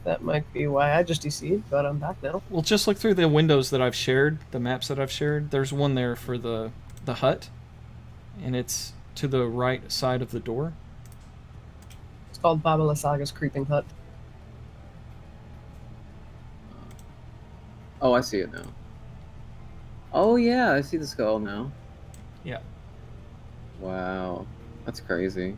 That might be why I just DC'd, but I'm back now. Well, just look through the windows that I've shared, the maps that I've shared. There's one there for the hut, and it's to the right side of the door. It's called Baba Lasaga's Creeping Hut. Oh, I see it now. Oh yeah, I see the skull now. Yeah. Wow, that's crazy.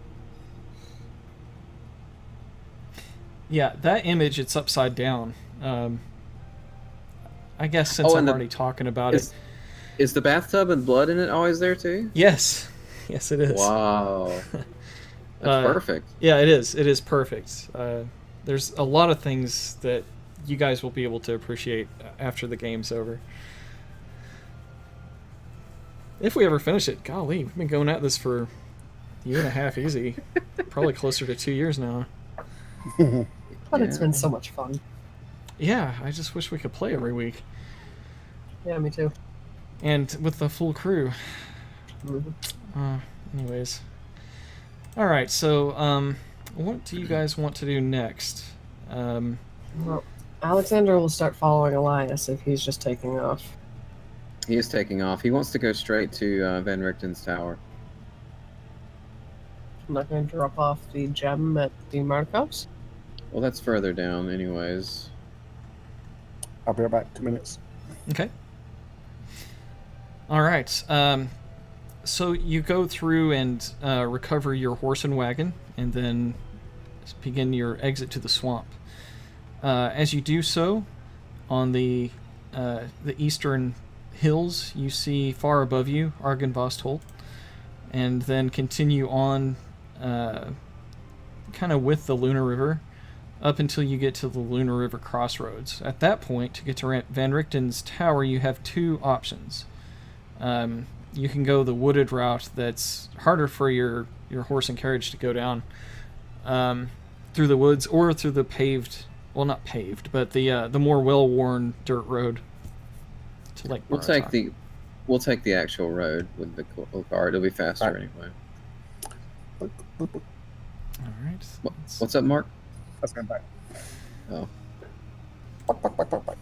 Yeah, that image, it's upside down. I guess since I'm already talking about it. Is the bathtub and blood in it always there too? Yes. Yes, it is. Wow. That's perfect. Yeah, it is. It is perfect. There's a lot of things that you guys will be able to appreciate after the game's over. If we ever finish it. Golly, we've been going at this for a year and a half easy. Probably closer to 2 years now. But it's been so much fun. Yeah, I just wish we could play every week. Yeah, me too. And with the full crew. Anyways. Alright, so, what do you guys want to do next? Well, Alexander will start following Elias if he's just taking off. He is taking off. He wants to go straight to Van Richten's tower. I'm not going to drop off the gem at the Markovs. Well, that's further down anyways. I'll be right back. 2 minutes. Okay. Alright, so you go through and recover your horse and wagon, and then begin your exit to the swamp. As you do so, on the eastern hills, you see far above you Argynvostholt, and then continue on kind of with the Lunar River up until you get to the Lunar River crossroads. At that point, to get to Van Richten's tower, you have two options. You can go the wooded route that's harder for your horse and carriage to go down through the woods, or through the paved, well, not paved, but the more well-worn dirt road to Lake We'll Marathon. We'll take the actual road with the car. It'll be faster anyway. All right. What's up, Mark? Let's go back. Oh. Back.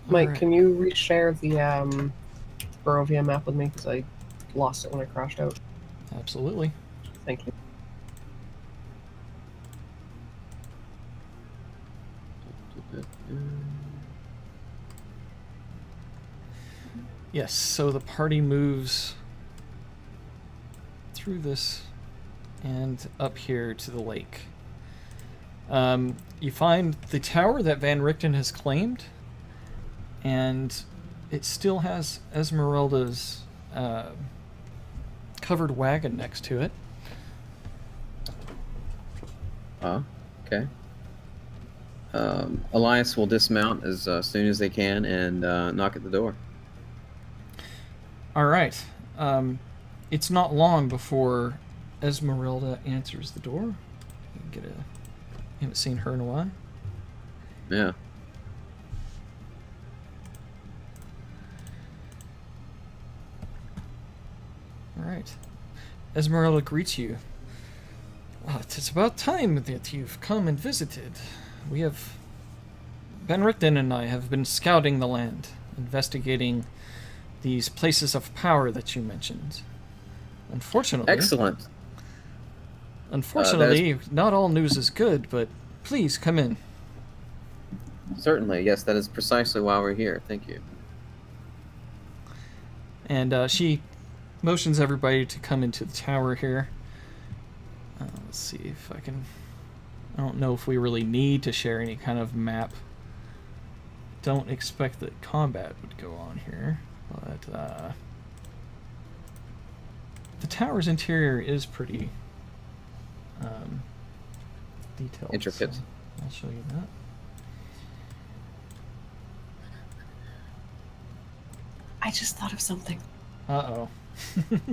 Mike, Alright. can you reshare the Barovia map with me? Because I lost it when I crashed out. Absolutely. Thank you. Yes, so the party moves through this and up here to the lake. You find the tower that Van Richten has claimed, and it still has Esmeralda's covered wagon next to it. Oh, okay. Elias will dismount as soon as they can and knock at the door. All right. It's not long before Esmeralda answers the door. Haven't seen her in a while. Yeah. All right. Esmeralda greets you. Well, it's about time that you've come and visited. We have... Benrichten and I have been scouting the land, investigating these places of power that you mentioned. Unfortunately... Excellent. Unfortunately, not all news is good, but please come in. Certainly, yes, that is precisely why we're here. Thank you. And she motions everybody to come into the tower here. Let's see if I can... I don't know if we really need to share any kind of map. Don't expect that combat would go on here, but the tower's interior is pretty detailed. Intricate. So I'll show you that. I just thought of something. Uh-oh.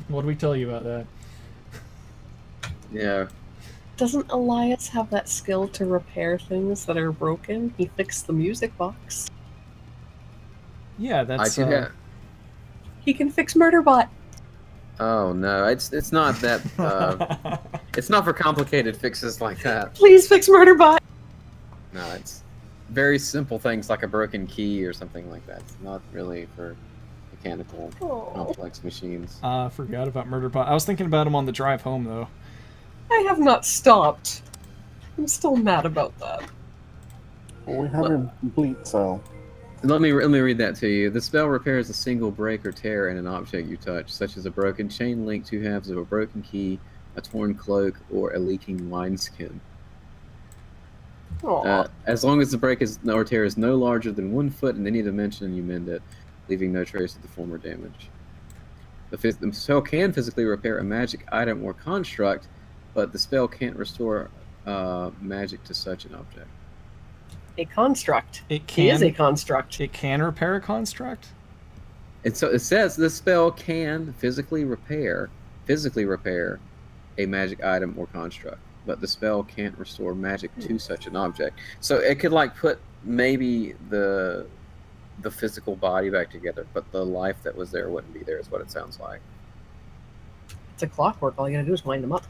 What did we tell you about that? Yeah. Doesn't Elias have that skill to repair things that are broken? He fixed the music box. Yeah, I that's... do have... He can fix Murderbot. Oh, no. It's not that... it's not for complicated fixes like that. Please fix Murderbot. No, it's very simple things like a broken key or something like that. It's not really for mechanical, complex machines. Forgot about Murderbot. I was thinking about him on the drive home, though. I have not stopped. I'm still mad about that. Well, we have him complete, so... Let me read that to you. The spell repairs a single break or tear in an object you touch, such as a broken chain link, two halves of a broken key, a torn cloak, or a leaking wineskin. As long as the break or tear is no larger than 1 foot in any dimension, you mend it, leaving no trace of the former damage. The spell can physically repair a magic item or construct, but the spell can't restore magic to such an object. A construct. It can... He is a construct. It can repair a construct? And so it says the spell can physically repair a magic item or construct, but the spell can't restore magic to such an object. So it could like put maybe the physical body back together, but the life that was there wouldn't be there, is what it sounds like. It's a clockwork. All you gotta do is wind them up.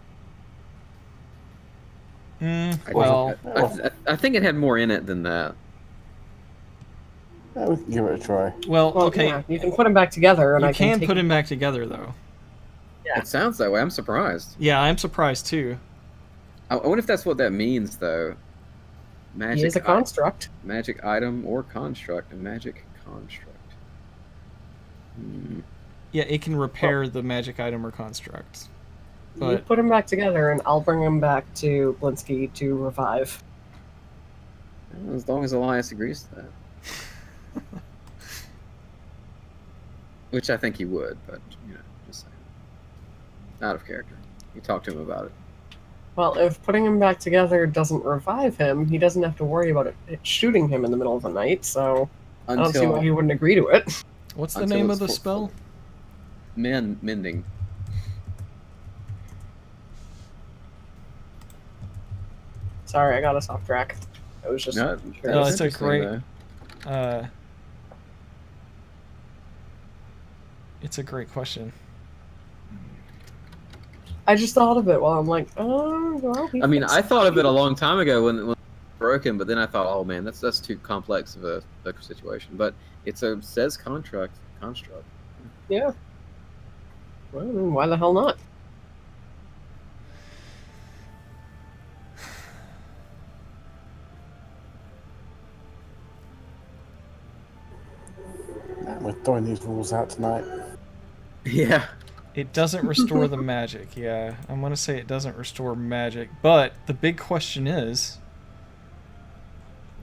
Well... I think it had more in it than that. Yeah, we can give it a try. Well, Well, okay. yeah, you can put them back together, and You I can can put him back together, though. Yeah. It sounds that way. I'm surprised. Yeah, I'm surprised, too. I wonder if that's what that means, though. Magic. He is a construct. Magic item or construct. A magic construct. Yeah, it can repair the magic item or construct. You But put them back together, and I'll bring them back to Blinsky to revive. As long as Elias agrees to that. Which I think he would, but, just saying. Out of character. You talk to him about it. Well, if putting him back together doesn't revive him, he doesn't have to worry about it shooting him in the middle of the night, so I don't see why he wouldn't agree to it. what's the Until name it's of the spell? Mending. Sorry, I got us off track. I was just... No, No, that's it's a interesting, great... though. It's a great question. I just thought of it while I'm like, oh, well... I mean, I thought of it a long time ago when it was broken, but then I thought, oh man, that's too complex of a situation. But says construct. Yeah. Well, then why the hell not? We're throwing these rules out tonight. Yeah. It doesn't restore the magic, yeah. I'm going to say it doesn't restore magic. But the big question is,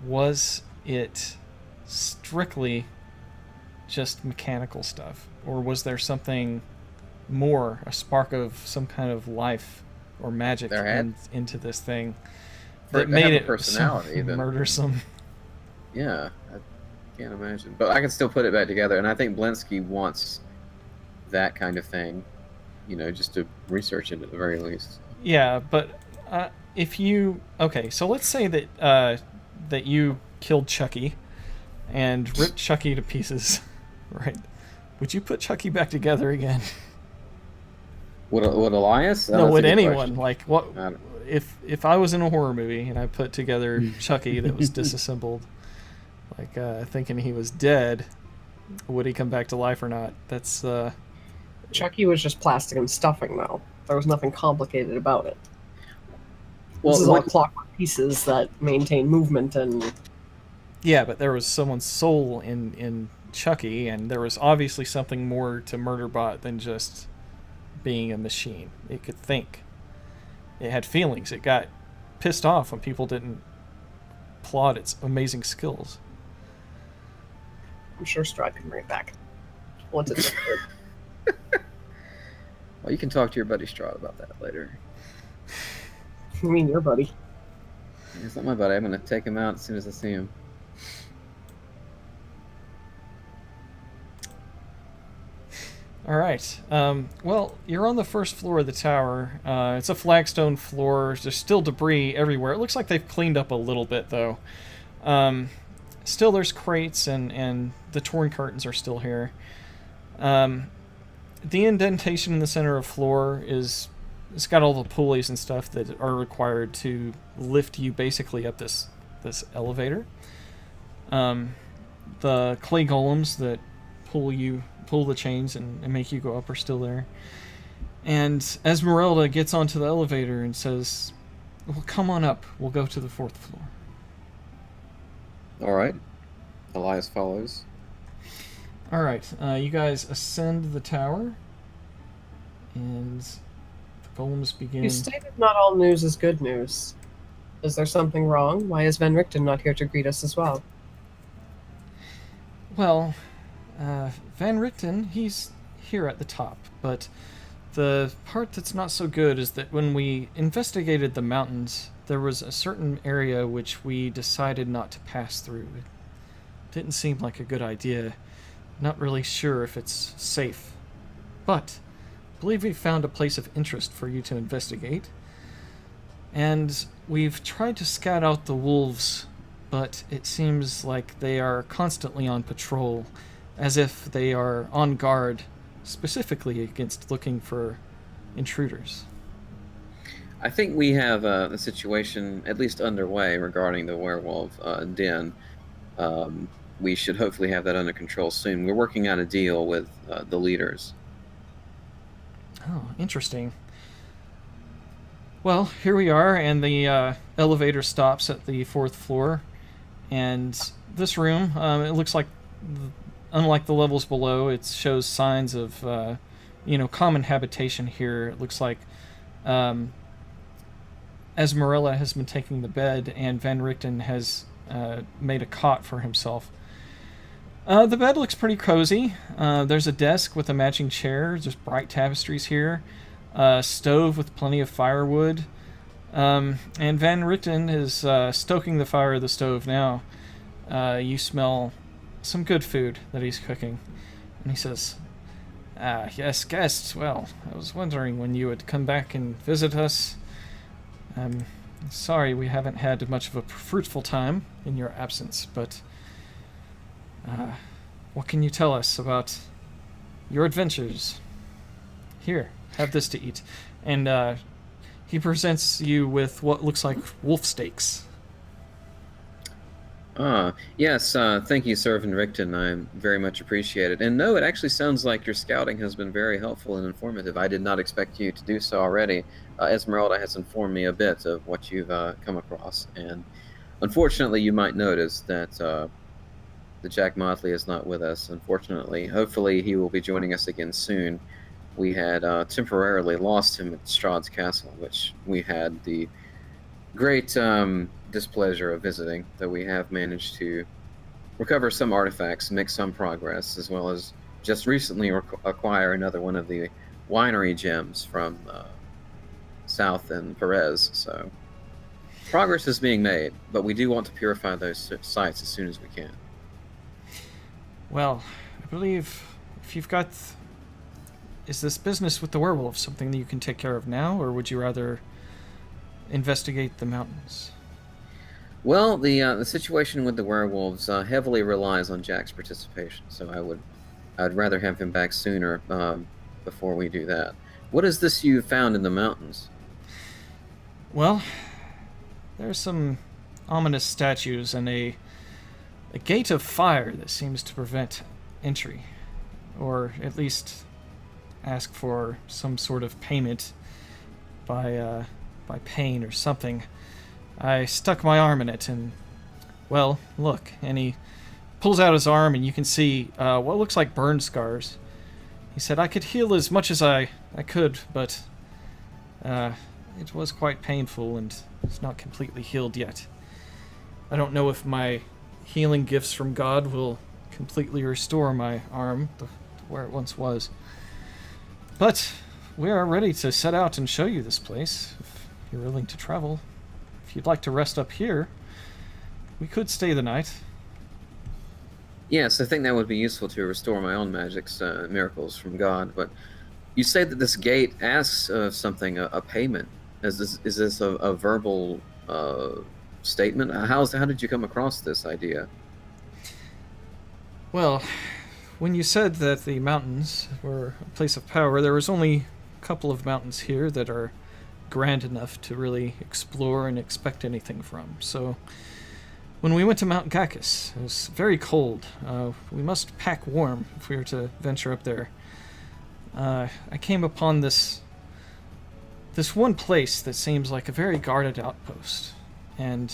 was it strictly just mechanical stuff? Or was there something more, a spark of some kind of life or magic There had- into this thing For that it to have made a it personality, so then- murdersome. Yeah, I can't imagine. But I can still put it back together, and I think Blinsky wants that kind of thing, just to research it at the very least. Yeah, but if you so let's say that that you killed Chucky and ripped Chucky to pieces, right? Would you put Chucky back together again? Would Elias? Oh, No, that's a would good anyone? question. Like, what I don't- if I was in a horror movie and I put together Chucky that was disassembled, like thinking he was dead, would he come back to life or not? That's Chucky was just plastic and stuffing, though. There was nothing complicated about it. Well, This is all what- clockwork pieces that maintain movement and... yeah, but there was someone's soul in Chucky, and there was obviously something more to Murderbot than just being a machine. It could think. It had feelings. It got pissed off when people didn't applaud its amazing skills. I'm sure Strahd can bring it back. Once it's... Well, you can talk to your buddy Strahd about that later. I mean, your buddy. He's not my buddy. I'm going to take him out as soon as I see him. All right. Well, you're on the first floor of the tower. It's a flagstone floor. There's still debris everywhere. It looks like they've cleaned up a little bit, though. Still, there's crates, and the torn curtains are still here. The indentation in the center of the floor it's got all the pulleys and stuff that are required to lift you basically up this elevator. The clay golems that pull the chains and make you go up are still there. And Esmeralda gets onto the elevator and says, well, come on up. We'll go to the 4th floor. All right. Elias follows. All right. You guys ascend the tower. And the golems begin... You stated not all news is good news. Is there something wrong? Why is Van Richten not here to greet us as well? Well, Van Richten, he's here at the top, but the part that's not so good is that when we investigated the mountains, there was a certain area which we decided not to pass through. It didn't seem like a good idea. Not really sure if it's safe. But I believe we've found a place of interest for you to investigate. And we've tried to scout out the wolves, but it seems like they are constantly on patrol, as if they are on guard specifically against looking for intruders. I think we have a situation at least underway regarding the werewolf den. We should hopefully have that under control soon. We're working out a deal with the leaders. Oh, interesting. Well, here we are, and the elevator stops at the 4th floor. And this room, it looks like, unlike the levels below, it shows signs of, common habitation here. It looks like Esmerella has been taking the bed, and Van Richten has made a cot for himself. The bed looks pretty cozy. There's a desk with a matching chair, just bright tapestries here. A stove with plenty of firewood. And Van Richten is stoking the fire of the stove now. You smell some good food that he's cooking. And he says, yes, guests. Well, I was wondering when you would come back and visit us. I'm sorry we haven't had much of a fruitful time in your absence, but what can you tell us about your adventures? Here, have this to eat. And he presents you with what looks like wolf steaks. Yes, thank you, Sir Van Richten. I very much appreciate it. And no, it actually sounds like your scouting has been very helpful and informative. I did not expect you to do so already. Esmeralda has informed me a bit of what you've come across. And unfortunately, you might notice that the Jack Motley is not with us, unfortunately. Hopefully, he will be joining us again soon. We had temporarily lost him at Strahd's Castle, which we had the great displeasure of visiting, though we have managed to recover some artifacts, make some progress, as well as just recently acquire another one of the winery gems from South and Perez. So progress is being made, but we do want to purify those sites as soon as we can. Well, I believe if you've got... Is this business with the werewolves something that you can take care of now, or would you rather investigate the mountains? Well, the situation with the werewolves heavily relies on Jack's participation, so I'd rather have him back sooner before we do that. What is this you found in the mountains? Well, there are some ominous statues and a gate of fire that seems to prevent entry, or at least ask for some sort of payment by pain or something. I stuck my arm in it, and, well, look, and he pulls out his arm, and you can see what looks like burn scars. He said I could heal as much as I could, but it was quite painful, and it's not completely healed yet. I don't know if my healing gifts from God will completely restore my arm to where it once was. But we are ready to set out and show you this place, if you're willing to travel. If you'd like to rest up here, we could stay the night. Yes, I think that would be useful to restore my own magics, miracles from God. But you say that this gate asks something, a payment. Is this a verbal statement? How did you come across this idea? Well, when you said that the mountains were a place of power, there was only a couple of mountains here that are grand enough to really explore and expect anything from. So when we went to Mount Gacchus, it was very cold. We must pack warm if we were to venture up there. I came upon this one place that seems like a very guarded outpost, and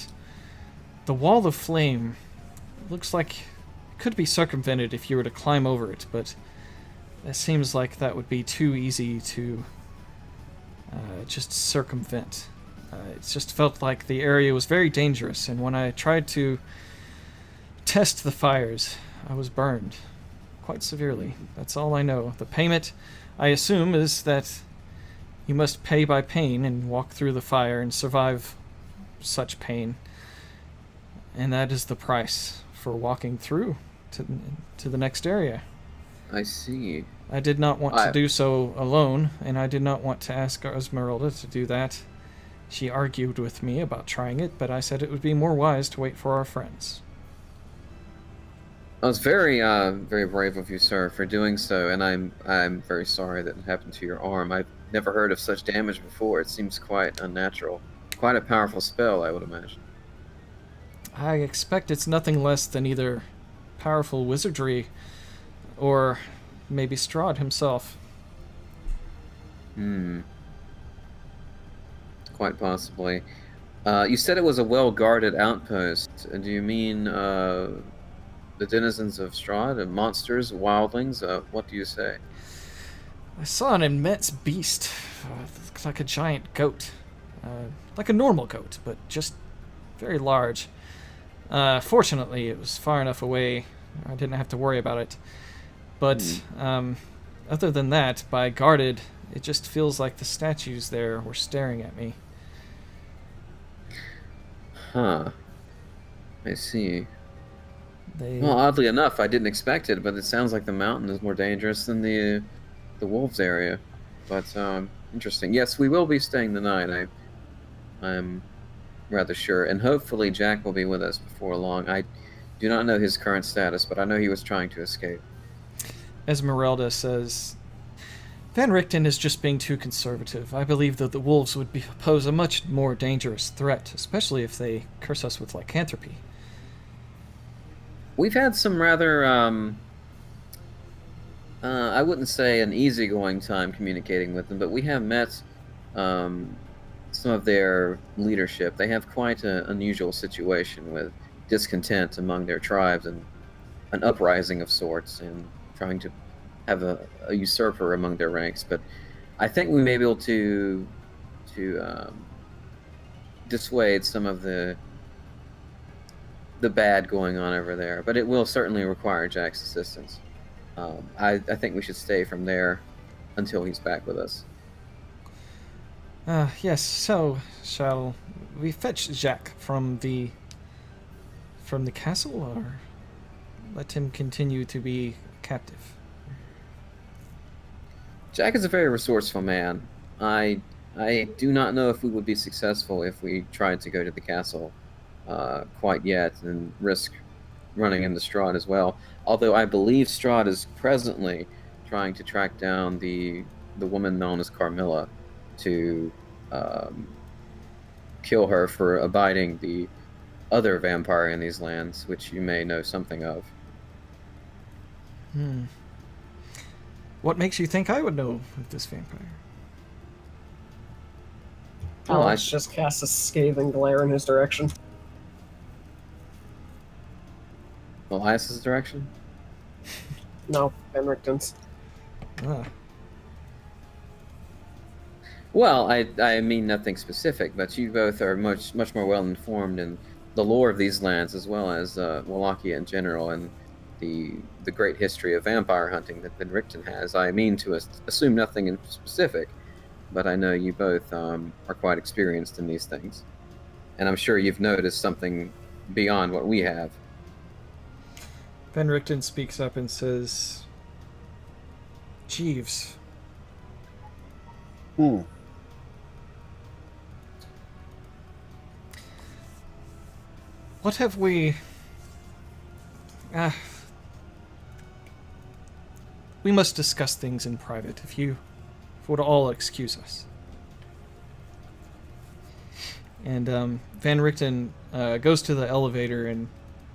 the wall of flame looks like it could be circumvented if you were to climb over it, but it seems like that would be too easy to just circumvent. It just felt like the area was very dangerous, and when I tried to test the fires, I was burned quite severely. That's all I know. The payment, I assume, is that you must pay by pain and walk through the fire and survive such pain. And that is the price for walking through to the next area. I see. I did not want to do so alone, and I did not want to ask Esmeralda to do that. She argued with me about trying it, but I said it would be more wise to wait for our friends. I was very, very brave of you, sir, for doing so, and I'm very sorry that it happened to your arm. I've never heard of such damage before. It seems quite unnatural. Quite a powerful spell, I would imagine. I expect it's nothing less than either powerful wizardry or maybe Strahd himself. Quite possibly. You said it was a well-guarded outpost. Do you mean the denizens of Strahd, monsters, wildlings? What do you say? I saw an immense beast. Looks like a giant goat. Like a normal goat, but just very large. Fortunately, it was far enough away. I didn't have to worry about it. But other than that, by guarded, it just feels like the statues there were staring at me. Huh. I see. They... Well, oddly enough, I didn't expect it, but it sounds like the mountain is more dangerous than the wolves area. But interesting. Yes, we will be staying the night. I'm rather sure, and hopefully Jack will be with us before long. I do not know his current status, but I know he was trying to escape. Esmeralda says, Van Richten is just being too conservative. I believe that the wolves would pose a much more dangerous threat, especially if they curse us with lycanthropy. We've had some rather, I wouldn't say an easygoing time communicating with them, but we have met some of their leadership. They have quite an unusual situation with discontent among their tribes and an uprising of sorts, and trying to have a usurper among their ranks. But I think we may be able to dissuade some of the bad going on over there. But it will certainly require Jack's assistance. I think we should stay from there until he's back with us. Yes, so shall we fetch Jacques from the castle, or let him continue to be captive? Jack is a very resourceful man. I do not know if we would be successful if we tried to go to the castle quite yet and risk running into Strahd as well. Although I believe Strahd is presently trying to track down the woman known as Carmilla to kill her for abiding the other vampire in these lands, which you may know something of. What makes you think I would know of this vampire? Alex just casts a scathing glare in his direction. Elias's direction? No, Van Richten's. Ah. Well, I mean nothing specific, but you both are much more well informed in the lore of these lands, as well as Wallachia in general, and the great history of vampire hunting that Van Richten has. I mean to assume nothing in specific, but I know you both are quite experienced in these things, and I'm sure you've noticed something beyond what we have. Van Richten speaks up and says, Jeeves. What have we... we must discuss things in private, if you would all excuse us. And Van Richten goes to the elevator and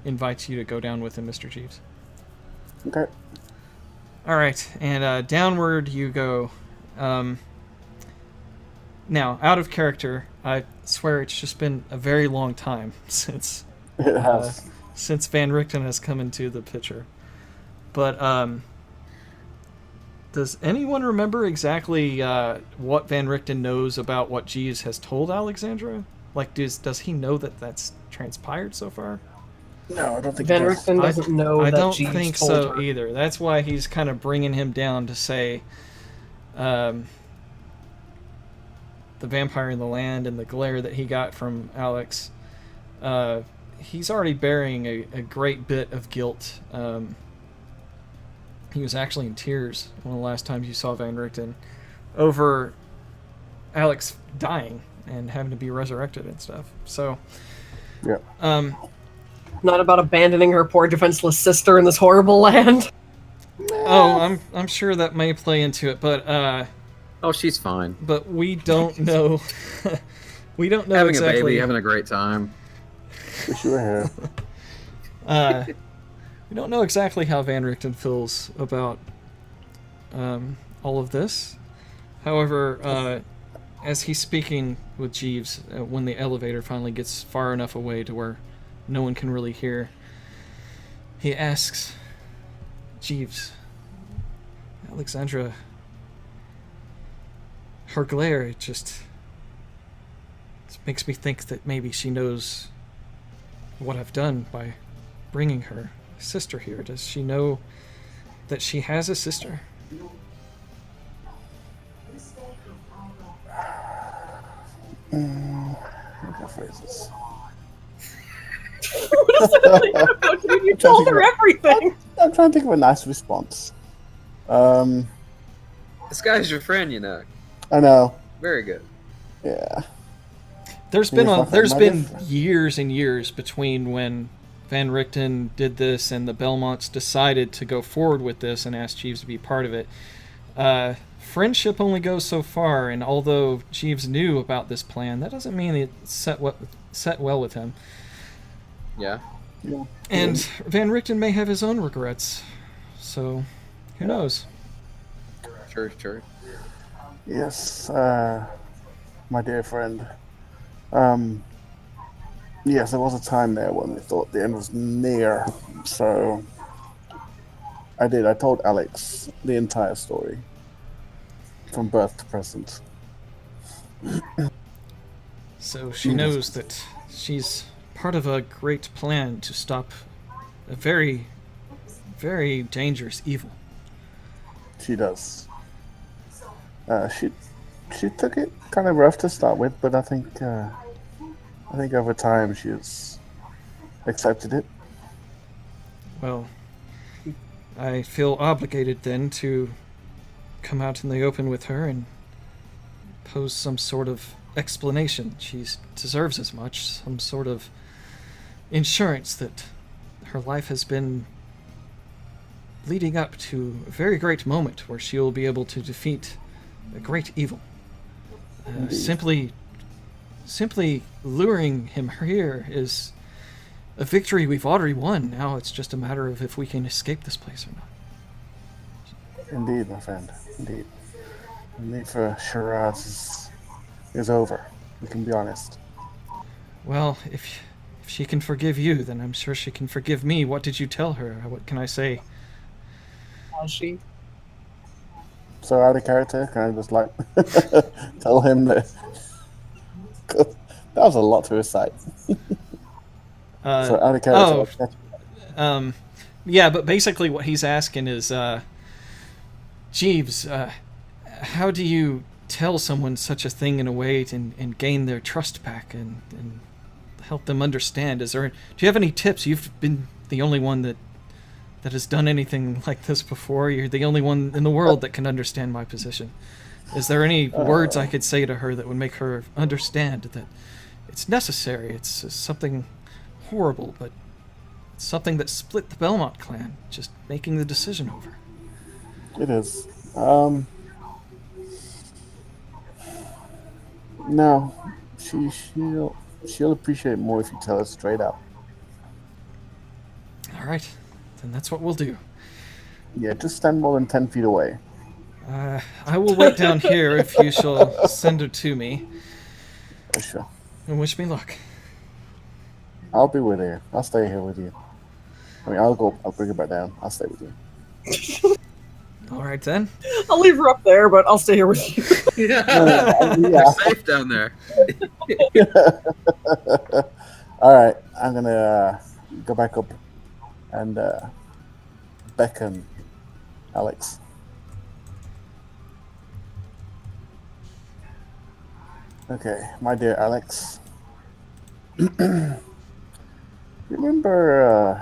invites you to go down with him, Mr. Jeeves. Okay. All right, and downward you go. Now, out of character, I swear it's just been a very long time since It has. since Van Richten has come into the picture. But does anyone remember exactly what Van Richten knows about what Jeeves has told Alexandra? Like, does he know that that's transpired so far? No, I don't think Van it does. Richten doesn't know I that don't Jeeves think told so her. either. That's why he's kind of bringing him down to say, the vampire in the land and the glare that he got from Alex. He's already bearing a great bit of guilt. He was actually in tears one of the last times you saw Van Richten over Alex dying and having to be resurrected and stuff. So, Yeah. Not about abandoning her poor defenseless sister in this horrible land. oh, I'm sure that may play into it, but Oh, she's fine. we don't know. We don't know Having exactly. a baby, having a great time. Wish you were here. We don't know exactly how Van Richten feels about all of this. However, as he's speaking with Jeeves, when the elevator finally gets far enough away to where no one can really hear, he asks, Jeeves, Alexandra, her glare, it just makes me think that maybe she knows what I've done by bringing her sister here. Does she know that she has a sister? How to phrase this? What is it about, dude? You told her everything. I'm trying to think of a nice response. This guy's your friend, you know. I know. Very good. Yeah. There's Maybe been fuck that there's mother. been years and years between when Van Richten did this and the Belmonts decided to go forward with this and asked Jeeves to be part of it. Friendship only goes so far, and although Jeeves knew about this plan, that doesn't mean it set well with him. Yeah. Yeah. And Van Richten may have his own regrets, so who knows? Sure. Yes, my dear friend. Yes, there was a time there when we thought the end was near. So I told Alex the entire story. From birth to present. So she knows that she's part of a great plan to stop a very, very dangerous evil. She does. She took it kind of rough to start with, but I think over time she's accepted it. Well, I feel obligated then to come out in the open with her and pose some sort of explanation. She deserves as much, some sort of insurance that her life has been leading up to a very great moment where she will be able to defeat a great evil. Simply luring him here is a victory we've already won. Now it's just a matter of if we can escape this place or not. Indeed, my friend. Indeed. The need for charades is over. We can be honest. Well, if she can forgive you, then I'm sure she can forgive me. What did you tell her? What can I say? Has she? So out of character, can I just like tell him that that was a lot to recite. So out of character. Yeah, but basically what he's asking is, Jeeves, how do you tell someone such a thing in a way and gain their trust back and help them understand? Do you have any tips? You've been the only one that has done anything like this before. You're the only one in the world that can understand my position. Is there any words I could say to her that would make her understand that it's necessary? It's something horrible, but it's something that split the Belmont clan, just making the decision over. It is. No, she'll appreciate it more if you tell her straight up. All right, then that's what we'll do. Yeah, just stand more than 10 feet away. I will wait down here if you shall send her to me. For sure. And wish me luck. I'll be with you. I'll stay here with you. I mean, I'll bring her back down. I'll stay with you. All right, then. I'll leave her up there, but I'll stay here with you. Yeah. Yeah. You're safe down there. All right, I'm gonna go back up and beckon Alex. Okay, my dear Alex. Remember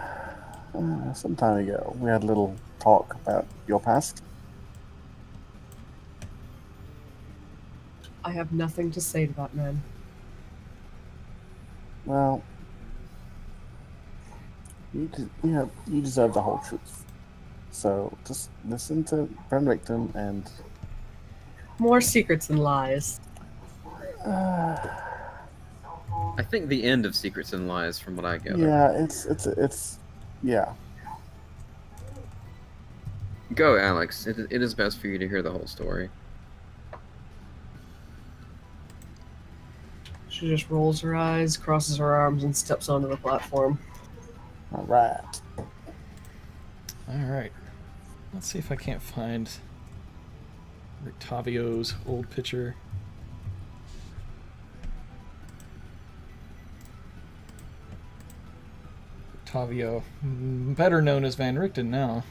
some time ago we had a little talk about your past? I have nothing to say to that man. Well, you deserve the whole truth. So just listen to Brent Richten and More secrets and lies. I think the end of Secrets and Lies, from what I gather. yeah, it's yeah. Go, Alex. It is best for you to hear the whole story. She just rolls her eyes, crosses her arms, and steps onto the platform. All right. All right. Let's see if I can't find Rictavio's old picture. Rictavio, better known as Van Richten now.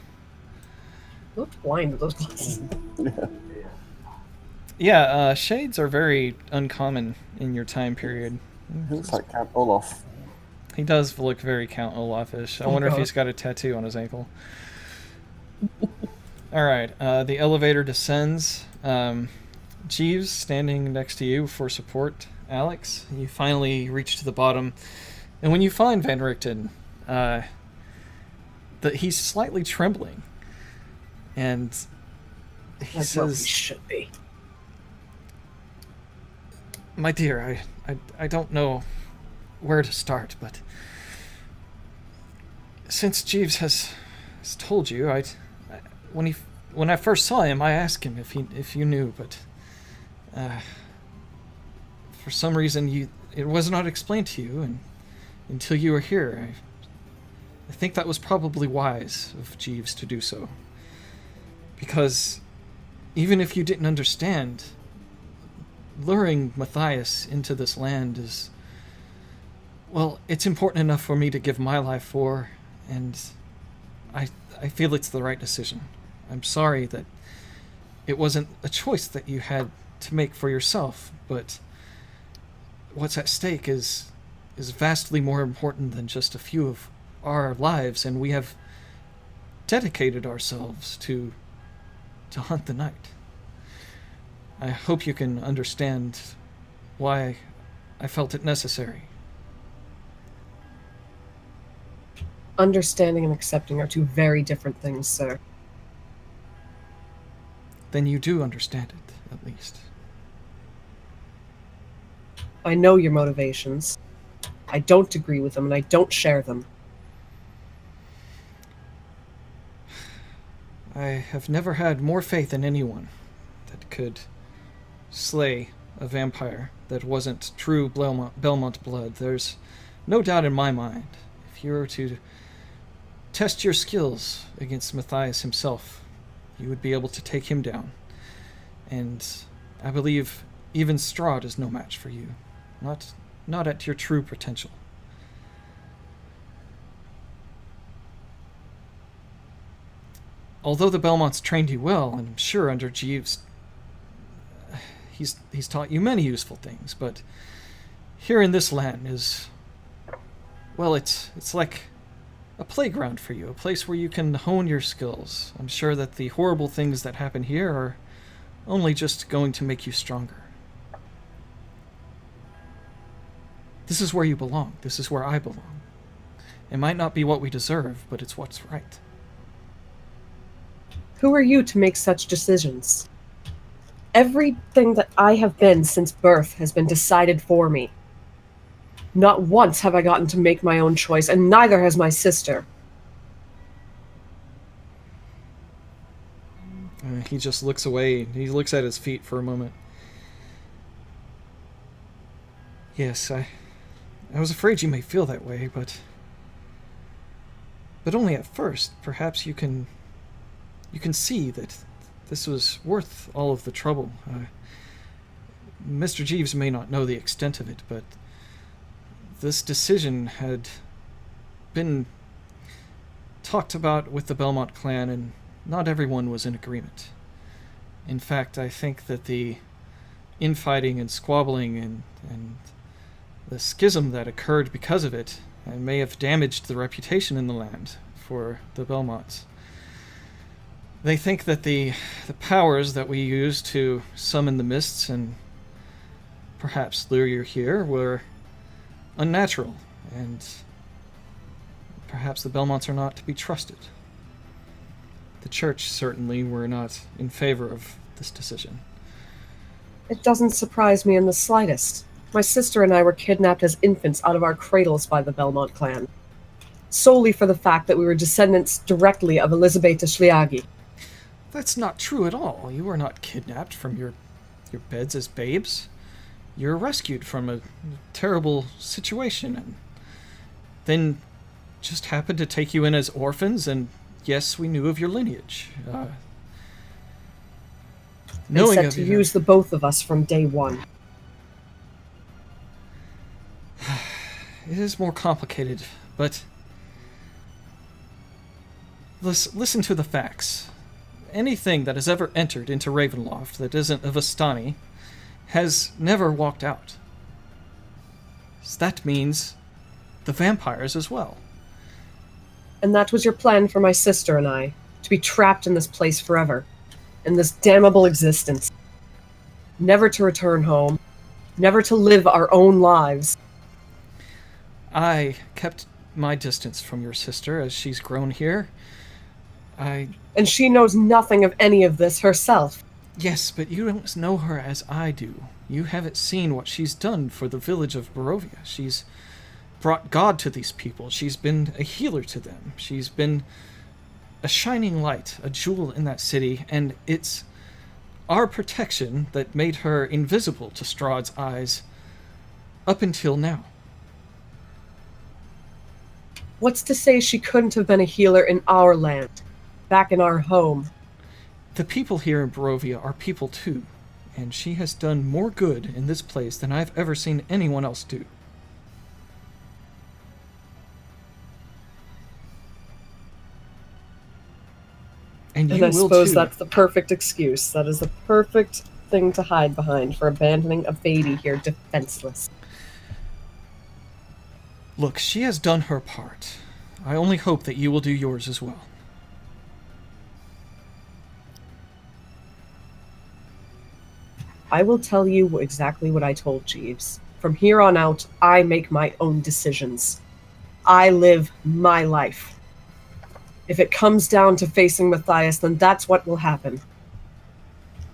Looked blind with those glasses. Yeah, shades are very uncommon in your time period. He looks like Count Olaf. He does look very Count Olaf-ish. I Oh, wonder if God. he's got a tattoo on his ankle. All right, the elevator descends. Jeeves standing next to you for support. Alex, you finally reach to the bottom, and when you find Van Richten, he's slightly trembling, and he That's where we says, should be. "My dear, I don't know where to start, but since Jeeves has told you, when I first saw him, I asked him if you knew, but for some reason it was not explained to you, and until you were here, I think that was probably wise of Jeeves to do so, because even if you didn't understand, luring Matthias into this land is, well, it's important enough for me to give my life for, and I feel it's the right decision. I'm sorry that it wasn't a choice that you had to make for yourself, but what's at stake is vastly more important than just a few of our lives, and we have dedicated ourselves to hunt the night. I hope you can understand why I felt it necessary. Understanding and accepting are two very different things, sir. Then you do understand it, at least. I know your motivations. I don't agree with them, and I don't share them. I have never had more faith in anyone that could slay a vampire that wasn't true Belmont blood. There's no doubt in my mind, if you were to test your skills against Matthias himself, you would be able to take him down. And I believe even Strahd is no match for you. Not at your true potential. Although the Belmonts trained you well, and I'm sure under Jeeves he's taught you many useful things, but here in this land is, well, it's like a playground for you, a place where you can hone your skills. I'm sure that the horrible things that happen here are only just going to make you stronger. This is where you belong. This is where I belong. It might not be what we deserve, but it's what's right. Who are you to make such decisions? Everything that I have been since birth has been decided for me. Not once have I gotten to make my own choice, and neither has my sister. He just looks away. He looks at his feet for a moment. Yes, I was afraid you may feel that way, but only at first. Perhaps you can see that this was worth all of the trouble. Mr. Jeeves may not know the extent of it, but this decision had been talked about with the Belmont clan, and not everyone was in agreement. In fact, I think that the infighting and squabbling and the schism that occurred because of it may have damaged the reputation in the land for the Belmonts. They think that the powers that we used to summon the mists and perhaps lure you here were unnatural, and perhaps the Belmonts are not to be trusted. The church certainly were not in favor of this decision. It doesn't surprise me in the slightest. My sister and I were kidnapped as infants out of our cradles by the Belmont clan, solely for the fact that we were descendants directly of Elisabetta Schliagi. That's not true at all. You were not kidnapped from your beds as babes. You were rescued from a terrible situation, and then just happened to take you in as orphans, and yes, we knew of your lineage. They said to use the both of us from day one. It is more complicated, but listen to the facts. Anything that has ever entered into Ravenloft that isn't a Vistani has never walked out. So that means the vampires as well. And that was your plan for my sister and I, to be trapped in this place forever, in this damnable existence. Never to return home, never to live our own lives. I kept my distance from your sister as she's grown here. And she knows nothing of any of this herself. Yes, but you don't know her as I do. You haven't seen what she's done for the village of Barovia. She's brought God to these people. She's been a healer to them. She's been a shining light, a jewel in that city, and it's our protection that made her invisible to Strahd's eyes up until now. What's to say she couldn't have been a healer in our land, back in our home? The people here in Barovia are people too, and she has done more good in this place than I've ever seen anyone else do. And And you I will suppose too. that's the perfect excuse. That is the perfect thing to hide behind for abandoning a baby here defenseless. Look, she has done her part. I only hope that you will do yours as well. I will tell you exactly what I told Jeeves. From here on out, I make my own decisions. I live my life. If it comes down to facing Matthias, then that's what will happen.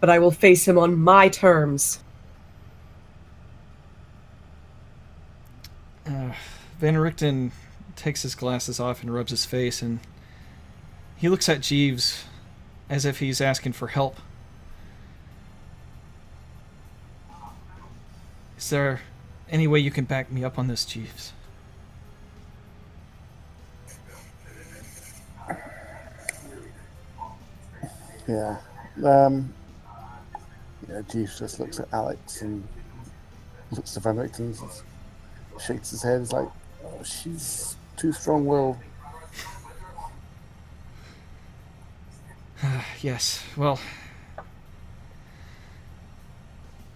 But I will face him on my terms. Van Richten takes his glasses off and rubs his face, and he looks at Jeeves as if he's asking for help. Is there any way you can back me up on this, Jeeves? Yeah. Jeeves just looks at Alex and looks at Van Richten and shakes his head. He's like, oh, she's too strong-willed. Yes, well,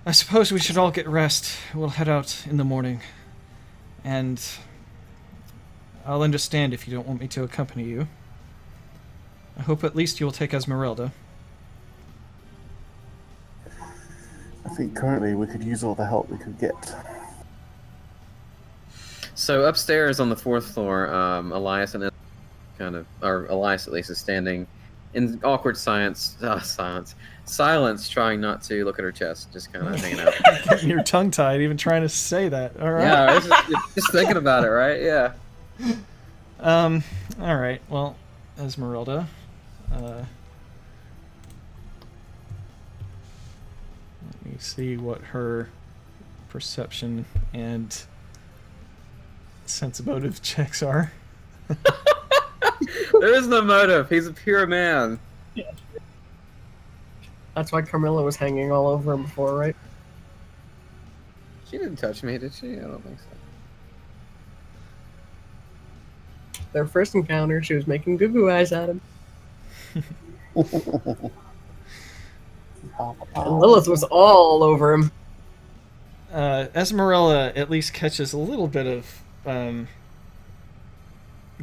I suppose we should all get rest. We'll head out in the morning. And I'll understand if you don't want me to accompany you. I hope at least you'll take Esmeralda. I think currently we could use all the help we could get. So upstairs on the 4th floor, Elias and Elias at least is standing in awkward silence, trying not to look at her chest, just kind of hanging out. Getting your tongue tied, even trying to say that. All right. Yeah, just thinking about it, right? Yeah. All right. Well, Esmeralda. Let me see what her perception and sense motive checks are. There is no motive. He's a pure man. Yeah. That's why Carmilla was hanging all over him before, right? She didn't touch me, did she? I don't think so. Their first encounter, she was making goo-goo eyes at him. And Lilith was all over him. Esmeralda at least catches a little bit of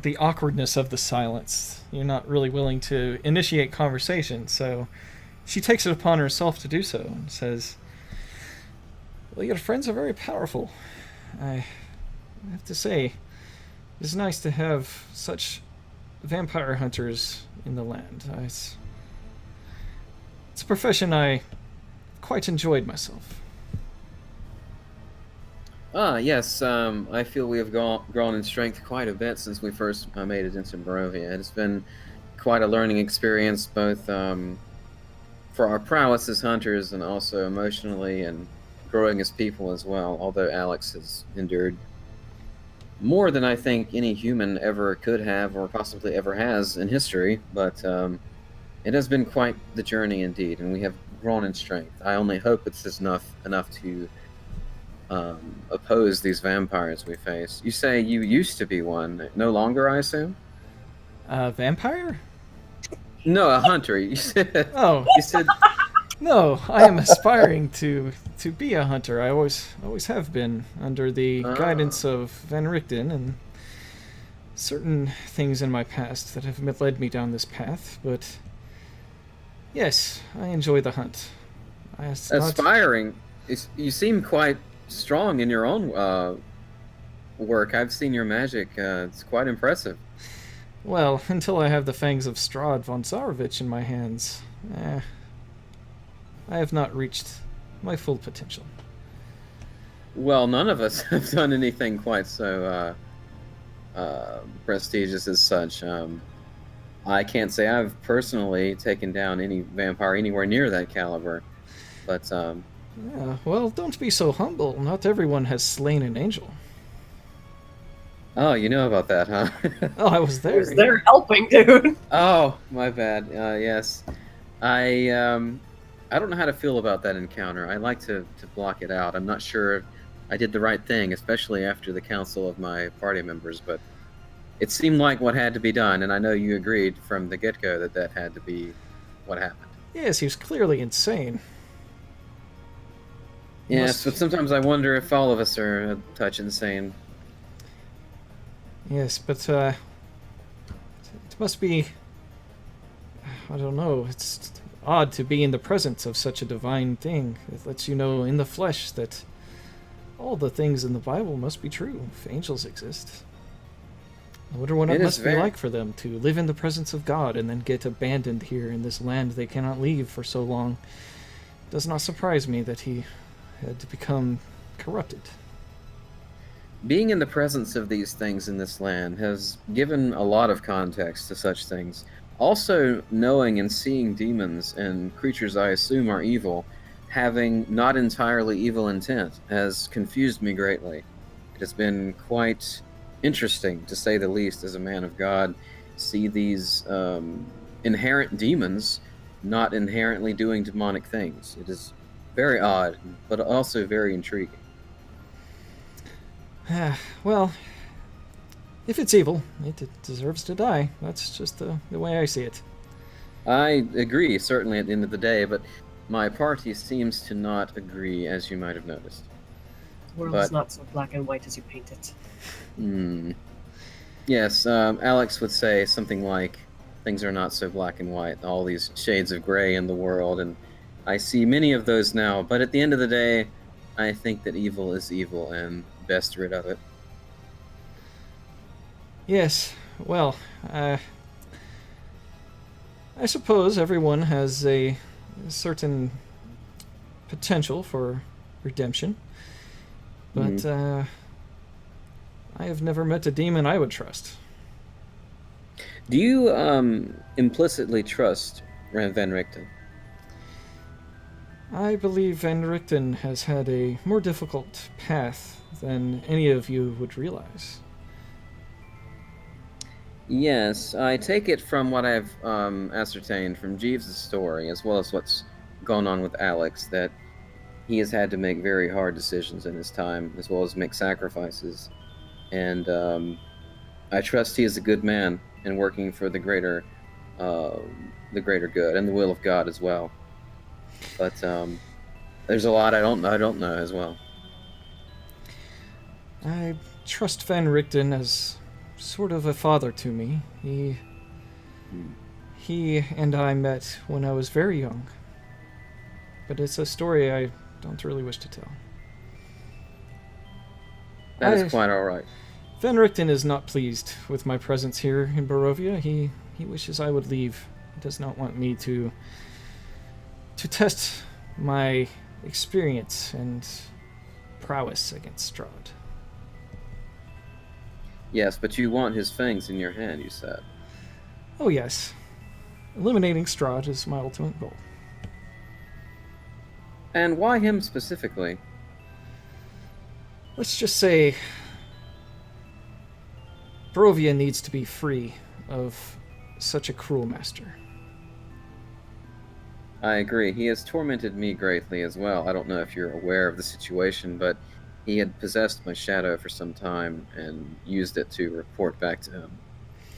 the awkwardness of the silence. You're not really willing to initiate conversation, so she takes it upon herself to do so and says, well, your friends are very powerful. I have to say, it's nice to have such vampire hunters in the land. It's a profession I quite enjoyed myself. Yes, I feel we have grown in strength quite a bit since we first made it into Barovia. It's been quite a learning experience, both for our prowess as hunters and also emotionally and growing as people as well, although Alex has endured more than I think any human ever could have or possibly ever has in history, but it has been quite the journey indeed, and we have grown in strength. I only hope it's enough to oppose these vampires we face. You say you used to be one. No longer, I assume? Vampire? No, a hunter. You said. Oh. You said. No, I am aspiring to be a hunter. I always have been, under the guidance of Van Richten and certain things in my past that have led me down this path. But yes, I enjoy the hunt. Aspiring? You seem quite strong in your own work. I've seen your magic. It's quite impressive. Well, until I have the fangs of Strahd von Tsarevich in my hands, I have not reached my full potential. Well, none of us have done anything quite so prestigious as such. I can't say I've personally taken down any vampire anywhere near that caliber, but yeah, well, don't be so humble. Not everyone has slain an angel. Oh, you know about that, huh? Oh, I was there. I was there helping, dude. Oh, my bad. Yes. I don't know how to feel about that encounter. I like to block it out. I'm not sure I did the right thing, especially after the council of my party members, but it seemed like what had to be done, and I know you agreed from the get-go that that had to be what happened. Yes, he was clearly insane. Yes, but sometimes I wonder if all of us are a touch insane. Yes, but it must be... I don't know, it's odd to be in the presence of such a divine thing. It lets you know in the flesh that all the things in the Bible must be true if angels exist. I wonder what it must be like for them to live in the presence of God and then get abandoned here in this land they cannot leave for so long. It does not surprise me that he had to become corrupted. Being in the presence of these things in this land has given a lot of context to such things. Also, knowing and seeing demons and creatures I assume are evil, having not entirely evil intent, has confused me greatly. It has been quite interesting, to say the least, as a man of God, see these inherent demons not inherently doing demonic things. It is very odd, but also very intriguing. Well, if it's evil, it deserves to die. That's just the way I see it. I agree, certainly at the end of the day, but my party seems to not agree, as you might have noticed. The world is not so black and white as you paint it. Yes, Alex would say something like, things are not so black and white, all these shades of gray in the world, and I see many of those now, but at the end of the day, I think that evil is evil, and best rid of it. Yes, well, I suppose everyone has a certain potential for redemption, but I have never met a demon I would trust. Do you implicitly trust Van Richten? I believe Van Richten has had a more difficult path than any of you would realize. Yes, I take it from what I've ascertained from Jeeves' story, as well as what's gone on with Alex, that he has had to make very hard decisions in his time, as well as make sacrifices. And I trust he is a good man and working for the greater good and the will of God as well. But there's a lot I don't know as well. I trust Van Richten as sort of a father to me. He and I met when I was very young, but it's a story I don't really wish to tell. That is quite all right. Van Richten is not pleased with my presence here in Barovia. He wishes I would leave. He does not want me to test my experience and prowess against Strahd. Yes, but you want his fangs in your hand, you said. Oh yes. Eliminating Strahd is my ultimate goal. And why him specifically? Let's just say Barovia needs to be free of such a cruel master. I agree. He has tormented me greatly as well. I don't know if you're aware of the situation, but he had possessed my shadow for some time and used it to report back to him.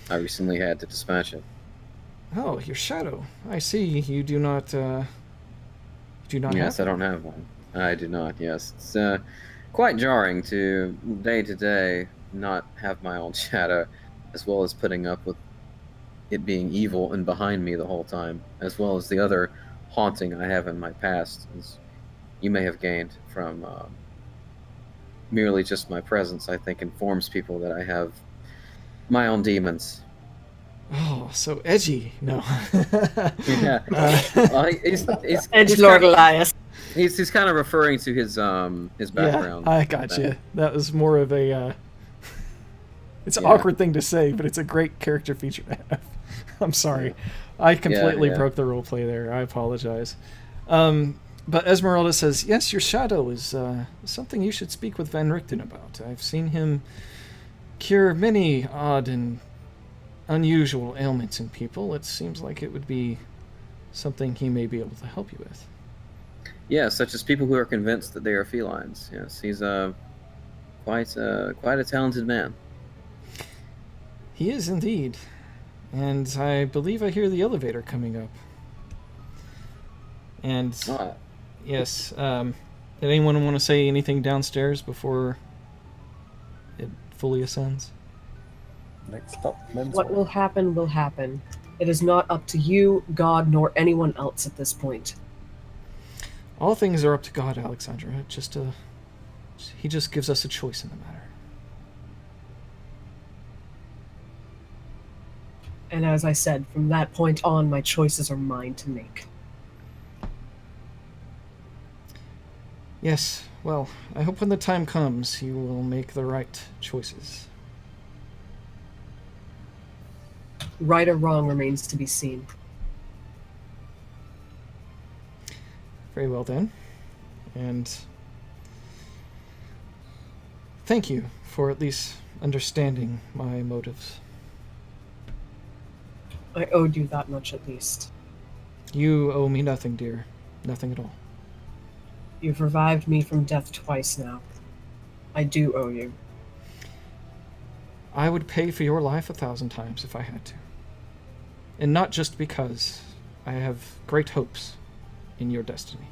I recently had to dispatch it. Oh, your shadow. I see. You do not have Yes, I don't have one. I do not, yes. It's quite jarring to day not have my own shadow, as well as putting up with it being evil and behind me the whole time, as well as the other haunting I have in my past, as you may have gained from merely just my presence. I think informs people that I have my own demons. Oh, so edgy. No. Yeah. He's Edgelord Elias. He's kind of referring to his background. Yeah, I got you. That was more of a it's an awkward thing to say, but it's a great character feature to have. I'm sorry. I completely broke the roleplay there. I apologize. But Esmeralda says, yes, your shadow is something you should speak with Van Richten about. I've seen him cure many odd and unusual ailments in people. It seems like it would be something he may be able to help you with. Yeah, such as people who are convinced that they are felines. Yes, he's quite a talented man. He is indeed. And I believe I hear the elevator coming up. And yes, did anyone want to say anything downstairs before it fully ascends? Next up, men's What will happen will happen. It is not up to you, God, nor anyone else at this point. All things are up to God, Alexandra. He just gives us a choice in the matter. And as I said, from that point on, my choices are mine to make. Yes, well, I hope when the time comes, you will make the right choices. Right or wrong remains to be seen. Very well then. And thank you for at least understanding my motives. I owed you that much at least. You owe me nothing, dear. Nothing at all. You've revived me from death twice now. I do owe you. I would pay for your life 1,000 times if I had to. And not just because I have great hopes in your destiny.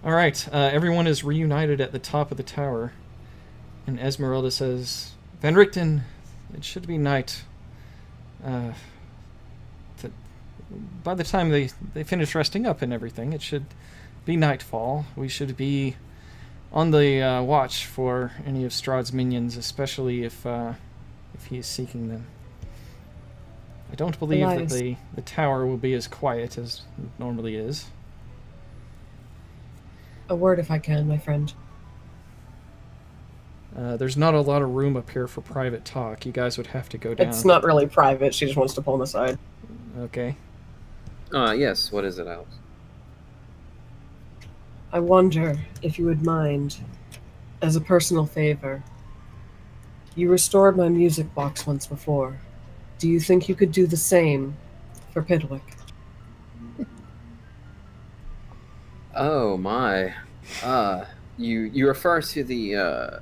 Alright, everyone is reunited at the top of the tower. And Esmeralda says, Van Richten, it should be night. By the time they finish resting up and everything, it should be nightfall. We should be on the watch for any of Strahd's minions, especially if he is seeking them. I don't believe that the tower will be as quiet as it normally is. A word if I can, my friend. There's not a lot of room up here for private talk. You guys would have to go down. It's not really private. She just wants to pull him aside. Okay. Yes, what is it, Alex? I wonder if you would mind, as a personal favor. You restored my music box once before. Do you think you could do the same for Pidwick? Oh my. You refer to the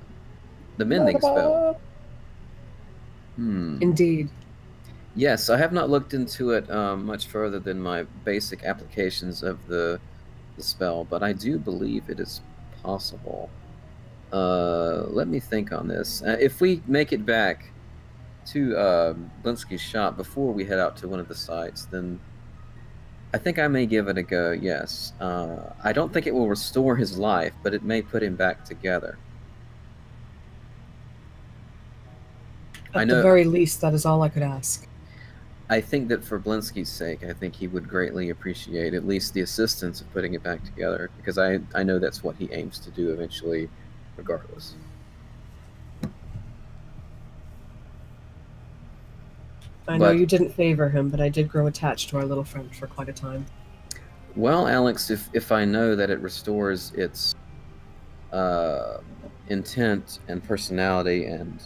mending spell. Indeed. Yes, I have not looked into it much further than my basic applications of the spell, but I do believe it is possible. Let me think on this. If we make it back to Blinsky's shop before we head out to one of the sites, then I think I may give it a go, yes. I don't think it will restore his life, but it may put him back together. At the very least, that is all I could ask. I think that for Blinsky's sake, I think he would greatly appreciate at least the assistance of putting it back together, because I know that's what he aims to do eventually, regardless. I know you didn't favor him, but I did grow attached to our little friend for quite a time. Well, Alex, if I know that it restores its intent and personality and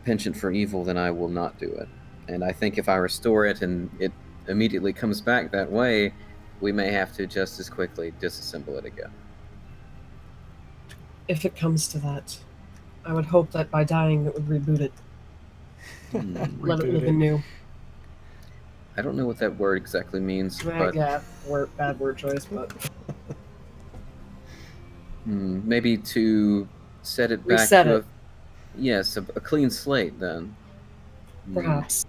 penchant for evil, then I will not do it. And I think if I restore it and it immediately comes back that way, we may have to just as quickly disassemble it again. If it comes to that, I would hope that by dying it would reboot it. Let it live anew. I don't know what that word exactly means. But Yeah, bad word choice, but... maybe to set it back Reset to it. Yes, a clean slate then. Perhaps.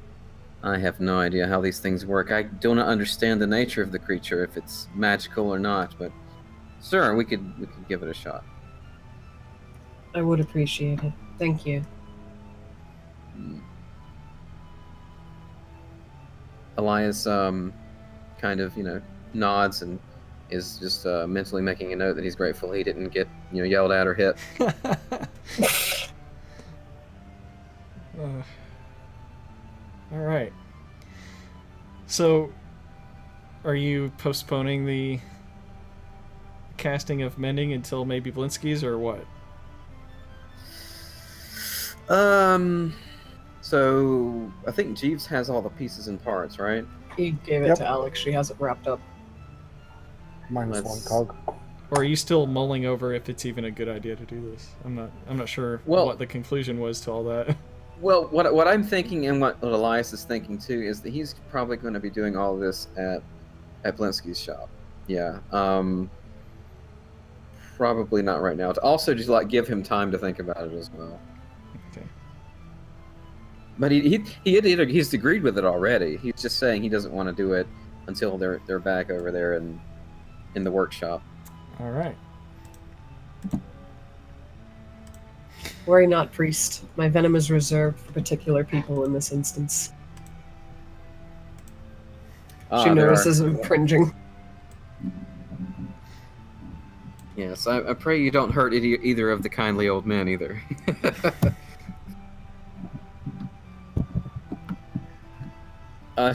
I have no idea how these things work. I do not understand the nature of the creature, if it's magical or not, but sure, we could give it a shot. I would appreciate it. Thank you. Elias kind of, nods and is just mentally making a note that he's grateful he didn't get, yelled at or hit. All right. So, are you postponing the casting of mending until maybe Blinsky's, or what? So I think Jeeves has all the pieces and parts, right? He gave it to Alex. She has it wrapped up. Minus one Let's- cog. Or are you still mulling over if it's even a good idea to do this? I'm not sure what the conclusion was to all that. Well, what I'm thinking and what Elias is thinking too is that he's probably going to be doing all of this at Blinsky's shop. Yeah. Probably not right now. To also just like give him time to think about it as well. Okay. But he's agreed with it already. He's just saying he doesn't want to do it until they're back over there in the workshop. All right. Worry not, priest. My venom is reserved for particular people in this instance. She notices him cringing. Yes, I pray you don't hurt either of the kindly old men either.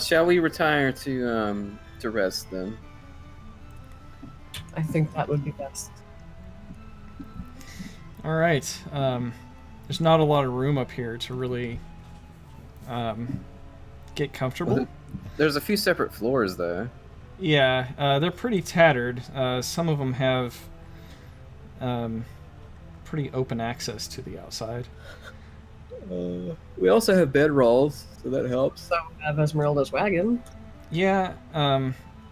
Shall we retire to rest then? I think that would be best. All right. There's not a lot of room up here to really get comfortable. Well, there's a few separate floors, though. Yeah, they're pretty tattered. Some of them have pretty open access to the outside. We also have bedrolls, so that helps. So we have Esmeralda's wagon. Yeah,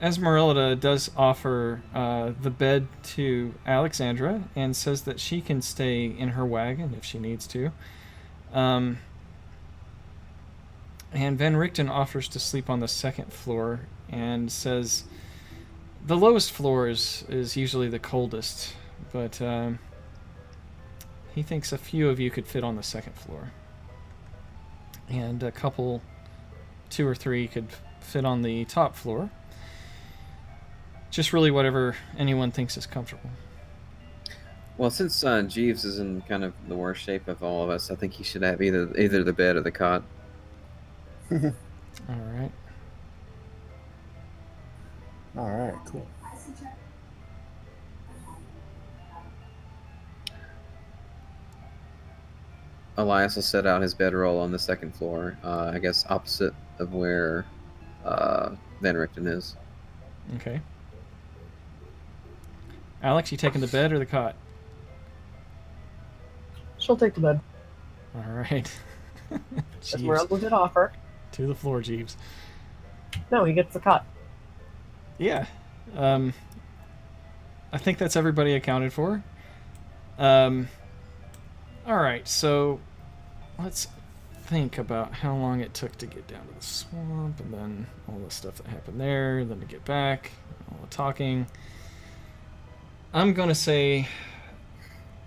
Esmeralda does offer the bed to Alexandra and says that she can stay in her wagon if she needs to. And Van Richten offers to sleep on the second floor and says the lowest floor is usually the coldest, but he thinks a few of you could fit on the second floor. And a couple, 2 or 3 could fit on the top floor. Just really whatever anyone thinks is comfortable. Well, since Jeeves is in kind of the worst shape of all of us, I think he should have either the bed or the cot. All right. All right, cool. Elias will set out his bedroll on the second floor, I guess opposite of where Van Richten is. Okay. Alex, you taking the bed or the cot? She'll take the bed. All right. Esmeralda did offer. To the floor, Jeeves. No, he gets the cot. Yeah. I think that's everybody accounted for. All right, so let's think about how long it took to get down to the swamp, and then all the stuff that happened there, then to get back, all the talking. I'm going to say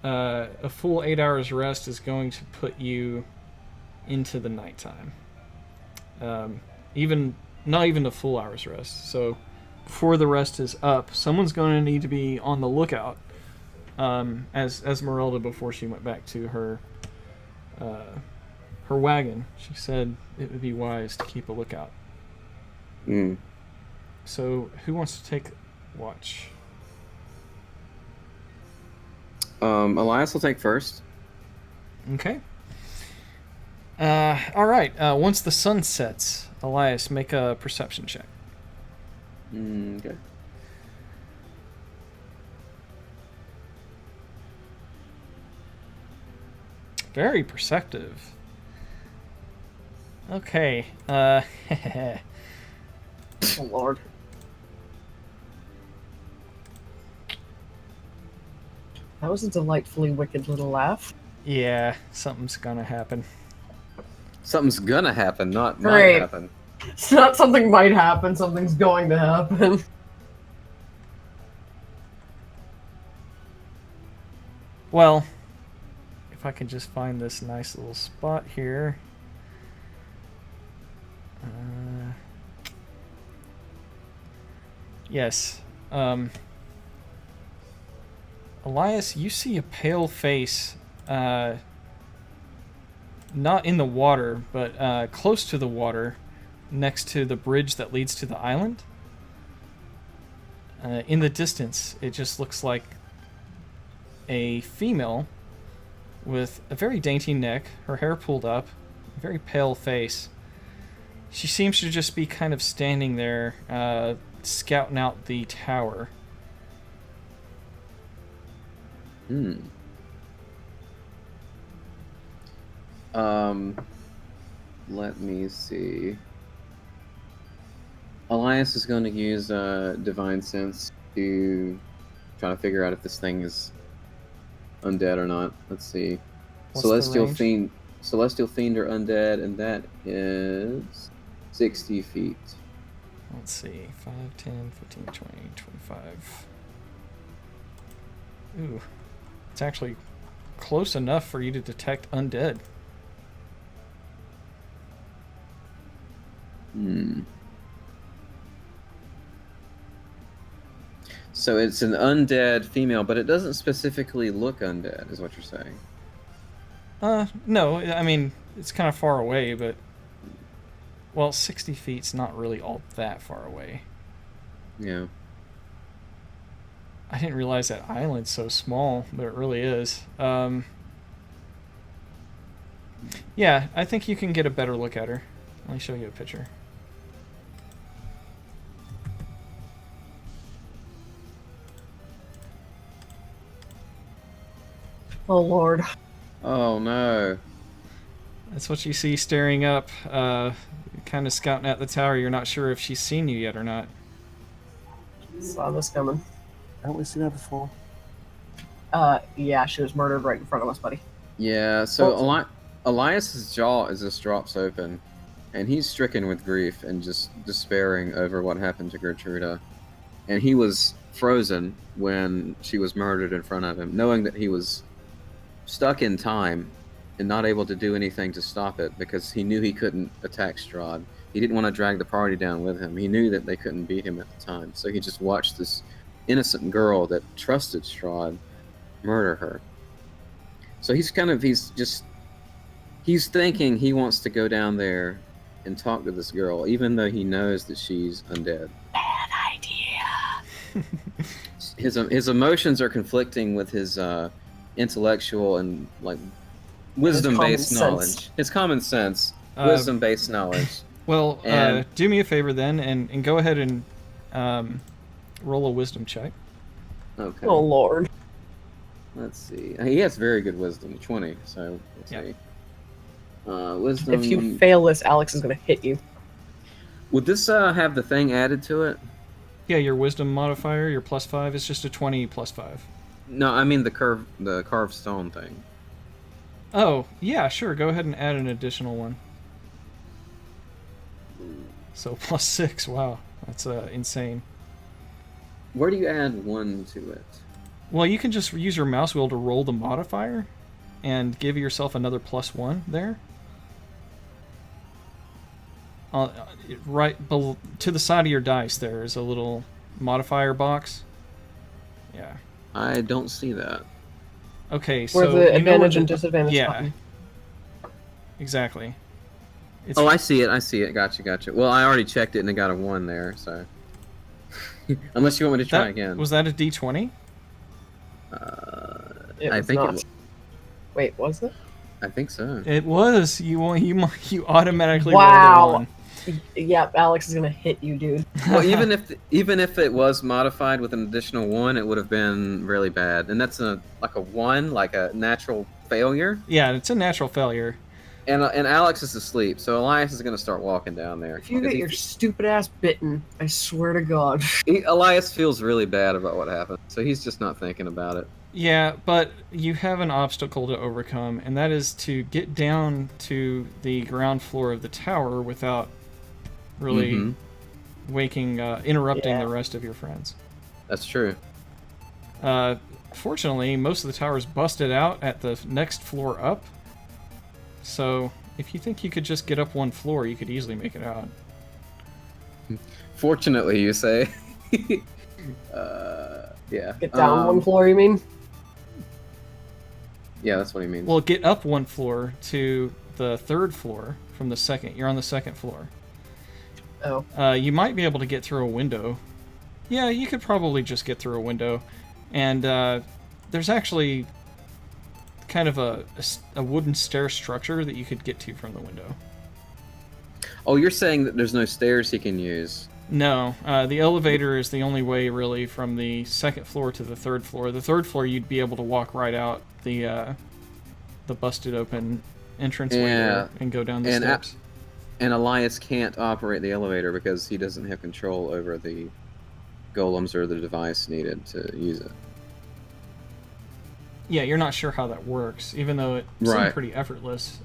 a full 8 hours rest is going to put you into the nighttime. Not even a full hour's rest. So before the rest is up, someone's going to need to be on the lookout. As Esmeralda, before she went back to her wagon, she said it would be wise to keep a lookout. So who wants to take watch? Elias will take first. Okay. All right. Once the sun sets, Elias, make a perception check. Okay. Very perceptive. Okay. Oh, Lord. That was a delightfully wicked little laugh. Yeah, something's gonna happen. Something's gonna happen, not Great. might happen. It's not something might happen, something's going to happen. Well, if I can just find this nice little spot here. Yes. Elias, you see a pale face, not in the water, but close to the water, next to the bridge that leads to the island. In the distance, it just looks like a female with a very dainty neck, her hair pulled up, a very pale face. She seems to just be kind of standing there, scouting out the tower. Hmm. Let me see. Elias is going to use Divine Sense to try to figure out if this thing is undead or not. Let's see. What's the range? Celestial Fiend or undead, and that is 60 feet. Let's see. 5, 10, 15, 20, 25. Ooh. It's actually close enough for you to detect undead. Hmm. So it's an undead female, but it doesn't specifically look undead, is what you're saying. No, I mean, it's kind of far away, but... Well, 60 feet's not really all that far away. Yeah. I didn't realize that island's so small, but it really is. Yeah, I think you can get a better look at her. Let me show you a picture. Oh lord. Oh no. That's what you see staring up, kind of scouting at the tower. You're not sure if she's seen you yet or not. Saw this coming. Haven't we seen her before? Yeah, she was murdered right in front of us, buddy. Yeah, so Elias's jaw is just drops open, and he's stricken with grief and just despairing over what happened to Gertruda. And he was frozen when she was murdered in front of him, knowing that he was stuck in time and not able to do anything to stop it because he knew he couldn't attack Strahd. He didn't want to drag the party down with him. He knew that they couldn't beat him at the time, so he just watched this innocent girl that trusted Strahd murder her. So he's thinking he wants to go down there and talk to this girl, even though he knows that she's undead. Bad idea. His emotions are conflicting with his intellectual and like wisdom-based knowledge. His common sense, wisdom-based knowledge. Well, do me a favor then, and go ahead and roll a wisdom check. Okay. Oh lord. Let's see. He has very good wisdom, 20. So let's see. Wisdom. If you fail this, Alex is gonna hit you. Would this have the thing added to it? Yeah, your wisdom modifier, your +5 is just a 20 +5. No, I mean the carved stone thing. Oh, yeah, sure. Go ahead and add an additional one. So +6. Wow, that's insane. Where do you add 1 to it? Well, you can just use your mouse wheel to roll the modifier and give yourself another +1 there. Right to the side of your dice there is a little modifier box. Yeah. I don't see that. Okay, so Where the advantage and disadvantage yeah, button. exactly. It's, Oh, I see it. Gotcha. Well, I already checked it and it got a 1 there, so... Unless you want me to try again. Was that a D20? I think it was. Wait, was it? I think so. It was. You automatically Wow. rolled a 1. Yep, Alex is gonna hit you, dude. Well, even if it was modified with an additional 1, it would have been really bad. And that's like a 1, like a natural failure. Yeah, it's a natural failure. And Alex is asleep, so Elias is going to start walking down there. If you get your stupid ass bitten, I swear to God. Elias feels really bad about what happened, so he's just not thinking about it. Yeah, but you have an obstacle to overcome, and that is to get down to the ground floor of the tower without really interrupting the rest of your friends. That's true. Fortunately, most of the tower's busted out at the next floor up. So, if you think you could just get up one floor, you could easily make it out. Fortunately, you say. Yeah. Get down one floor, you mean? Yeah, that's what he means. Well, get up one floor to the third floor from the second. You're on the second floor. Oh. You might be able to get through a window. Yeah, you could probably just get through a window. And there's actually kind of a wooden stair structure that you could get to from the window. Oh, you're saying that there's no stairs he can use? No, the elevator is the only way really from the second floor to the third floor. The third floor you'd be able to walk right out the busted open entranceway there and go down the steps. And Elias can't operate the elevator because he doesn't have control over the golems or the device needed to use it. Yeah, you're not sure how that works, even though it seemed pretty effortless.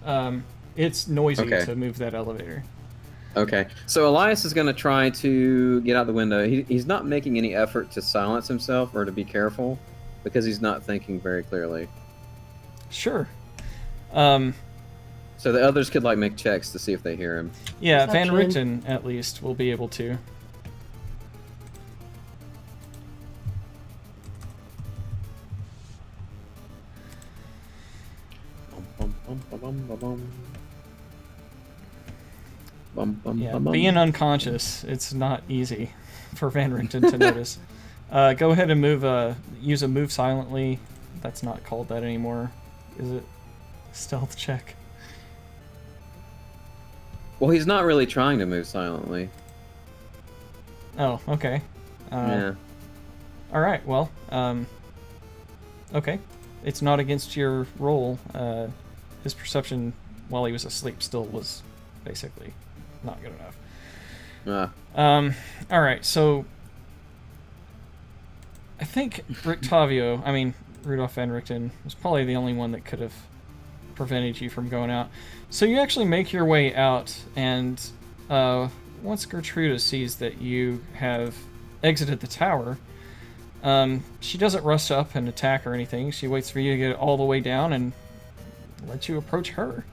It's noisy to move that elevator. Okay, so Elias is going to try to get out the window. He's not making any effort to silence himself or to be careful because he's not thinking very clearly. Sure. So the others could make checks to see if they hear him. Yeah, Van Richten at least will be able to. Yeah, being unconscious, it's not easy for Van Richten to notice. Go ahead and use a move silently. That's not called that anymore. Is it? Stealth check. Well, he's not really trying to move silently. Oh, okay. Yeah. Alright, well, okay. It's not against your roll. His perception while he was asleep still was basically not good enough. Alright, so I think Rudolph Van Richten was probably the only one that could have prevented you from going out. So you actually make your way out, and once Gertruda sees that you have exited the tower, she doesn't rush up and attack or anything. She waits for you to get all the way down and lets you approach her.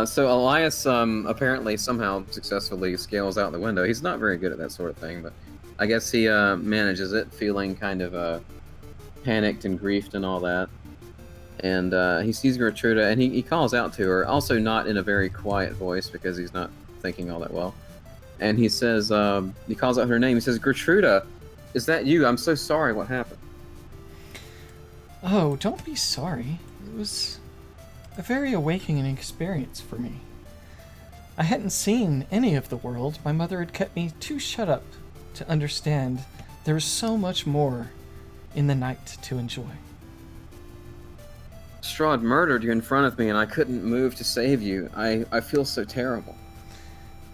So Elias apparently somehow successfully scales out the window. He's not very good at that sort of thing, but I guess he manages it, feeling kind of panicked and griefed and all that. And he sees Gertruda, and he calls out to her, also not in a very quiet voice because he's not thinking all that well. And he says, he calls out her name. He says, "Gertruda, is that you? I'm so sorry. What happened?" Oh, don't be sorry. It was a very awakening experience for me. I hadn't seen any of the world. My mother had kept me too shut up to understand there was so much more in the night to enjoy. Strahd murdered you in front of me, and I couldn't move to save you. I feel so terrible.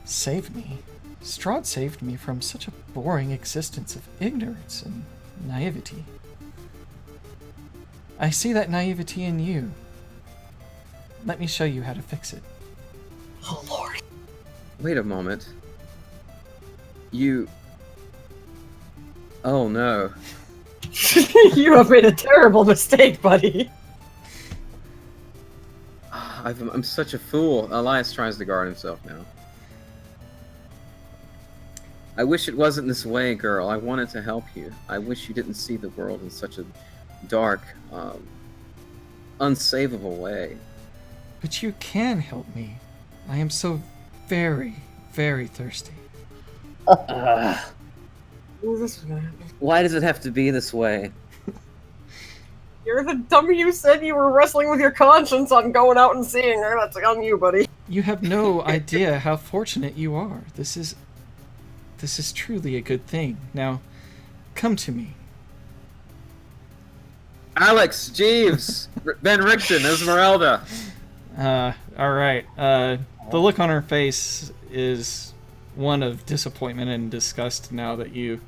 Saved me? Strahd saved me from such a boring existence of ignorance and naivety. I see that naivety in you. Let me show you how to fix it. Oh, Lord. Wait a moment. You... Oh, no. You have made a terrible mistake, buddy. I'm such a fool. Elias tries to guard himself now. I wish it wasn't this way, girl. I wanted to help you. I wish you didn't see the world in such a dark, unsavable way. But you can help me. I am so very, very thirsty. This is gonna happen. Why does it have to be this way? You're the dummy who said you were wrestling with your conscience on going out and seeing her. That's on you, buddy. You have no idea how fortunate you are. This is truly a good thing. Now, come to me. Alex, Jeeves, Van Richten, Esmeralda. Alright. The look on her face is one of disappointment and disgust now that you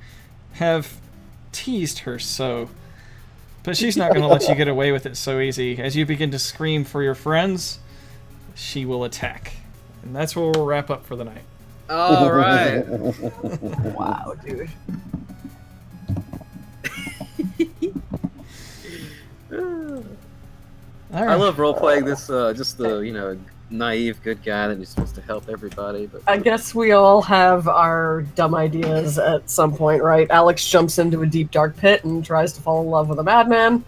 have teased her so. But she's not going to let you get away with it so easy. As you begin to scream for your friends, she will attack. And that's where we'll wrap up for the night. All right. Wow, dude. All right. I love role-playing this, just the, naive good guy that is supposed to help everybody. But I guess we all have our dumb ideas at some point, right? Alex jumps into a deep, dark pit and tries to fall in love with a madman.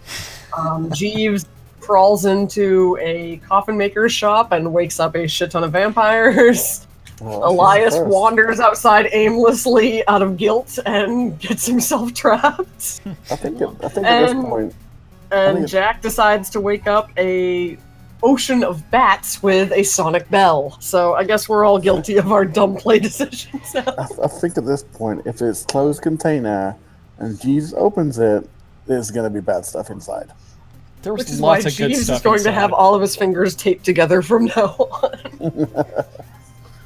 Jeeves crawls into a coffin maker's shop and wakes up a shit ton of vampires. Oh, Elias Jesus Christ. wanders outside aimlessly out of guilt and gets himself trapped. I think at this point, And Jack decides to wake up a ocean of bats with a sonic bell. So I guess we're all guilty of our dumb play decisions now. I think at this point, if it's closed container and Jeeves opens it, there's going to be bad stuff inside. There was Which is why lots of good Jeeves stuff is going inside. to have all of his fingers taped together from now on.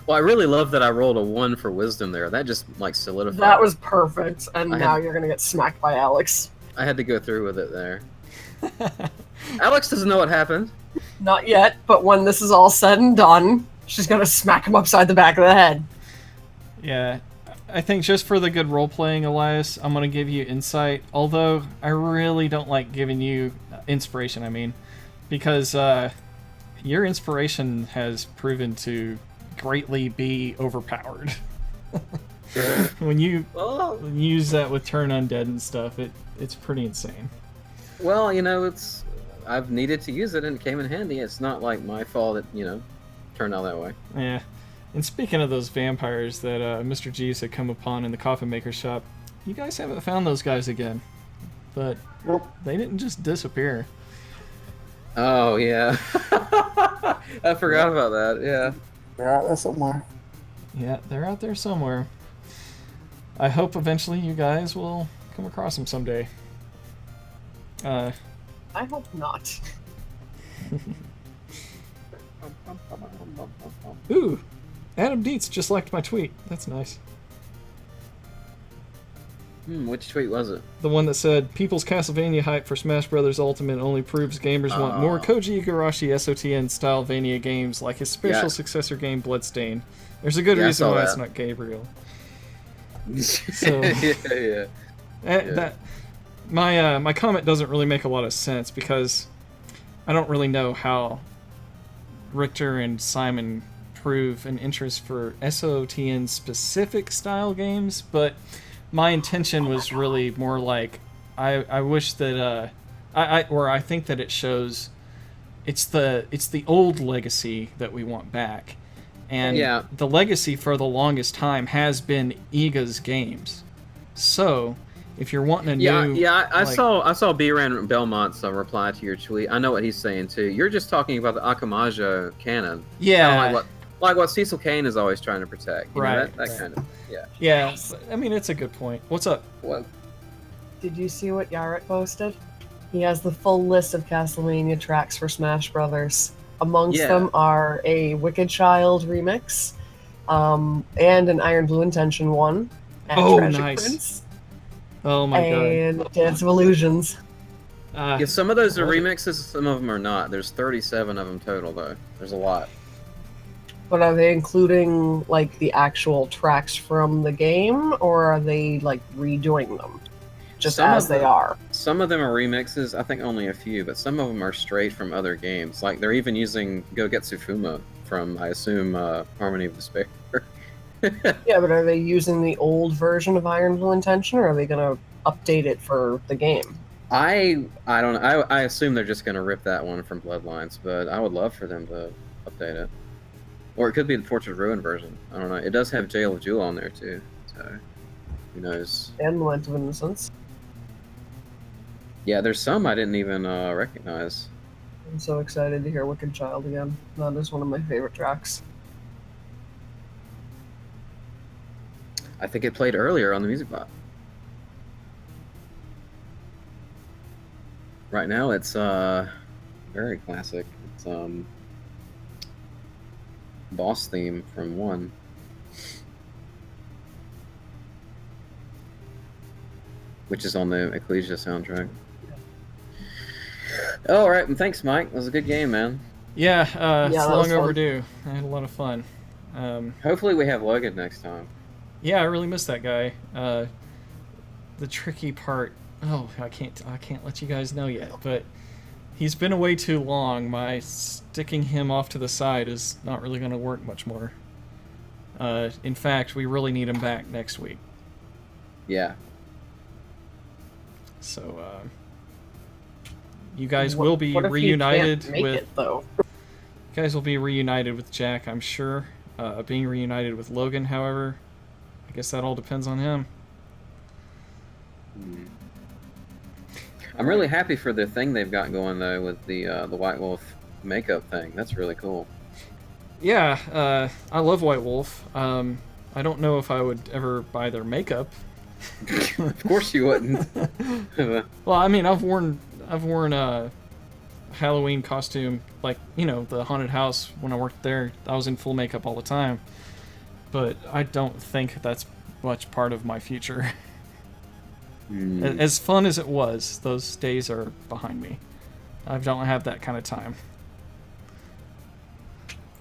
Well, I really love that I rolled a 1 for wisdom there. That just like solidified. That was perfect, and I now had- you're going to get smacked by Alex. I had to go through with it there. Alex doesn't know what happened. Not yet, but when this is all said and done, she's going to smack him upside the back of the head. Yeah, I think just for the good role playing, Elias, I'm gonna give you insight. Although I really don't like giving you inspiration. I mean, because your inspiration has proven to greatly be overpowered. when you Well, use that with turn undead and stuff, it's pretty insane. well, you know, I've needed to use it and it came in handy. It's not like my fault that, you know, turned out that way. Yeah. And speaking of those vampires that Mr. Jeeves had come upon in the coffin maker shop, you guys haven't found those guys again. But Nope. they didn't just disappear. Oh, yeah. I forgot about that, yeah. They're out there somewhere. Yeah, they're out there somewhere. I hope eventually you guys will come across them someday. I hope not. Ooh, Adam Dietz just liked my tweet. That's nice. Which tweet was it? The one that said, "People's Castlevania hype for Smash Bros. Ultimate only proves gamers want more Koji Igarashi SOTN style Vania games like his spiritual Yeah. successor game Bloodstain. There's a good Yeah, I reason saw why that. it's not Gabriel." So yeah. that my comment doesn't really make a lot of sense because I don't really know how Richter and Simon prove an interest for SOTN specific style games, but my intention was really more like I wish that I think that it shows it's the old legacy that we want back. And Yeah. the legacy for the longest time has been Iga's games. So, if you're wanting a new I like- saw B-Ran Belmont's reply to your tweet. I know what he's saying too. You're just talking about the Akamajo canon. yeah, Kinda like what Cecil Kane is always trying to protect. You know, Right, that right. kind of, yeah. yeah, I mean it's a good point. What's up? Well, Did you see what Yaret posted? He has the full list of Castlevania tracks for Smash Brothers. Amongst Yeah. them are a Wicked Child remix, and an Iron Blue Intention one, and Oh, Tragic nice. Prince, Oh my and Dance of Illusions. god. yeah, some of those are Love it. remixes, some of them are not. There's 37 of them total, though. There's a lot. But are they including like the actual tracks from the game, or are they like redoing them just Some as of they them- are? Some of them are remixes. I think only a few, but some of them are straight from other games. Like they're even using Go Getsu Fuma from, I assume, Harmony of Despair. Yeah, but are they using the old version of Iron Blue Intention, or are they going to update it for the game? I don't know. I assume they're just gonna rip that one from Bloodlines, but I would love for them to update it. Or it could be the Fortune of Ruin version. I don't know. It does have Jail of Jewel on there too, so who knows? And Lament of Innocence. Yeah, there's some I didn't even recognize. I'm so excited to hear Wicked Child again. That is one of my favorite tracks. I think it played earlier on the Music Bot. Right now, it's very classic. It's boss theme from 1. Which is on the Ecclesia soundtrack. All right, and thanks, Mike. That was a good game, man. Yeah, it's that was long fun. overdue. I had a lot of fun. Hopefully, we have Logan next time. Yeah, I really missed that guy. The tricky part. Oh, I can't let you guys know yet, but he's been away too long. My sticking him off to the side is not really going to work much more. In fact, we really need him back next week. Yeah. So, you guys will be What if he reunited can't make with. it, though? You guys will be reunited with Jack, I'm sure. Being reunited with Logan, however, I guess that all depends on him. I'm really happy for the thing they've got going though with the White Wolf makeup thing. That's really cool. Yeah, I love White Wolf. I don't know if I would ever buy their makeup. Of course you wouldn't. Well, I mean, I've worn a Halloween costume, like, you know, the haunted house when I worked there. I was in full makeup all the time, but I don't think that's much part of my future. As fun as it was, those days are behind me. I don't have that kind of time.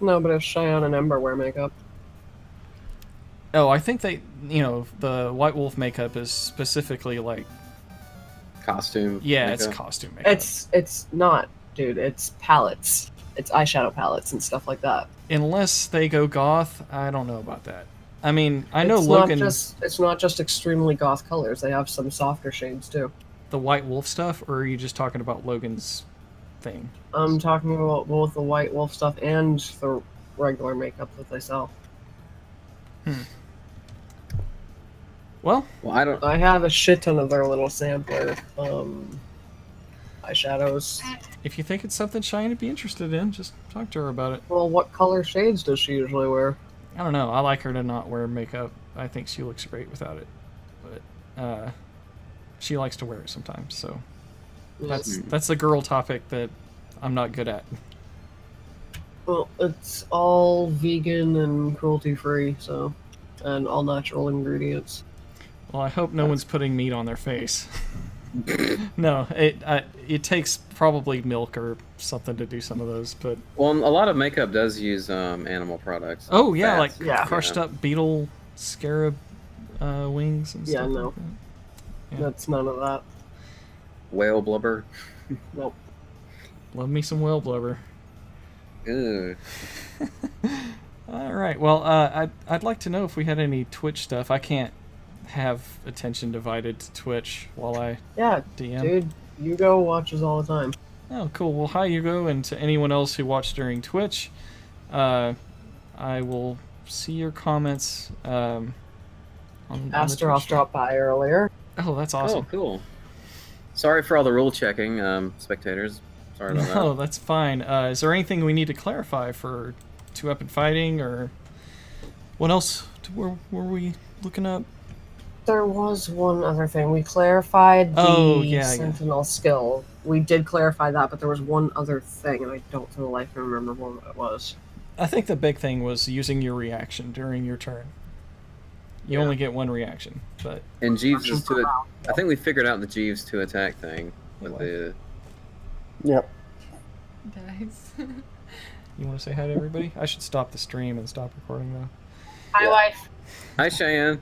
No, but if Cheyenne and Ember wear makeup. Oh, I think they, you know, the White Wolf makeup is specifically like, Costume. yeah, makeup. it's costume makeup. It's not, dude. It's palettes. It's eyeshadow palettes and stuff like that. Unless they go goth, I don't know about that. I mean, I know It's Logan, it's not just extremely goth colors. They have some softer shades too. the White Wolf stuff, or are you just talking about Logan's thing? I'm talking about both the White Wolf stuff and the regular makeup that they sell. Well, Well, I don't. I have a shit ton of their little sampler eyeshadows. if you think it's something Cheyenne would be interested in, just talk to her about it. Well, what color shades does she usually wear? I don't know. I like her to not wear makeup. I think she looks great without it. But she likes to wear it sometimes, so that's the girl topic that I'm not good at. Well, it's all vegan and cruelty free, so, and all natural ingredients. Well, I hope no one's putting meat on their face. No, it takes probably milk or something to do some of those, but Well, a lot of makeup does use animal products. oh yeah, Fats. like Yeah. crushed up beetle scarab wings and Yeah, stuff. no. Like that. Yeah. That's none of that. Whale blubber. Nope. Love me some whale blubber. Ew. All right. Well, I'd like to know if we had any Twitch stuff. I can't have attention divided to Twitch while I Yeah, DM. dude, Hugo watches all the time. Oh, cool. Well, hi, Hugo, and to anyone else who watched during Twitch, I will see your comments. On the Asteroth Twitch. dropped by earlier. Oh, that's awesome. Oh, cool. Sorry for all the rule checking, spectators. Sorry about No, that. that's fine. Is there anything we need to clarify for 2-Up and Fighting, or what else were we looking up? There was one other thing. We clarified the Oh, yeah. Sentinel skill. We did clarify that, but there was one other thing, and I don't for the life of me remember what it was. I think the big thing was using your reaction during your turn. You Yeah. only get one reaction, but And Jeeves is to it. I think we figured out the Jeeves to attack thing with the. Yep. Guys. you want to say hi to everybody? I should stop the stream and stop recording though. Hi, wife. Hi, Cheyenne.